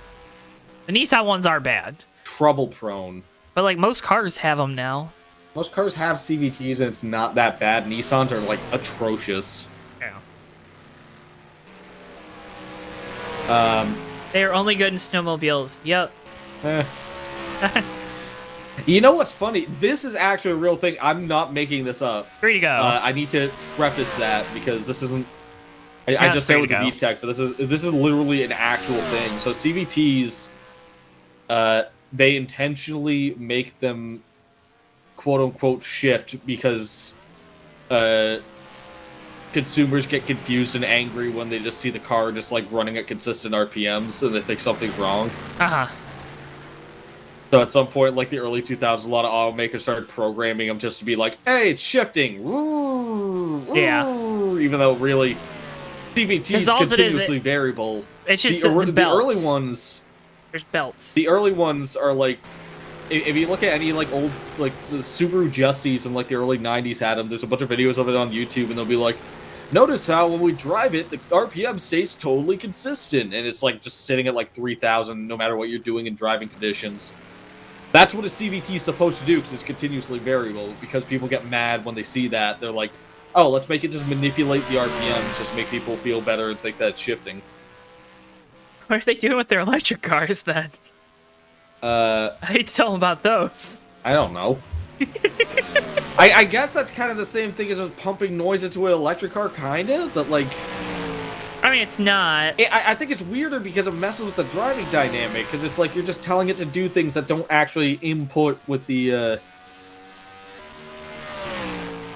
The Nissan ones are bad. trouble-prone. But, like, most cars have them now. Most cars have CVTs and it's not that bad. Nissans are, like, atrocious. Yeah. They are only good in snowmobiles. Yep. You know what's funny? This is actually a real thing. I'm not making this up. Free to go. I need to preface that because this isn't... I just say it with the VTEC, but this is literally an actual thing. So CVTs... they intentionally make them quote-unquote shift because consumers get confused and angry when they just see the car just like running at consistent RPMs and they think something's wrong. So at some point, like the early 2000s, a lot of automakers started programming them just to be like, hey, it's shifting. Yeah. Even though really CVT is continuously variable. It's just the belts. early ones... There's belts. The early ones are like, if you look at any like old like the Subaru Justies in like the early 90s had them. There's a bunch of videos of it on YouTube, and they'll be like, notice how when we drive it, the RPM stays totally consistent, and it's like just sitting at like 3,000 no matter what you're doing in driving conditions. That's what a CVT is supposed to do because it's continuously variable. Because people get mad when they see that, they're like, Oh, let's make it just manipulate the RPMs, just make people feel better and think that it's shifting. What are they doing with their electric cars then? Uh, I hate to tell them about those. I don't know. I guess that's kind of the same thing as just pumping noise into an electric car, kind of, but like... I mean, it's not. I think it's weirder because it messes with the driving dynamic, because it's like you're just telling it to do things that don't actually input with the,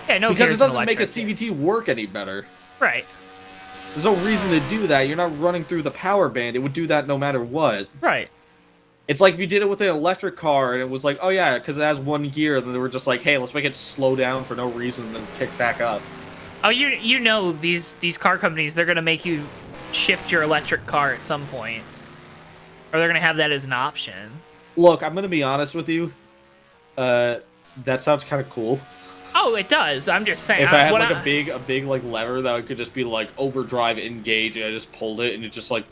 Yeah, no. because it doesn't make a electric, CVT work any better. Right. There's no reason to do that. You're not running through the power band. It would do that no matter what. Right. It's like if you did it with an electric car, and it was like, oh yeah, because it has 1 gear, and then they were just like, hey, let's make it slow down for no reason, and then kick back up. Oh, you know these car companies, they're gonna make you shift your electric car at some point, or they're gonna have that as an option. Look, I'm gonna be honest with you. That sounds kind of cool. Oh, it does. I'm just saying. If I had like a big like lever that could just be like overdrive engage, and I just pulled it, and it just like,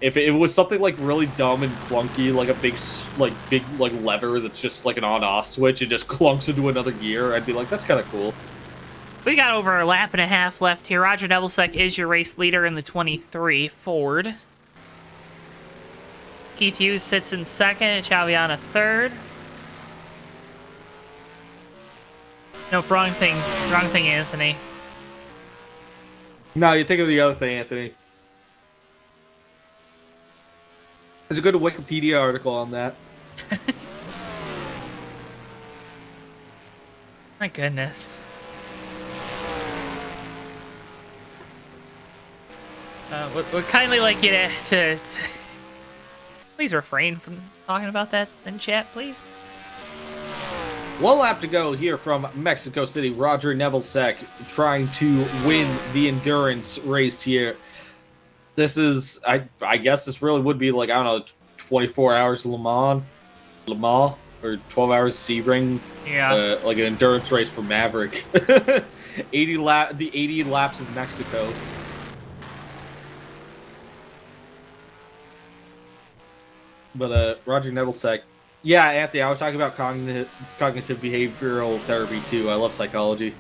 if it was something like really dumb and clunky, like a big lever that's just like an on-off switch, and just clunks into another gear, I'd be like, that's kind of cool. We got over a lap and a half left here. Roger Nebelsick is your race leader in the 23 Ford. Keith Hughes sits in second. Chaviana third. Nope, wrong thing. Wrong thing, Anthony. No, you think of the other thing, Anthony. There's a good Wikipedia article on that. My goodness. Would kindly like you to please refrain from talking about that in chat, please. 1 lap to go here from Mexico City. Roger Nebelsick trying to win the endurance race here. This is, I guess this really would be like, I don't know, 24 hours Le Mans, or 12 hours Sebring. Yeah. Like an endurance race for Maverick. the 80 laps of Mexico. But Roger Nebelsick, yeah, Anthony, I was talking about cognitive behavioral therapy too. I love psychology.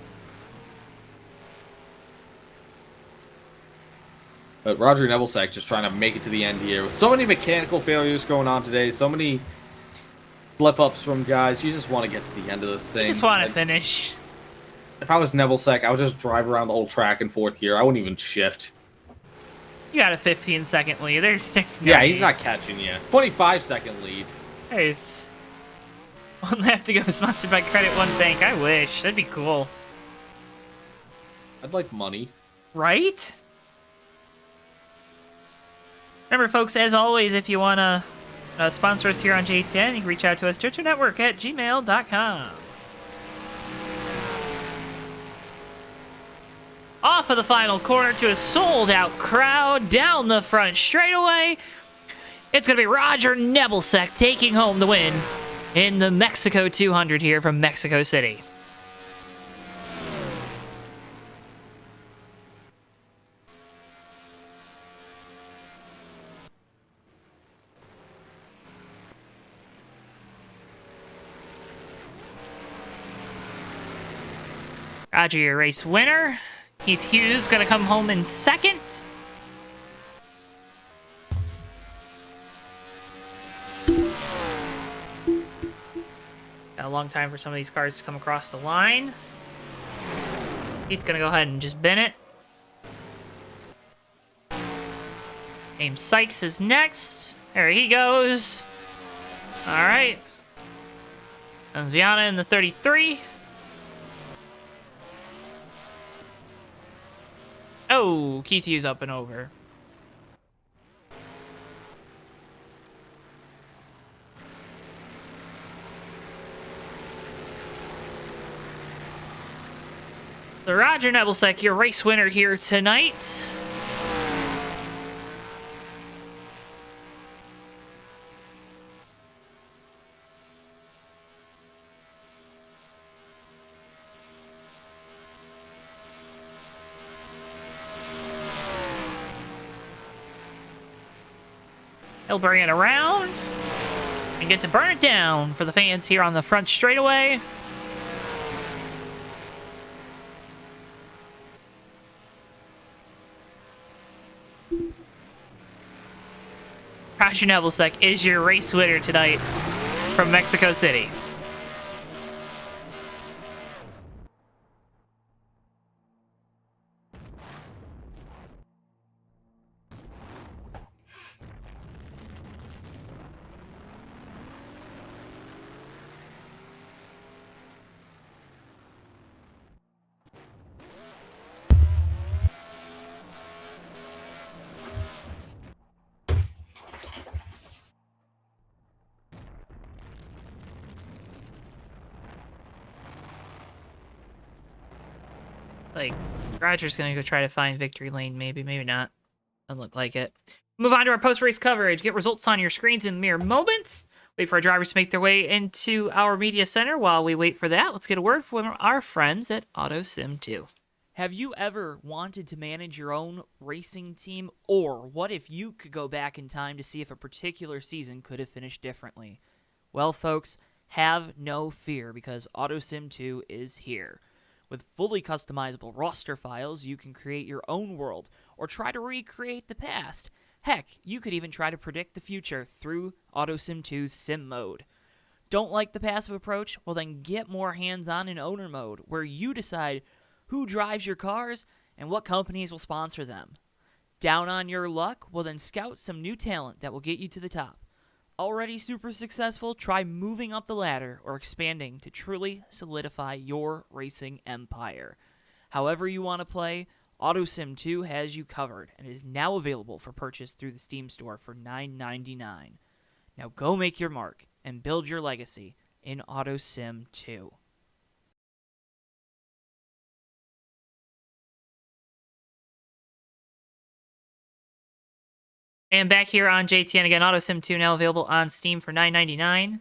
But Roger Nebelsick just trying to make it to the end here. With so many mechanical failures going on today, so many slip-ups from guys, you just want to get to the end of this thing. I just want to finish. If I was Nebelsick, I would just drive around the whole track in 4th gear. I wouldn't even shift. You got a 15-second lead. There's 6. Yeah, he's not catching you. 25-second lead. There's 1 lap to go. Sponsored by Credit One Bank. I wish. That'd be cool. I'd like money. Right? Remember, folks, as always, if you want to sponsor us here on JTN, you can reach out to us, JoeTowNetwork@gmail.com. Off of the final corner to a sold-out crowd down the front straightaway. It's going to be Roger Nebelsick taking home the win in the Mexico 200 here from Mexico City. Roger, your race winner. Keith Hughes going to come home in second. Got a long time for some of these cars to come across the line. Keith's going to go ahead and just bin it. James Sykes is next. There he goes. All right. Viana in the 33. Oh, Keith Hughes up and over. So Roger Nebelsick, your race winner here tonight. He'll bring it around and get to burn it down for the fans here on the front straightaway. Roger Nebelsick is your race winner tonight from Mexico City. Like, Roger's gonna go try to find victory lane, maybe not. Doesn't look like it. Move on to our post-race coverage. Get results on your screens in mere moments. Wait for our drivers to make their way into our media center. While we wait for that, let's get a word from our friends at AutoSim2. Have you ever wanted to manage your own racing team? Or what if you could go back in time to see if a particular season could have finished differently? Well, folks, have no fear because AutoSim2 is here. With fully customizable roster files, you can create your own world or try to recreate the past. Heck, you could even try to predict the future through AutoSim2's Sim Mode. Don't like the passive approach? Well, then get more hands-on in Owner Mode, where you decide who drives your cars and what companies will sponsor them. Down on your luck? Well, then scout some new talent that will get you to the top. Already super successful? Try moving up the ladder or expanding to truly solidify your racing empire. However you want to play, AutoSim2 has you covered and is now available for purchase through the Steam store for $9.99. Now go make your mark and build your legacy in AutoSim2. And back here on JTN again, AutoSim2 now available on Steam for $9.99.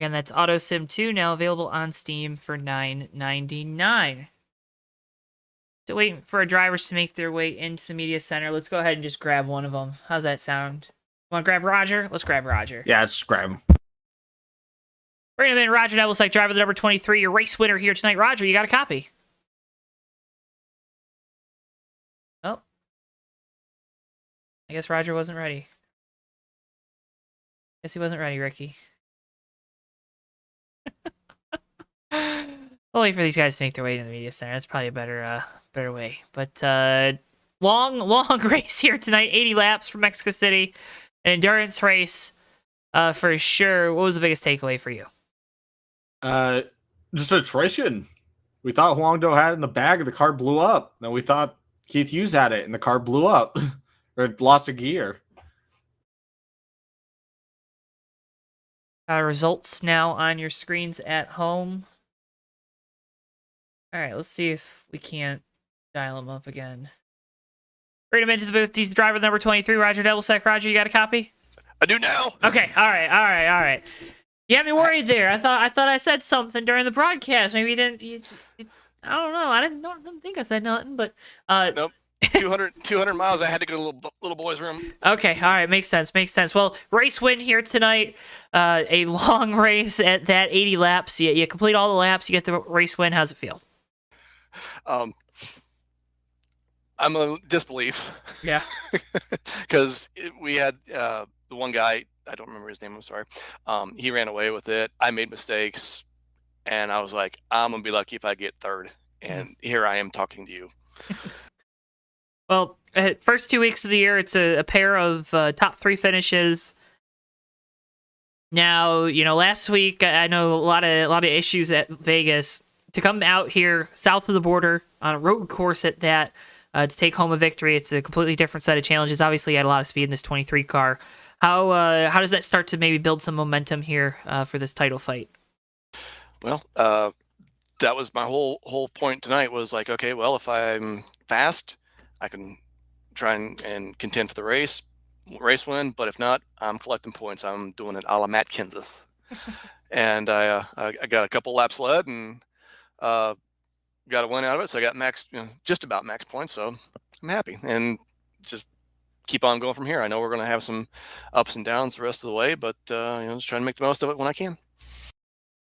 Again, that's AutoSim2 now available on Steam for $9.99. So waiting for our drivers to make their way into the media center. Let's go ahead and just grab one of them. How's that sound? Want to grab Roger? Let's grab Roger. Yeah, let's grab him. Bring him in, Roger Nebelsick, driver the number 23, your race winner here tonight. Roger, you got a copy. Oh. I guess Roger wasn't ready. Guess he wasn't ready, Ricky. We'll wait for these guys to make their way to the media center. That's probably a better way. But long race here tonight. 80 laps from Mexico City. An endurance race for sure. What was the biggest takeaway for you? Just attrition. We thought Huangdo had it in the bag and the car blew up. Then we thought Keith Hughes had it and the car blew up. Or lost a gear. Results now on your screens at home. All right, let's see if we can't dial him up again. Bring him into the booth. He's the driver number 23, Roger Nebelsick. Roger, you got a copy? I do now. Okay, all right. You had me worried there. I thought I said something during the broadcast. Maybe you didn't. I don't know. I don't think I said nothing, but Nope. 200 miles. I had to go to the little boy's room. Okay, all right, makes sense. Well, race win here tonight. A long race at that 80 laps. You complete all the laps. You get the race win. How's it feel? I'm a disbelief. Yeah. Because we had the one guy, I don't remember his name, I'm sorry. He ran away with it. I made mistakes, and I was like, I'm going to be lucky if I get third. And here I am talking to you. Well, first 2 weeks of the year, it's a pair of top 3 finishes. Now, last week I know a lot of issues at Vegas. To come out here south of the border on a road course at that to take home a victory, it's a completely different set of challenges. Obviously, you had a lot of speed in this 23 car. How does that start to maybe build some momentum here for this title fight? Well, that was my whole point tonight. Was like, okay, well, if I'm fast, I can try and contend for the race win, but if not, I'm collecting points. I'm doing it a la Matt Kenseth. And I got a couple laps led and got a win out of it. So I got just about max points. So I'm happy and just keep on going from here. I know we're going to have some ups and downs the rest of the way, but just trying to make the most of it when I can.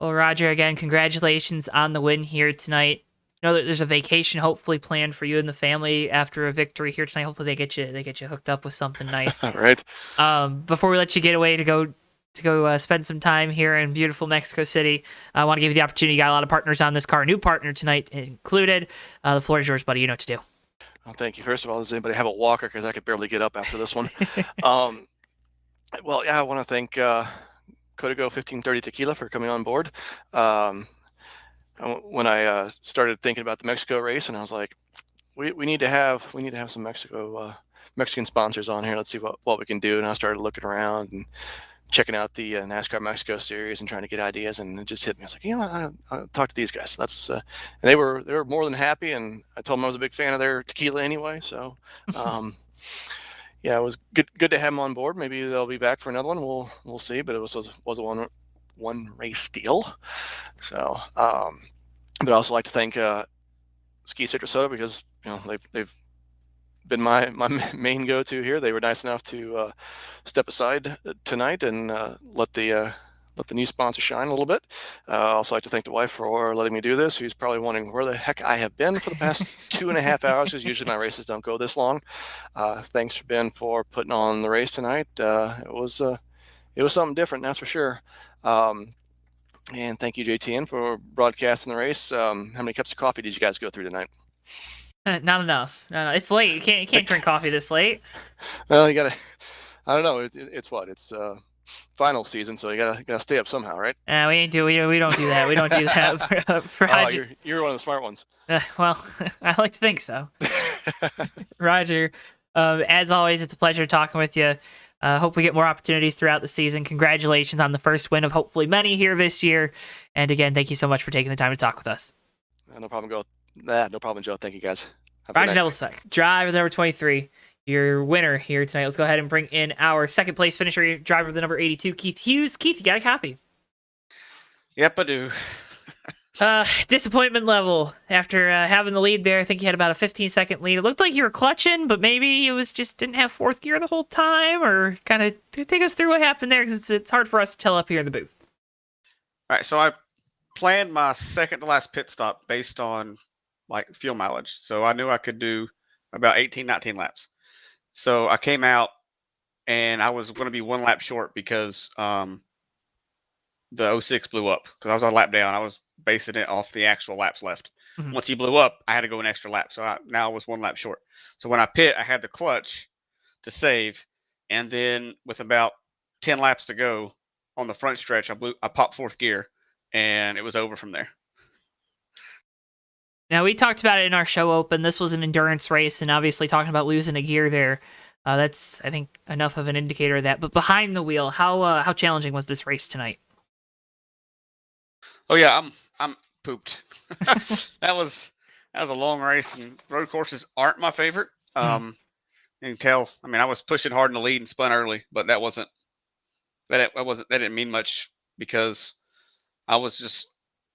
Well, Roger, again, congratulations on the win here tonight. know that there's a vacation hopefully planned for you and the family after a victory here tonight. Hopefully they get you hooked up with something nice. All right. Before we let you get away to go spend some time here in beautiful Mexico City, I want to give you the opportunity. You got a lot of partners on this car, new partner tonight included. The floor is yours, buddy. You know what to do. Well, thank you. First of all, does anybody have a walker? Because I could barely get up after this one. Well, yeah, I want to thank Código 1530 Tequila for coming on board. When I started thinking about the Mexico race, and I was like, we need to have some Mexican sponsors on here. Let's see what we can do. And I started looking around and checking out the NASCAR Mexico Series and trying to get ideas, and it just hit me. I was like, I'll talk to these guys. And they were more than happy, and I told them I was a big fan of their tequila anyway. So, yeah, it was good to have them on board. Maybe they'll be back for another one. We'll see. But it was a one race deal. So, but I also like to thank Ski Citrus Soda, because they've been my main go-to here. They were nice enough to step aside tonight and let the new sponsor shine a little bit. I also like to thank the wife for letting me do this, who's probably wondering where the heck I have been for the past 2.5 hours, because usually my races don't go this long. Thanks, Ben, for putting on the race tonight. It was something different, that's for sure. And thank you, JTN, for broadcasting the race. How many cups of coffee did you guys go through tonight? Not enough. No, it's late. You can't drink coffee this late. Well, you gotta. I don't know. It's final season, so you gotta stay up somehow, right? We don't do that. We don't do that. For Roger. You're one of the smart ones. Well, I like to think so. Roger, as always, it's a pleasure talking with you. Hope we get more opportunities throughout the season. Congratulations on the first win of hopefully many here this year. And again, thank you so much for taking the time to talk with us. No problem, no problem, Joe. Thank you, guys. Roger Nevillesuck, driver number 23, your winner here tonight. Let's go ahead and bring in our second place finisher, driver of the number 82, Keith Hughes. Keith, you got a copy? Yep, I do. Disappointment level after having the lead there. I think you had about a 15-second lead. It looked like you were clutching, but maybe it was just didn't have fourth gear the whole time, or kind of take us through what happened there, because it's hard for us to tell up here in the booth. All right, so I planned my second to last pit stop based on like fuel mileage. So I knew I could do about 18, 19 laps. So I came out and I was going to be one lap short because the 06 blew up, because I was on a lap down. I was basing it off the actual laps left. Mm-hmm. Once he blew up, I had to go an extra lap. So now I was one lap short. So when I pit, I had the clutch to save. And then with about 10 laps to go on the front stretch, I popped fourth gear, and it was over from there. Now, we talked about it in our show open. This was an endurance race, and obviously talking about losing a gear there, that's, I think, enough of an indicator of that. But behind the wheel, how challenging was this race tonight? Oh yeah, I'm pooped. That was a long race, and road courses aren't my favorite. You can tell. I mean, I was pushing hard in the lead and spun early, but that didn't mean much, because I was just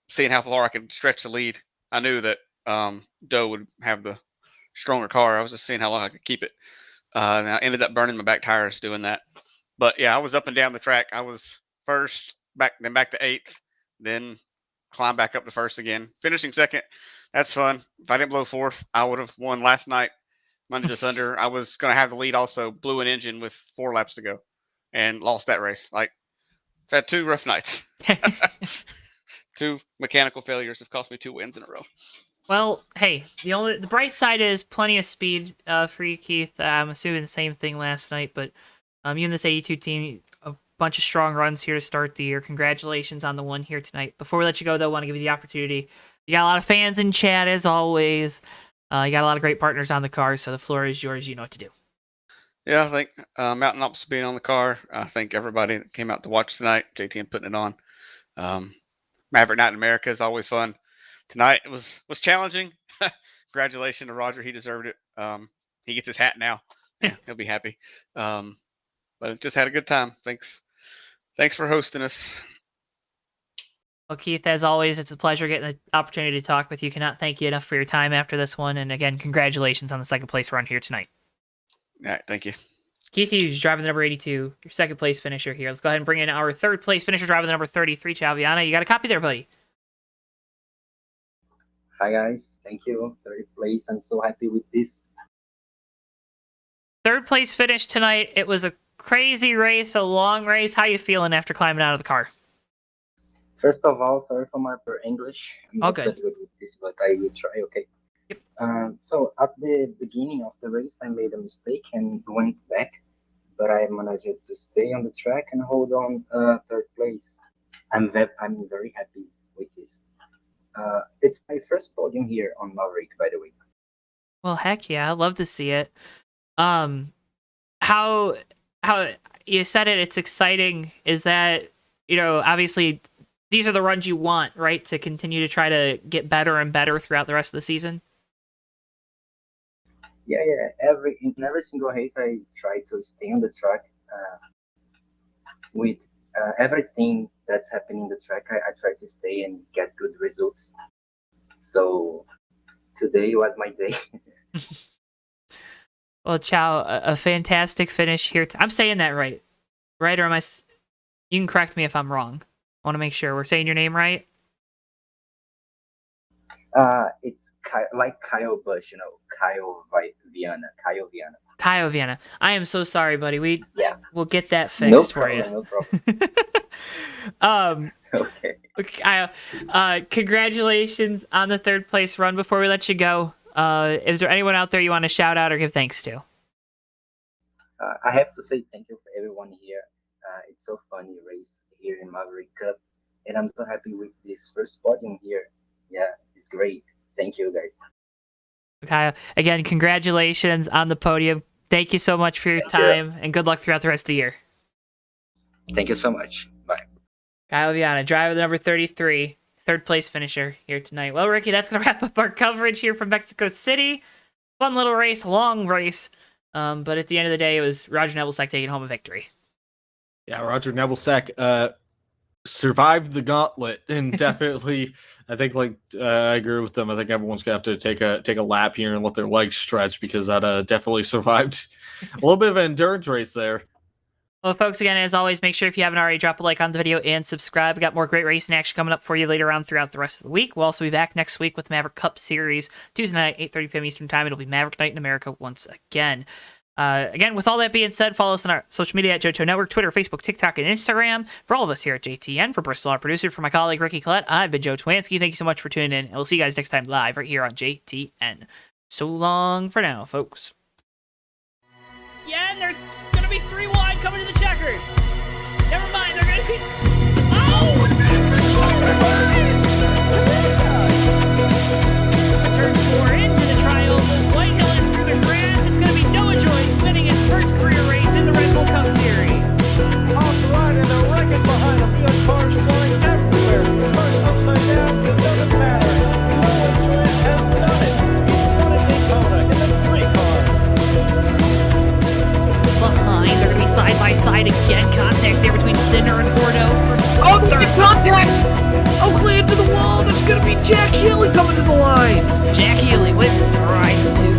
seeing how far I could stretch the lead. I knew that Doe would have the stronger car. I was just seeing how long I could keep it. And I ended up burning my back tires doing that. But yeah, I was up and down the track. I was first, back to eighth, then climbed back up to first again. Finishing second, that's fun. If I didn't blow fourth, I would have won last night, Monday to Thunder. I was going to have the lead also, blew an engine with 4 laps to go, and lost that race. Like, I've had 2 rough nights. 2 mechanical failures have cost me 2 wins in a row. Well, hey, the bright side is plenty of speed for you, Keith. I'm assuming the same thing last night, but you and this 82 team, a bunch of strong runs here to start the year. Congratulations on the one here tonight. Before we let you go, though, I want to give you the opportunity. You got a lot of fans in chat, as always. You got a lot of great partners on the car, so the floor is yours. You know what to do. Yeah, I think Mountain Ops being on the car. I think everybody that came out to watch tonight, JTN putting it on. Maverick Night in America is always fun. Tonight it was challenging. Congratulations to Roger. He deserved it. He gets his hat now. Yeah, he'll be happy. But just had a good time. Thanks for hosting us. Well, Keith, as always, it's a pleasure getting the opportunity to talk with you. Cannot thank you enough for your time after this one. And again, congratulations on the second place run here tonight. All right, thank you. Keith Hughes, driving the number 82, your second place finisher here. Let's go ahead and bring in our third place finisher, driving the number 33, Chaviana. You got a copy there, buddy? Hi guys, thank you. Third place. I'm so happy with this. Third place finish tonight. It was a crazy race, a long race. How you feeling after climbing out of the car? First of all, sorry for my poor English. I'm All not good. that good with this, but I will try. Okay. Yep. So at the beginning of the race, I made a mistake and went back, but I managed to stay on the track and hold on third place. I'm very happy with this. It's my first podium here on Maverick, by the way. Well, heck yeah, I'd love to see it. How you said it, it's exciting. Is that, obviously these are the runs you want, right? To continue to try to get better and better throughout the rest of the season? Yeah. In every single race, I try to stay on the track with everything that's happening in the track. I try to stay and get good results. So today was my day. Well, Chow, a fantastic finish here. I'm saying that right? Or am I? You can correct me if I'm wrong. I want to make sure we're saying your name right. It's like Kyle Busch, Kyle Viana. Kyle Viana. I am so sorry, buddy. We'll get that No fixed for problem, you. no problem. Okay. Congratulations on the third place run. Before we let you go, is there anyone out there you want to shout out or give thanks to? I have to say thank you for everyone here. It's so fun to race here in Maverick Cup, and I'm so happy with this first podium here. Yeah, it's great. Thank you, guys. Kyle, again, congratulations on the podium. Thank you so much for your time, and good luck throughout the rest of the year. Thank you so much. Bye. Kyle Viana, driver number 33, third place finisher here tonight. Well, Ricky, that's going to wrap up our coverage here from Mexico City. Fun little race, long race. But at the end of the day, it was Roger Nebelsack taking home a victory. Yeah, Roger Nebelsack survived the gauntlet, and definitely, I think, I agree with them. I think everyone's gonna have to take a lap here and let their legs stretch, because that definitely survived a little bit of an endurance race there. Well, folks, again, as always, make sure if you haven't already, drop a like on the video and subscribe. We got more great racing action coming up for you later on throughout the rest of the week. We'll also be back next week with Maverick Cup Series, Tuesday night, 8:30 p.m. Eastern Time. It'll be Maverick Night in America once again. Again, with all that being said, follow us on our social media at JoeTowNetwork, Twitter, Facebook, TikTok, and Instagram. For all of us here at JTN, for Bristol, our producer, for my colleague Ricky Collette, I've been Joe Twansky. Thank you so much for tuning in, and we'll see you guys next time live right here on JTN. So long for now, folks. Yeah, and they're going to be 3 wide coming to the checkered. Never mind, they're going to be... Oh! Turn 4 into the trial. Whitehill is through the grass. It's going to be Noah Joyce winning his first career race in the Red Bull Cup Series. Off the ride and a wreckage behind him. We have cars flying everywhere. Cars upside down, it doesn't matter. Noah Joyce has done it. He's won at Daytona in the 3 car. Behind, they're going to be side by side again. Contact there between Sinner and Bordeaux for third. Contact! Oakley into the wall. There's going to be Jack Healy coming to the line. Jack Healy with the ride to